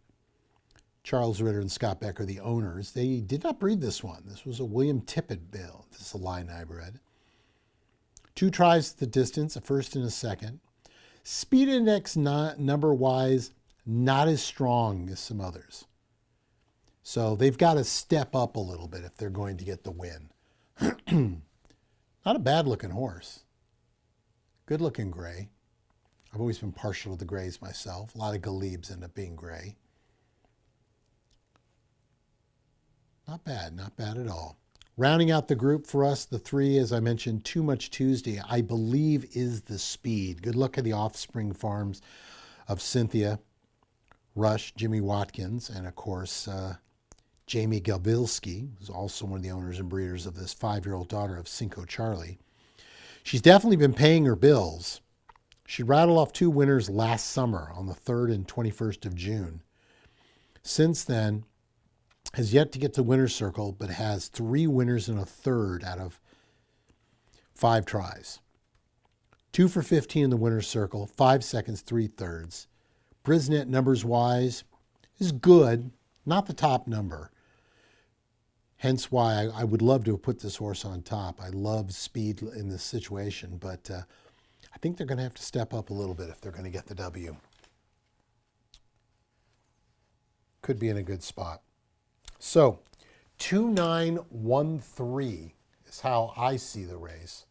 S2: Charles Ritter and Scott Becker, the owners. They did not breed this one. This was a William Tippett build. This is a line I bred. 2 tries at the distance, a first and a second. Speed index number-wise, not as strong as some others. So they've got to step up a little bit if they're going to get the win. Not a bad-looking horse. Good-looking gray. I've always been partial to the grays myself. A lot of Galibs end up being gray. Not bad at all. Rounding out the group for us, the 3, as I mentioned, Too Much Tuesday, I believe is the speed. Good luck at the Offspring Farms of Cynthia Rush, Jimmy Watkins, and of course, Jamie Galbilski, who's also one of the owners and breeders of this 5-year-old daughter of Cinco Charlie. She's definitely been paying her bills. She rattled off 2 winners last summer on the 3rd and 21st of June. Since then, has yet to get to winner's circle, but has 3 winners and a third out of 5 tries. 2 for 15 in the winner's circle, 5 seconds, 3 thirds. Brisnet numbers-wise is good, not the top number. Hence why I would love to have put this horse on top. I love speed in this situation, but I think they're going to have to step up a little bit if they're going to get the W. Could be in a good spot. So, 2-9-1-3 is how I see the race.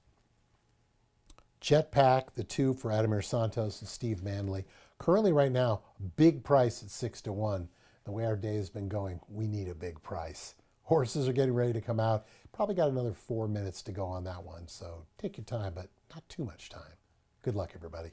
S2: Jetpack, the two for Adamir Santos and Steve Manley. Currently, right now, big price at 6-1. The way our day has been going, we need a big price. Horses are getting ready to come out. Probably got another 4 minutes to go on that one. So take your time, but not too much time. Good luck, everybody.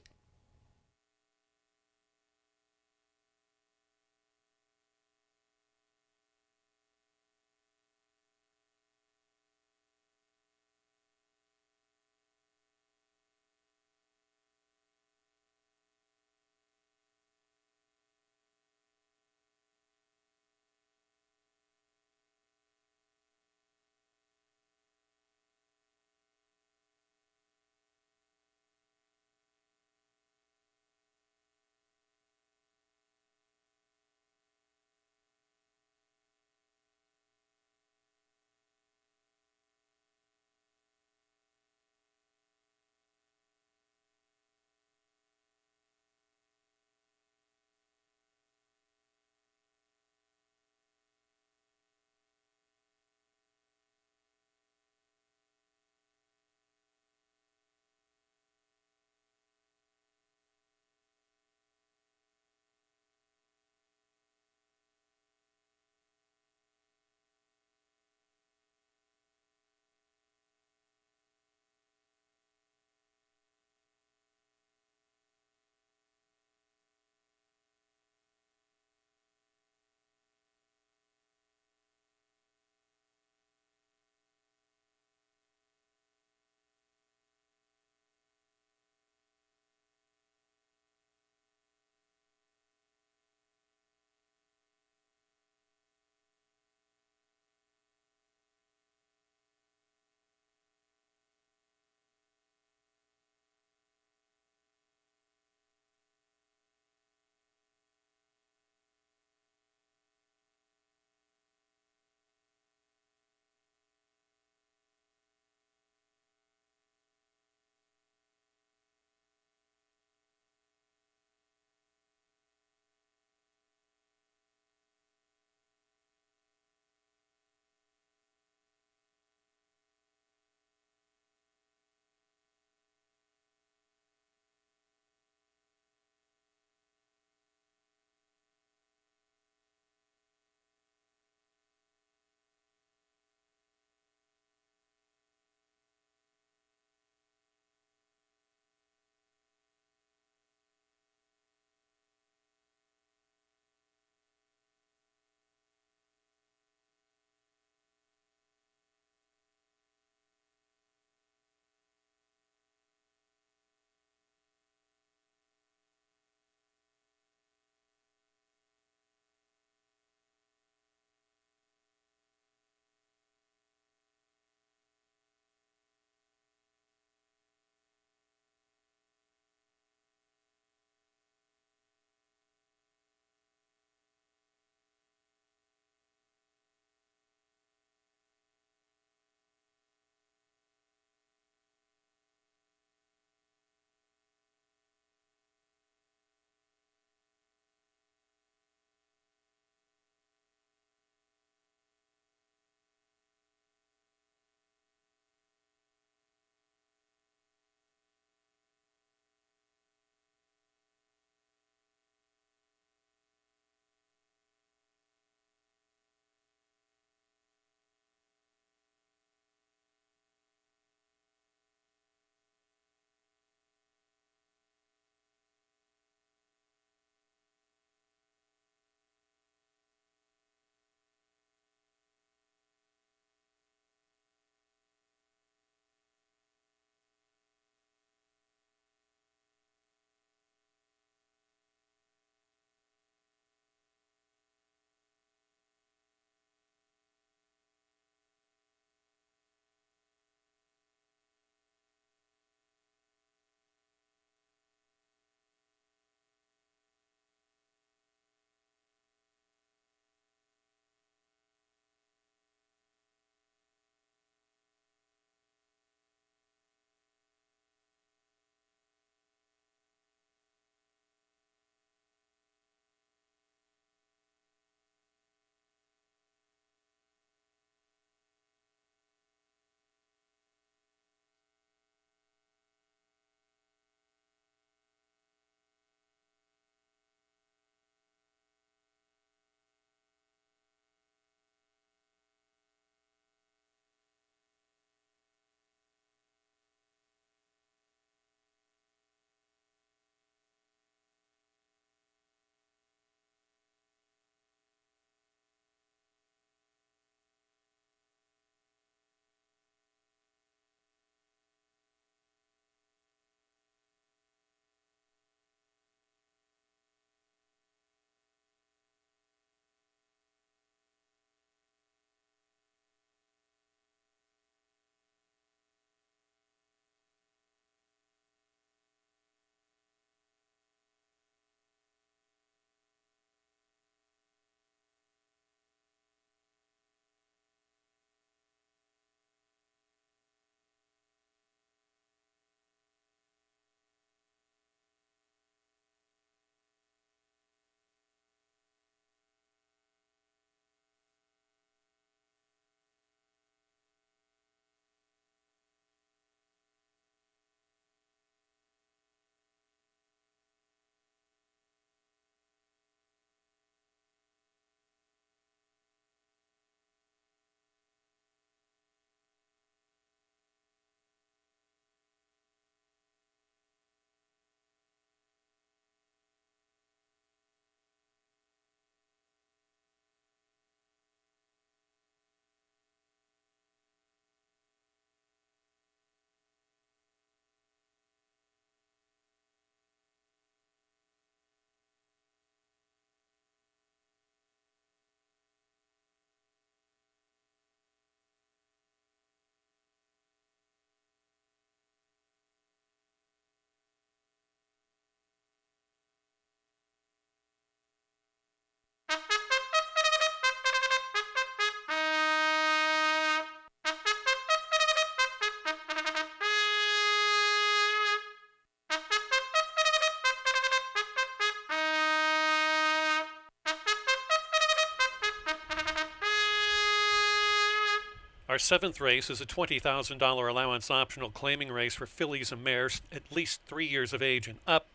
S1: Our seventh race is a $20,000 allowance optional claiming race for fillies and mares at least 3 years of age and up,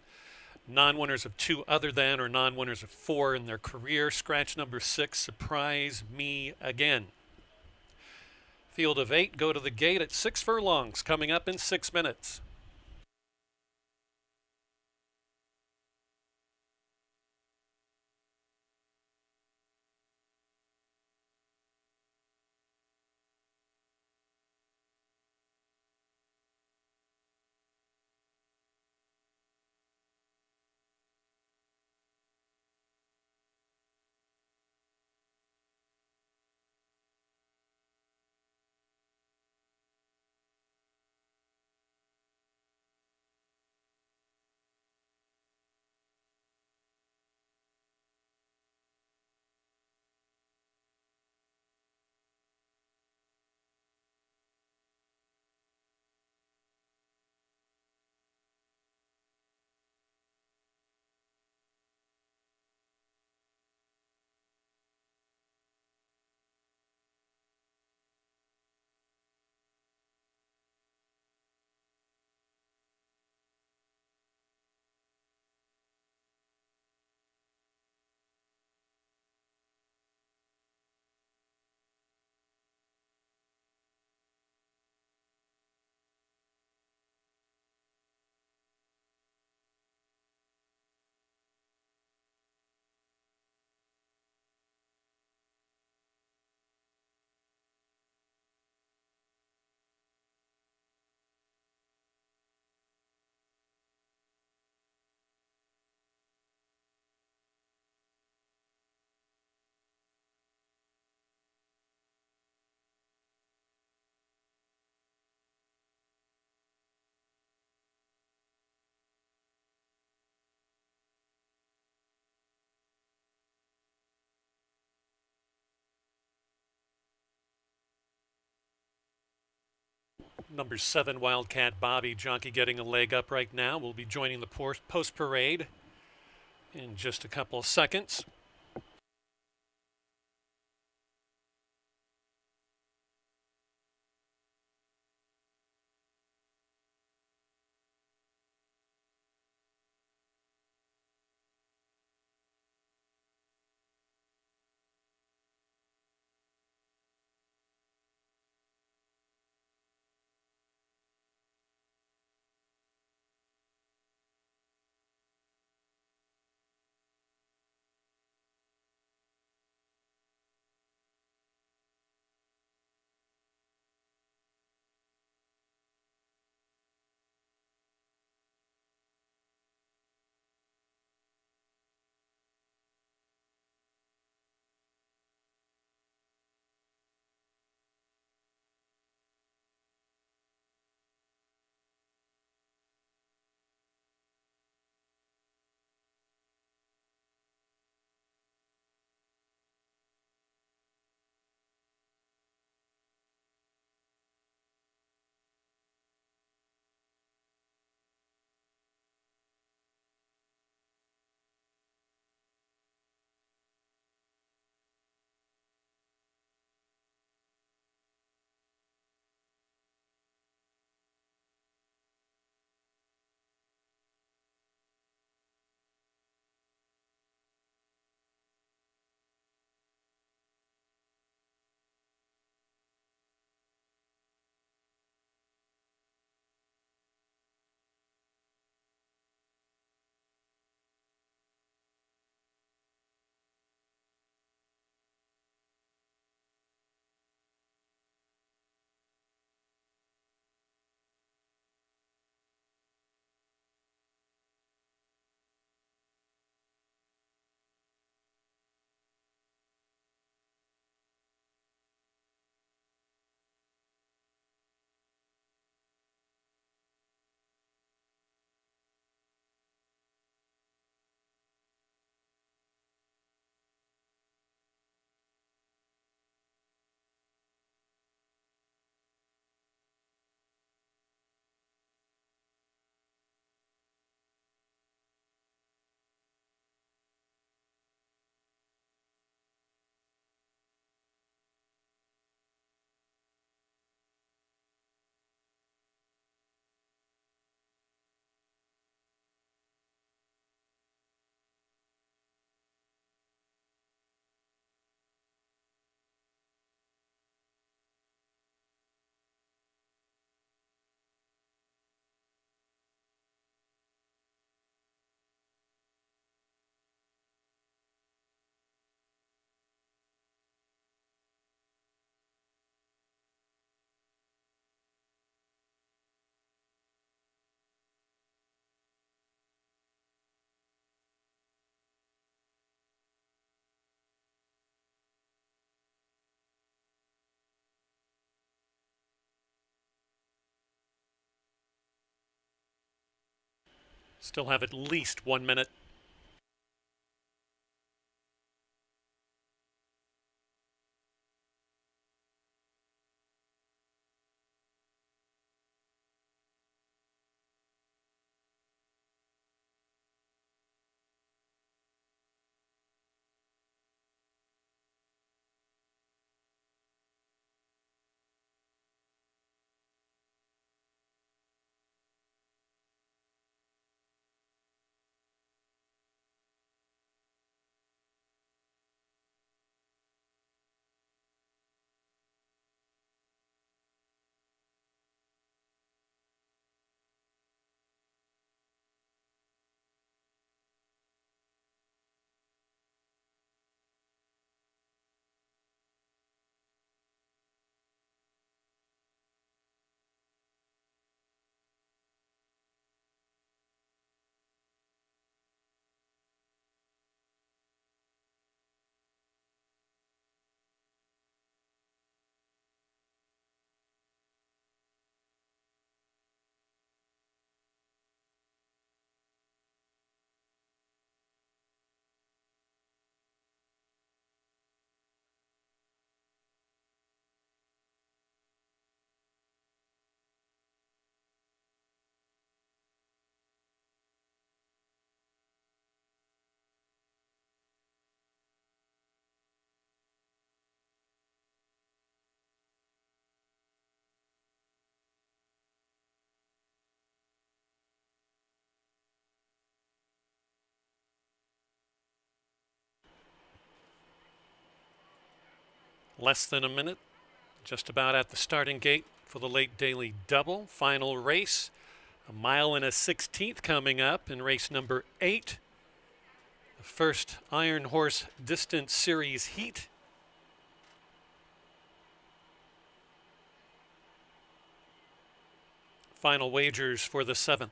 S1: non-winners of 2 other than or non-winners of 4 in their career. Scratch number 6, Surprise Me Again. Field of 8 go to the gate at 6 furlongs, coming up in 6 minutes. Number 7, Wildcat Bobby, jockey getting a leg up right now, will be joining the post parade in just a couple of seconds. Still have at least 1 minute. Less than a minute, just about at the starting gate for the late daily double. Final race, 1 mile and a 16th coming up in race number 8. The first Iron Horse Distance Series heat. Final wagers for the 7th.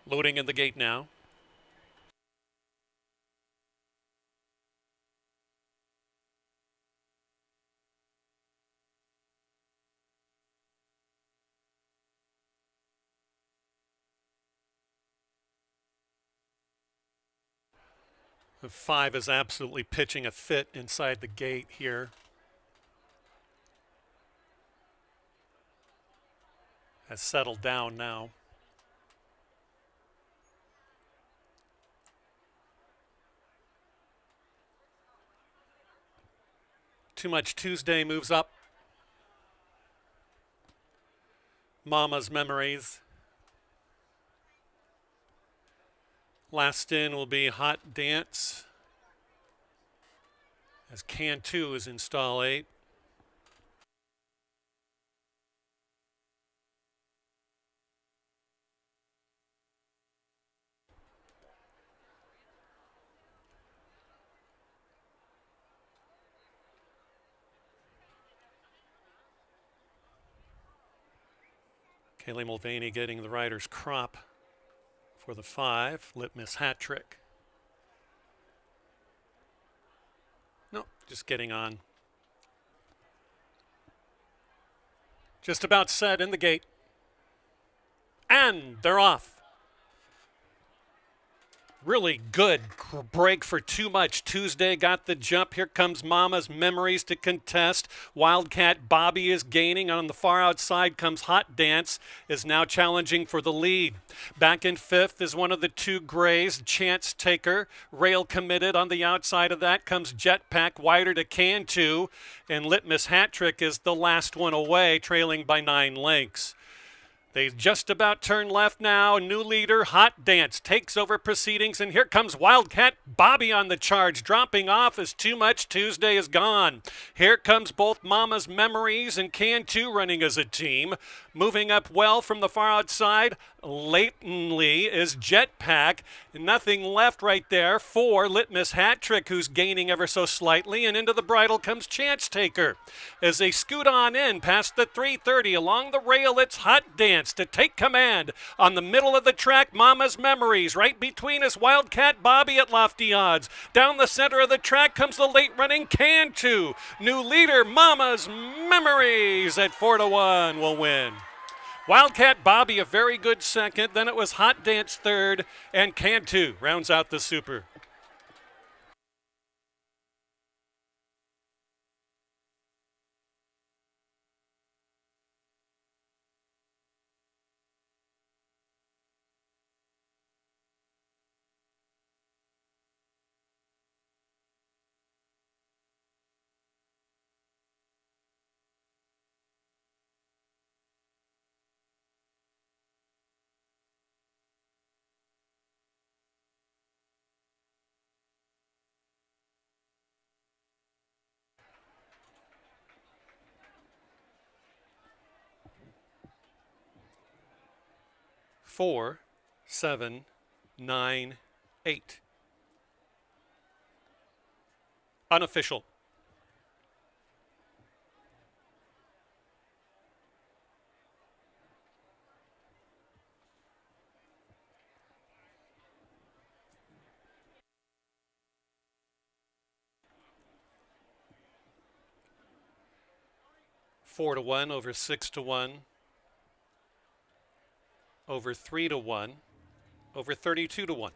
S1: Loading in the gate now. The 5 is absolutely pitching a fit inside the gate here. Has settled down now. Too Much Tuesday moves up. Mama's Memories. Last in will be Hot Dance, as Can 2 is in stall 8. Kaylee Mulvaney getting the rider's crop for the 5. Litmus hat trick. No, just getting on. Just about set in the gate. And they're off. Really good break for Too Much Tuesday. Got the jump. Here comes Mama's Memories to contest. Wildcat Bobby is gaining. On the far outside comes Hot Dance, is now challenging for the lead. Back in 5th is one of the 2 grays, Chance Taker. Rail Committed. On the outside of that comes Jetpack, wider to Can 2. And Litmus Hat Trick is the last one away, trailing by 9 lengths. They just about turn left now. New leader, Hot Dance, takes over proceedings, and here comes Wildcat Bobby on the charge, dropping off as Too Much Tuesday is gone. Here comes both Mama's Memories and Can 2 running as a team. Moving up well from the far outside, latently is Jetpack. Nothing left right there for Litmus Hat Trick, who's gaining ever so slightly, and into the bridle comes Chance Taker. As they scoot on in past the 330 along the rail, it's Hot Dance to take command. On the middle of the track, Mama's Memories. Right between is Wildcat Bobby at lofty odds. Down the center of the track comes the late running Can 2. New leader, Mama's Memories at 4-1 will win. Wildcat Bobby a very good second. Then it was Hot Dance third, and Can 2 rounds out the super. Four, 7, 9, 8. Unofficial. $4-1 over 6-1, over 3-1, over 32-1.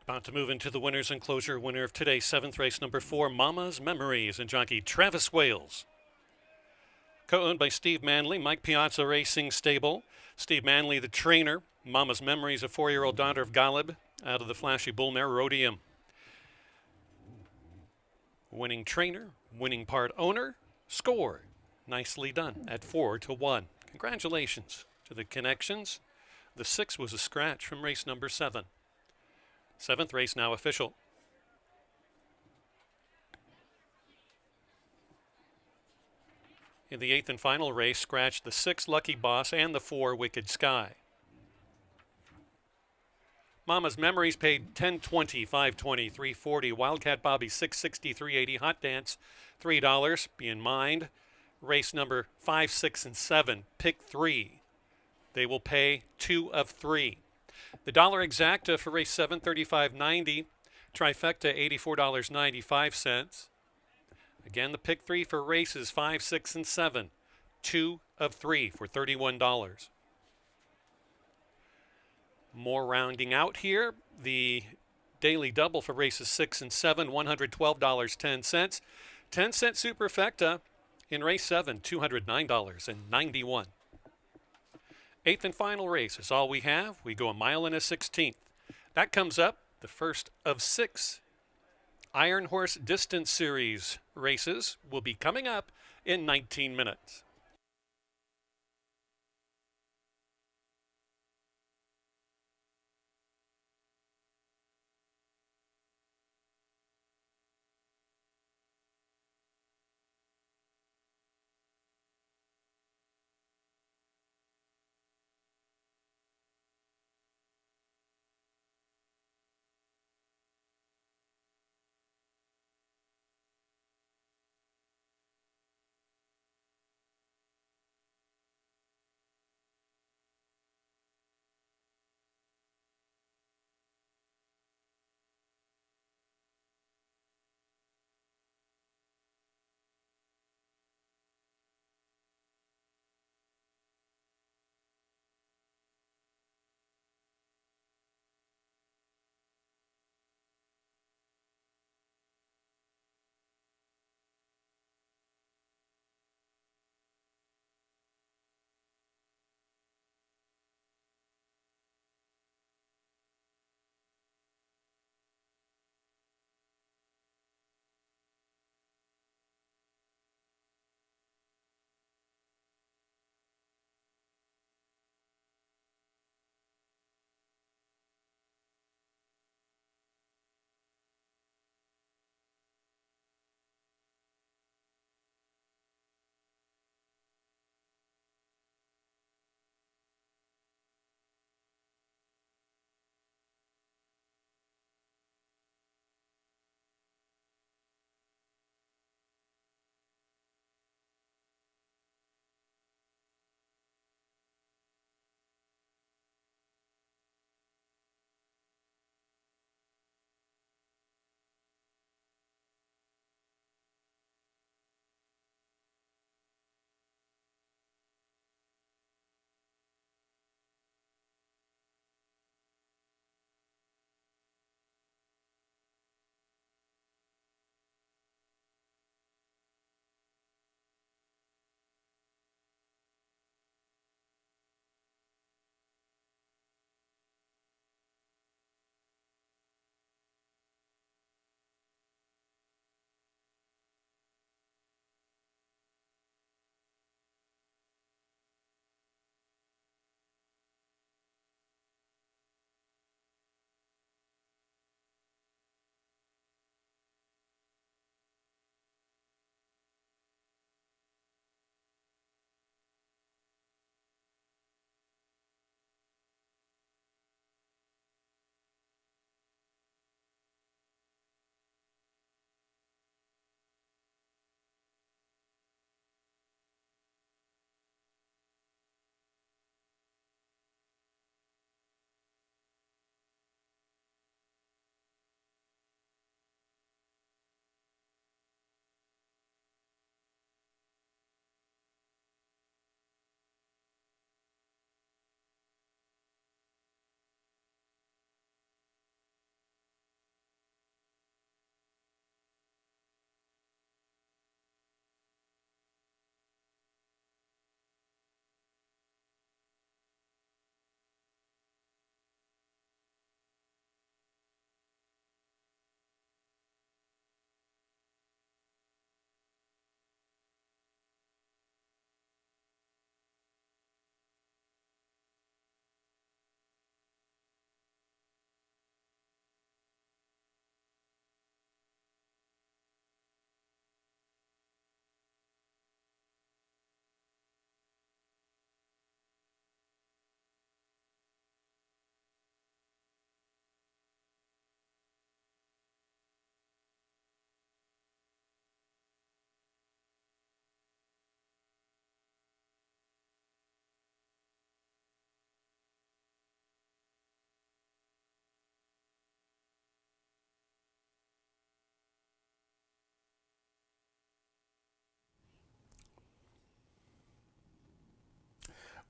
S1: About to move into the winner's enclosure. Winner of today's 7th race, number 4, Mama's Memories, and jockey Travis Wales. Co-owned by Steve Manley, Mike Piazza Racing Stable. Steve Manley, the trainer. Mama's Memories, a 4-year-old daughter of Galib, out of the flashy bull mare Rhodium. Winning trainer, winning part owner, score. Nicely done at 4-1. Congratulations to the connections. The 6 was a scratch from race number 7. 7th race now official. In the 8th and final race, scratched the 6 Lucky Boss and the 4 Wicked Sky. Mama's Memories paid $10.20, $5.20, $3.40. Wildcat Bobby $6.60, $3.80. Hot Dance $3. Be in mind, race number 5, 6, and 7. Pick 3. They will pay 2 of 3. The dollar exacta for race 7, $35.90. Trifecta, $84.95. Again, the pick 3 for races 5, 6, and 7. 2 of 3 for $31. More rounding out here. The daily double for races 6 and 7, $112.10. 10-cent superfecta in race 7, $209.91. 8th and final race is all we have. We go a mile and a 16th. That comes up the first of 6 Iron Horse Distance Series races will be coming up in 19 minutes.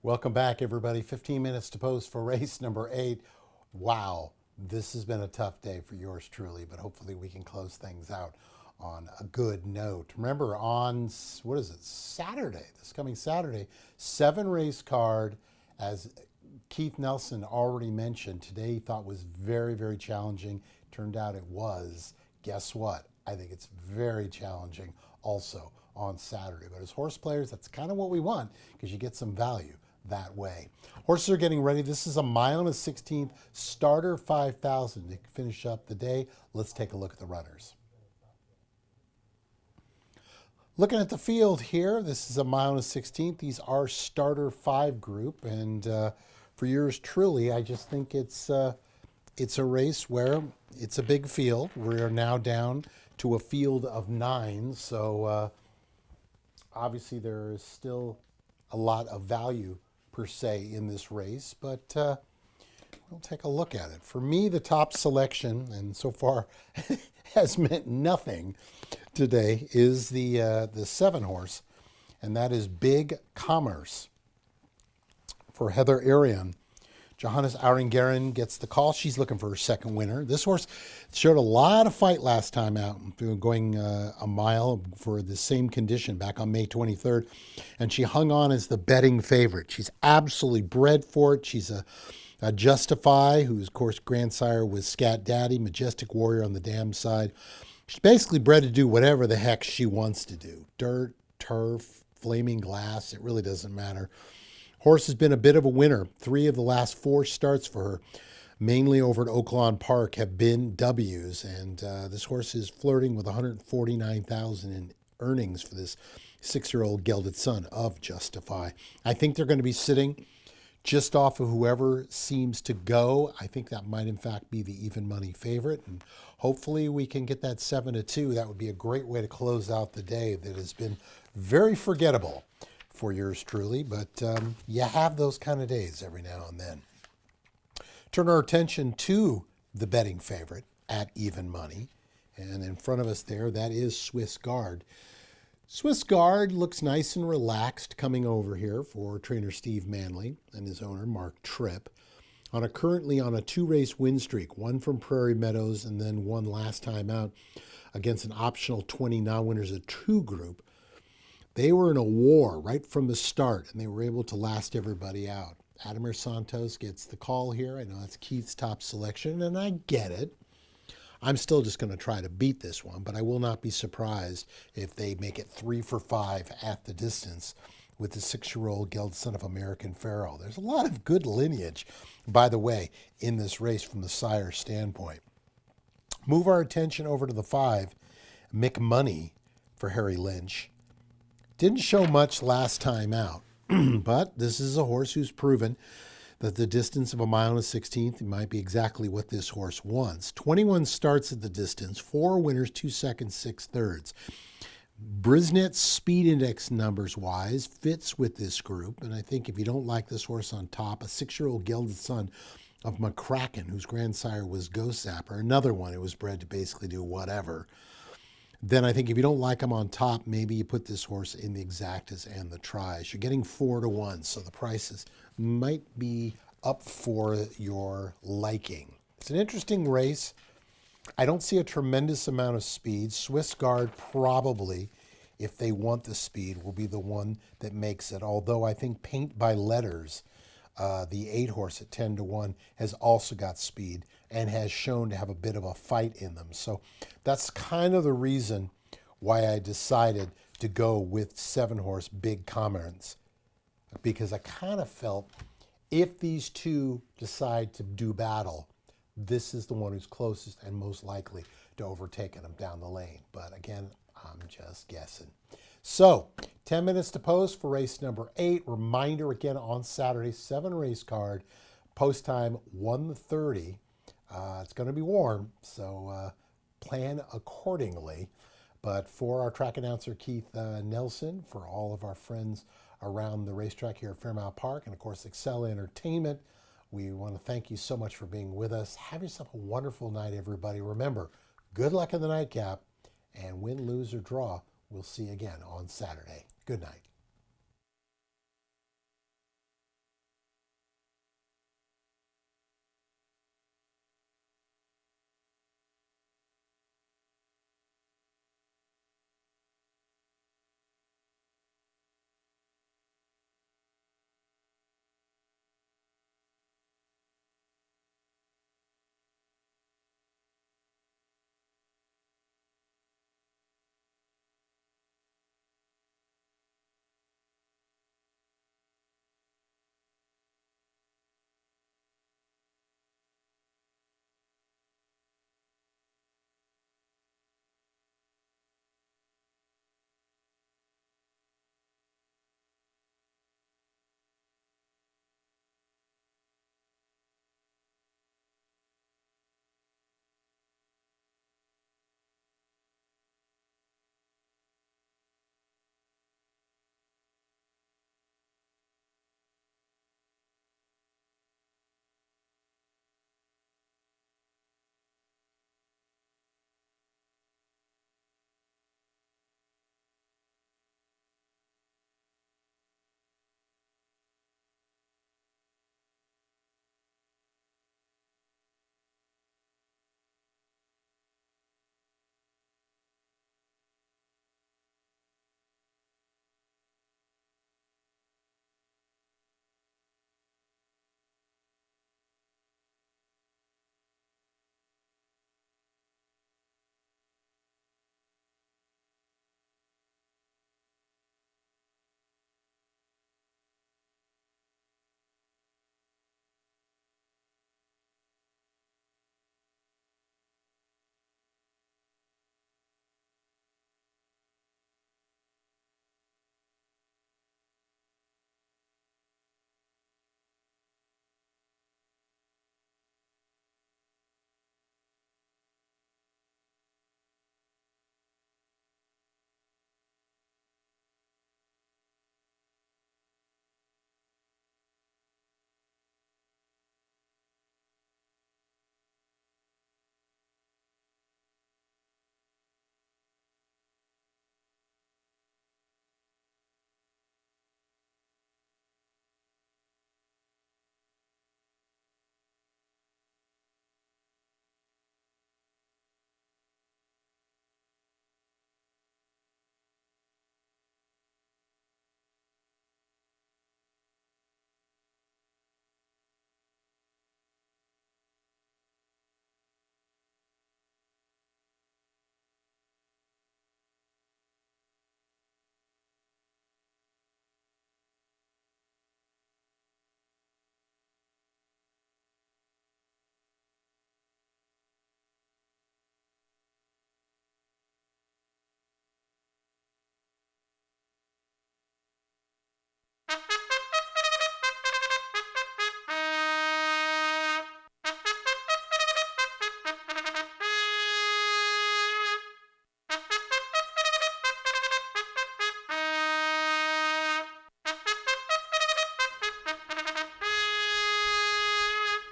S2: Welcome back, everybody. 15 minutes to post for race number 8. Wow, this has been a tough day for yours truly, but hopefully we can close things out on a good note. Remember, on, what is it, Saturday, this coming Saturday, 7-race card, as Keith Nelson already mentioned, today he thought was very, very challenging. Turned out it was. Guess what? I think it's very challenging also on Saturday. But as horse players, that's kind of what we want, because you get some value that way. Horses are getting ready. This is a 1.16 starter 5,000 to finish up the day. Let's take a look at the runners. Looking at the field here, this is a 1.16. These are starter 5 group, and for yours truly, I just think it's a race where it's a big field. We're now down to a field of 9, so obviously there is still a lot of value per se in this race, but we'll take a look at it. For me, the top selection, and so far has meant nothing today, is the 7-horse, and that is Big Commerce for Heather Arion. Johannes Aringaren gets the call. She's looking for her second winner. This horse showed a lot of fight last time out, going a mile for the same condition back on May 23rd, and she hung on as the betting favorite. She's absolutely bred for it. She's a Justify, whose, of course, grandsire was Scat Daddy, Majestic Warrior on the dam side. She's basically bred to do whatever the heck she wants to do. Dirt, turf, flaming glass, it really doesn't matter. Horse has been a bit of a winner. 3 of the last 4 starts for her, mainly over at Fairmount Park, have been W's. And this horse is flirting with $149,000 in earnings for this 6-year-old gelded son of Justify. I think they're going to be sitting just off of whoever seems to go. I think that might, in fact, be the even money favorite. And hopefully we can get that 7-2. That would be a great way to close out the day that has been very forgettable for yours truly, but you have those kind of days every now and then. Turn our attention to the betting favorite at even money, and in front of us there, that is Swiss Guard. Swiss Guard looks nice and relaxed coming over here for trainer Steve Manley and his owner Mark Tripp, currently on a 2-race win streak, 1 from Prairie Meadows and then 1 last time out against an optional 20 non-winners, a 2 group. They were in a war right from the start, and they were able to last everybody out. Ademir Santos gets the call here. I know that's Keith's top selection, and I get it. I'm still just going to try to beat this one, but I will not be surprised if they make it 3 for 5 at the distance with the 6-year-old gelded son of American Pharoah. There's a lot of good lineage, by the way, in this race from the sire standpoint. Move our attention over to the 5, McMoney for Harry Lynch. Didn't show much last time out, but this is a horse who's proven that the distance of a 1.16 might be exactly what this horse wants. 21 starts at the distance, 4 winners, 2 seconds, 6 thirds. Brisnet's speed index numbers-wise fits with this group, and I think if you don't like this horse on top, a 6-year-old gelded son of McCracken, whose grandsire was Ghost Zapper, another one who was bred to basically do whatever, then I think if you don't like him on top, maybe you put this horse in the exactas and the tries. You're getting 4-1, so the prices might be up for your liking. It's an interesting race. I don't see a tremendous amount of speed. Swiss Guard probably, if they want the speed, will be the one that makes it. Although I think Paint by Letters, the 8-horse at 10-1, has also got speed and has shown to have a bit of a fight in them. So that's kind of the reason why I decided to go with 7-horse Big Commerce, because I kind of felt if these two decide to do battle, this is the one who's closest and most likely to overtaking them down the lane. But again, I'm just guessing. So 10 minutes to post for race number 8. Reminder again on Saturday, 7-race card, post time 1:30. It's going to be warm, so plan accordingly. But for our track announcer, Keith Nelson, for all of our friends around the racetrack here at Fairmount Park, and of course Excel Entertainment, we want to thank you so much for being with us. Have yourself a wonderful night, everybody. Remember, good luck in the nightcap, and win, lose, or draw, we'll see you again on Saturday. Good night.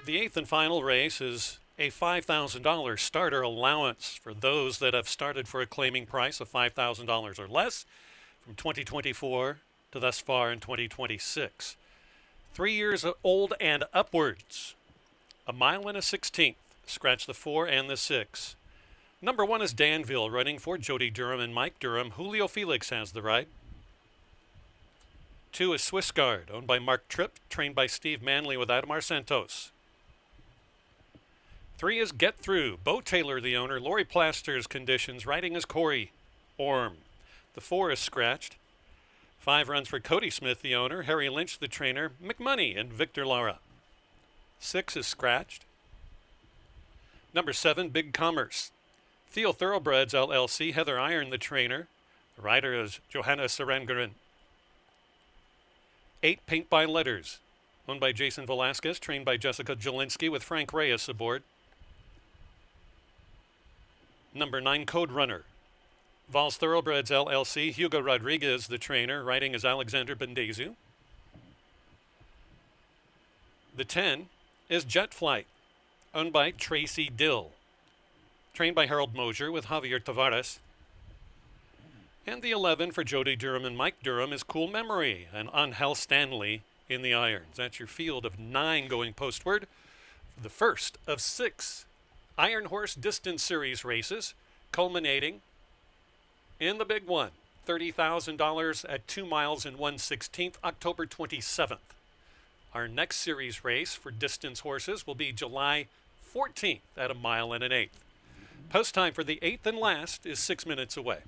S1: The eighth and final race is a $5,000 starter allowance for those that have started for a claiming price of $5,000 or less from 2024 to thus far in 2026. 3 years old and upwards. A mile and a 16th. Scratch the 4 and the 6. Number 1 is Danville, running for Jody Durham and Mike Durham. Julio Felix has the ride. 2 is Swiss Guard, owned by Mark Tripp, trained by Steve Manley with Adamar Santos. 3 is Get Through, Bo Taylor the owner, Lori Plaster's conditions, riding as Corey Orm. The 4 is scratched. 5 runs for Cody Smith the owner, Harry Lynch the trainer, McMoney and Victor Lara. 6 is scratched. Number 7, Big Commerce. Theo Thoroughbreds LLC, Heather Iron the trainer. The rider is Johanna Sarangaren. 8, Paint by Letters, owned by Jason Velasquez, trained by Jessica Jelinski with Frank Reyes aboard. Number 9, Code Runner. Vols Thoroughbreds LLC, Hugo Rodriguez the trainer, riding is Alexander Bendezu. The 10 is Jet Flight, owned by Tracy Dill, trained by Harold Mosier with Javier Tavares. And the 11 for Jody Durham and Mike Durham is Cool Memory and Angel Stanley in the irons. That's your field of 9 going postward. The first of 6 Iron Horse Distance Series races, culminating in the big one, $30,000 at 2 miles and 1/16, October 27th. Our next series race for distance horses will be July 14th at 1 mile and 1/8. Post time for the 8th and last is 6 minutes away.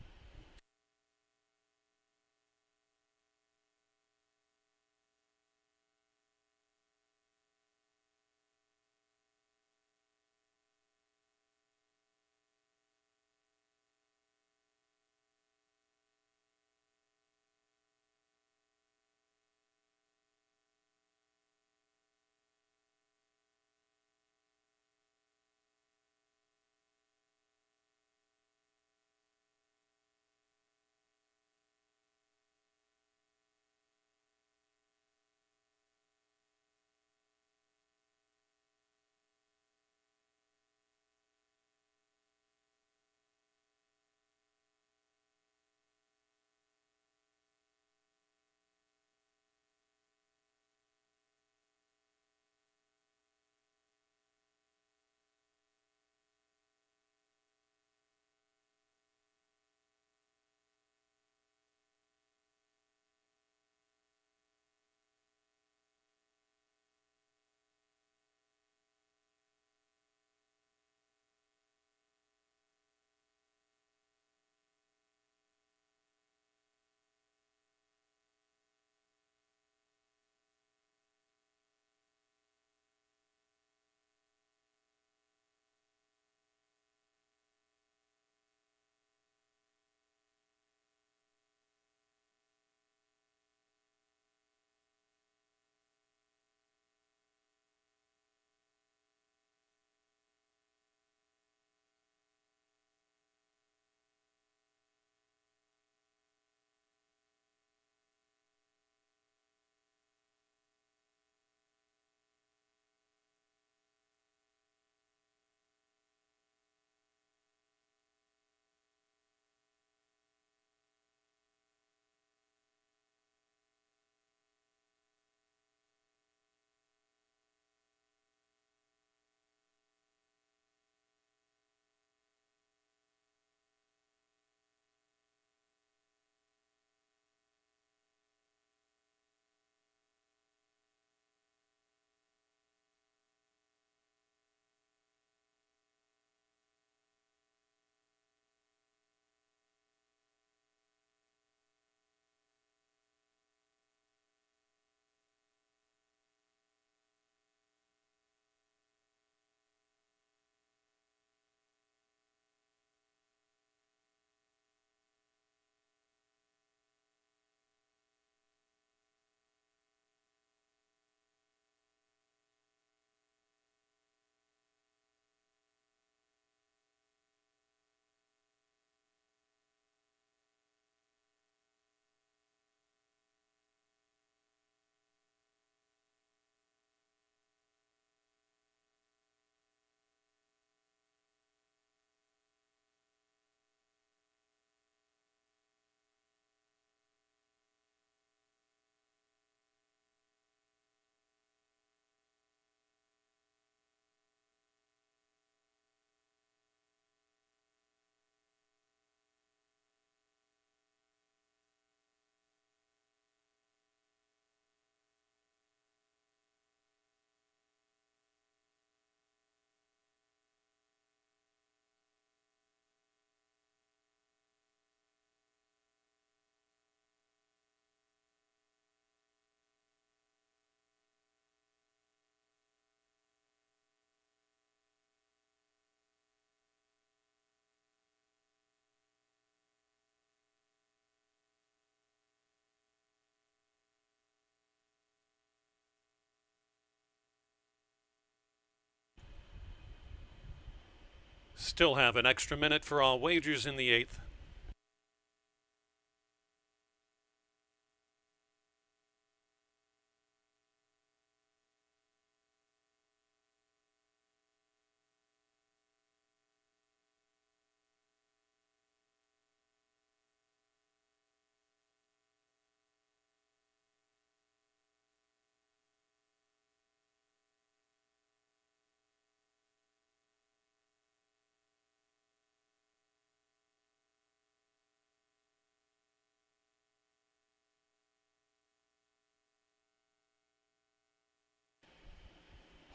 S1: Still have an extra minute for all wagers in the 8th.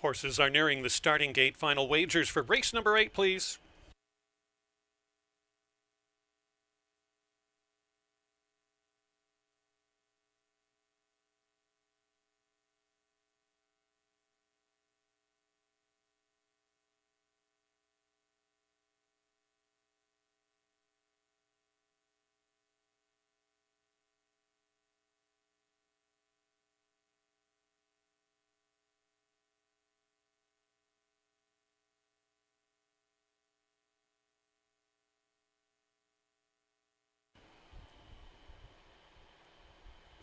S1: Horses are nearing the starting gate. Final wagers for race number 8, please.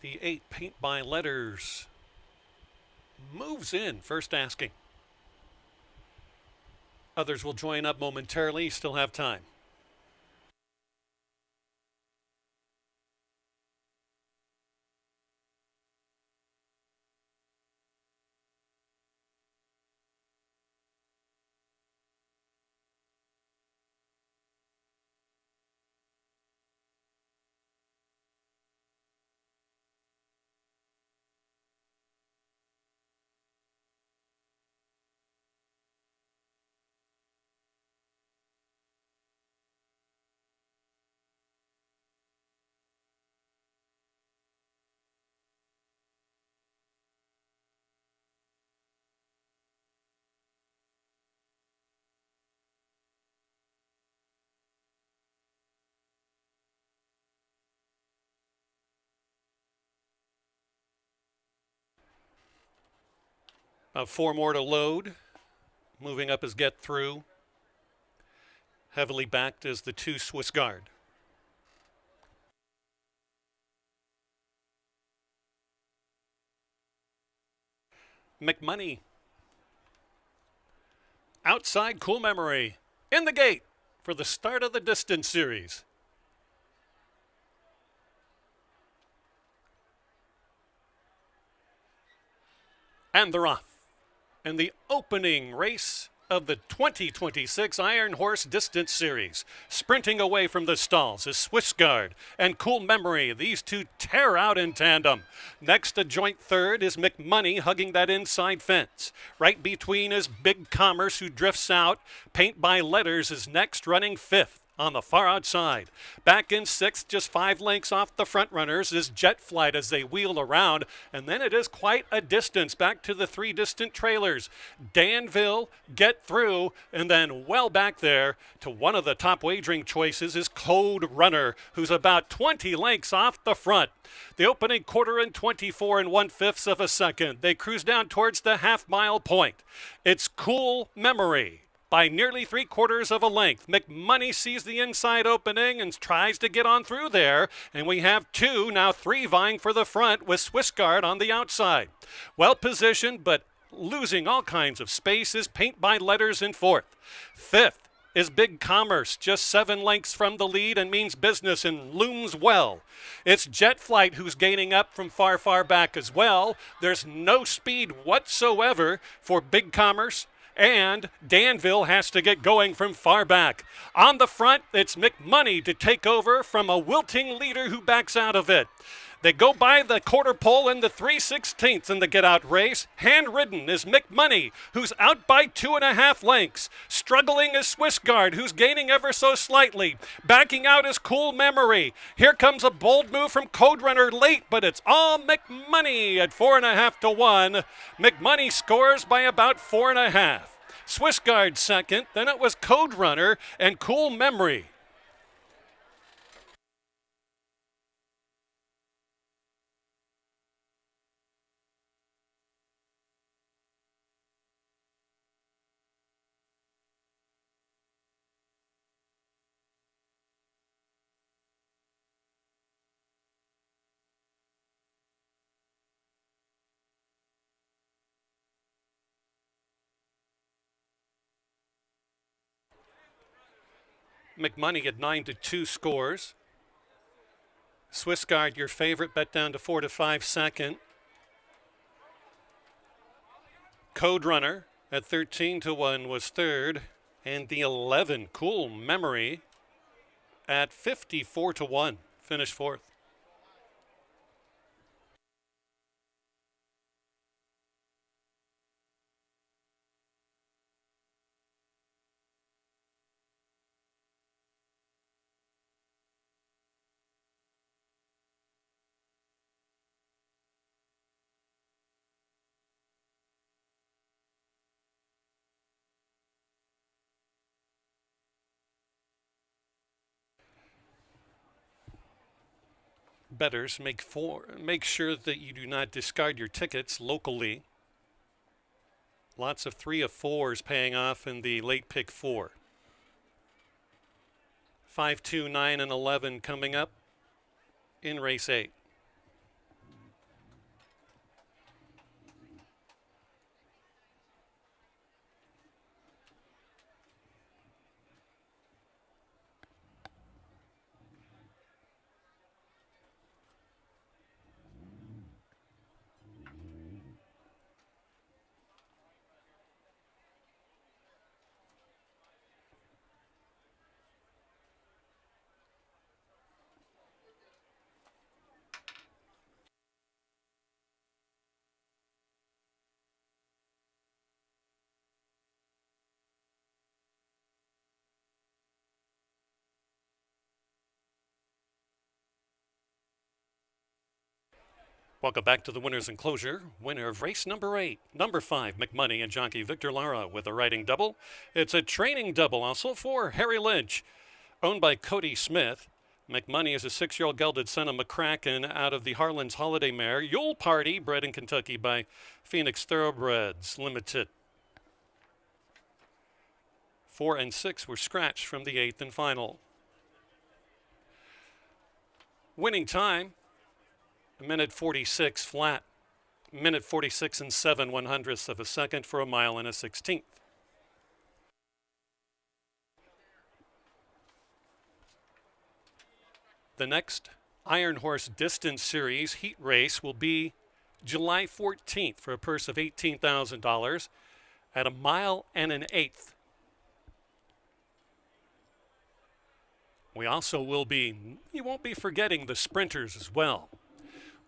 S1: The 8 Paint by Letters moves in, first asking. Others will join up momentarily, still have time. Four more to load. Moving up is Get Through. Heavily backed is the 2 Swiss Guard. McMoney. Outside Cool Memory. In the gate for the start of the Distance Series. And they're off. And the opening race of the 2026 Iron Horse Distance Series. Sprinting away from the stalls is Swiss Guard and Cool Memory. These two tear out in tandem. Next, a joint third is McMoney hugging that inside fence. Right between is Big Commerce, who drifts out. Paint by Letters is next, running 5th. On the far outside. Back in 6th, just 5 lengths off the front runners, is Jet Flight as they wheel around. And then it is quite a distance back to the 3 distant trailers. Danville, Get Through, and then well back there to one of the top wagering choices is Code Runner, who's about 20 lengths off the front. The opening quarter in 24 1/5 of a second. They cruise down towards the half-mile point. It's Cool Memory by nearly 3/4 of a length. McMoney sees the inside opening and tries to get on through there. And we have 2, now 3 vying for the front with Swiss Guard on the outside. Well positioned, but losing all kinds of space is Paint by Letters in 4th. 5th is Big Commerce, just 7 lengths from the lead and means business and looms well. It's Jet Flight who's gaining up from far, far back as well. There's no speed whatsoever for Big Commerce. And Danville has to get going from far back. On the front, it's McMoney to take over from a wilting leader who backs out of it. They go by the quarter pole in the 3/16 in the get-out race. Hand-ridden is McMoney, who's out by 2.5 lengths. Struggling is Swiss Guard, who's gaining ever so slightly. Backing out is Cool Memory. Here comes a bold move from Code Runner late, but it's all McMoney at 4.5 to 1. McMoney scores by about 4.5. Swiss Guard second, then it was Code Runner and Cool Memory. McMoney at 9-2 scores. Swiss Guard, your favorite, bet down to 4-5 second. Code Runner at 13-1 was third. And the 11, Cool Memory, at 54-1, finished fourth. Bettors, make sure that you do not discard your tickets locally. Lots of 3 of 4s paying off in the late pick 4. 5, 2, 9, and 11 coming up in race 8. Welcome back to the winner's enclosure. Winner of race number 8, number 5, McMoney, and jockey Victor Lara with a riding double. It's a training double also for Harry Lynch, owned by Cody Smith. McMoney is a 6-year-old gelded son of McCracken out of the Harlan's Holiday Mare. Yule Party, bred in Kentucky by Phoenix Thoroughbreds Limited. 4 and 6 were scratched from the 8th and final. Winning time, 1:46 flat. 1:46 and 7/100ths of a second for a mile and a 16th. The next Iron Horse Distance Series heat race will be July 14th for a purse of $18,000 at a mile and an 1/8. We also you won't be forgetting the sprinters as well.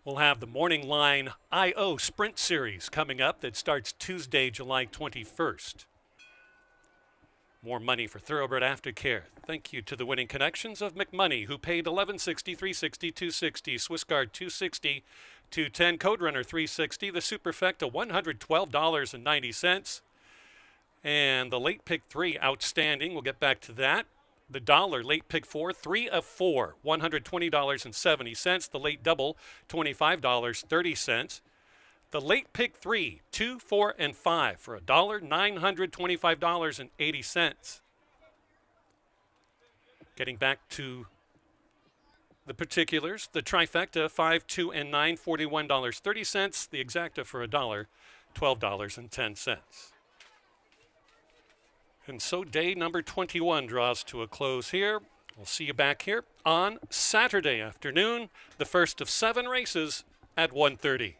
S1: We'll have the Morning Line I.O. Sprint Series coming up that starts Tuesday, July 21st. More money for Thoroughbred Aftercare. Thank you to the winning connections of McMoney, who paid $11.60, $3.60, $2.60, Swiss Guard $2.60, $2.10, Code Runner $3.60, the Superfecta $112.90, and the late pick 3 outstanding. We'll get back to that. The dollar late pick 4, 3 of 4, $120.70. The late double, $25.30. The late pick 3, 2, 4, and 5 for $925.80. Getting back to the particulars, the trifecta 5, 2, and 9, $41.30. The exacta for $1, $12.10. And so day number 21 draws to a close here. We'll see you back here on Saturday afternoon, the first of 7 races at 1:30.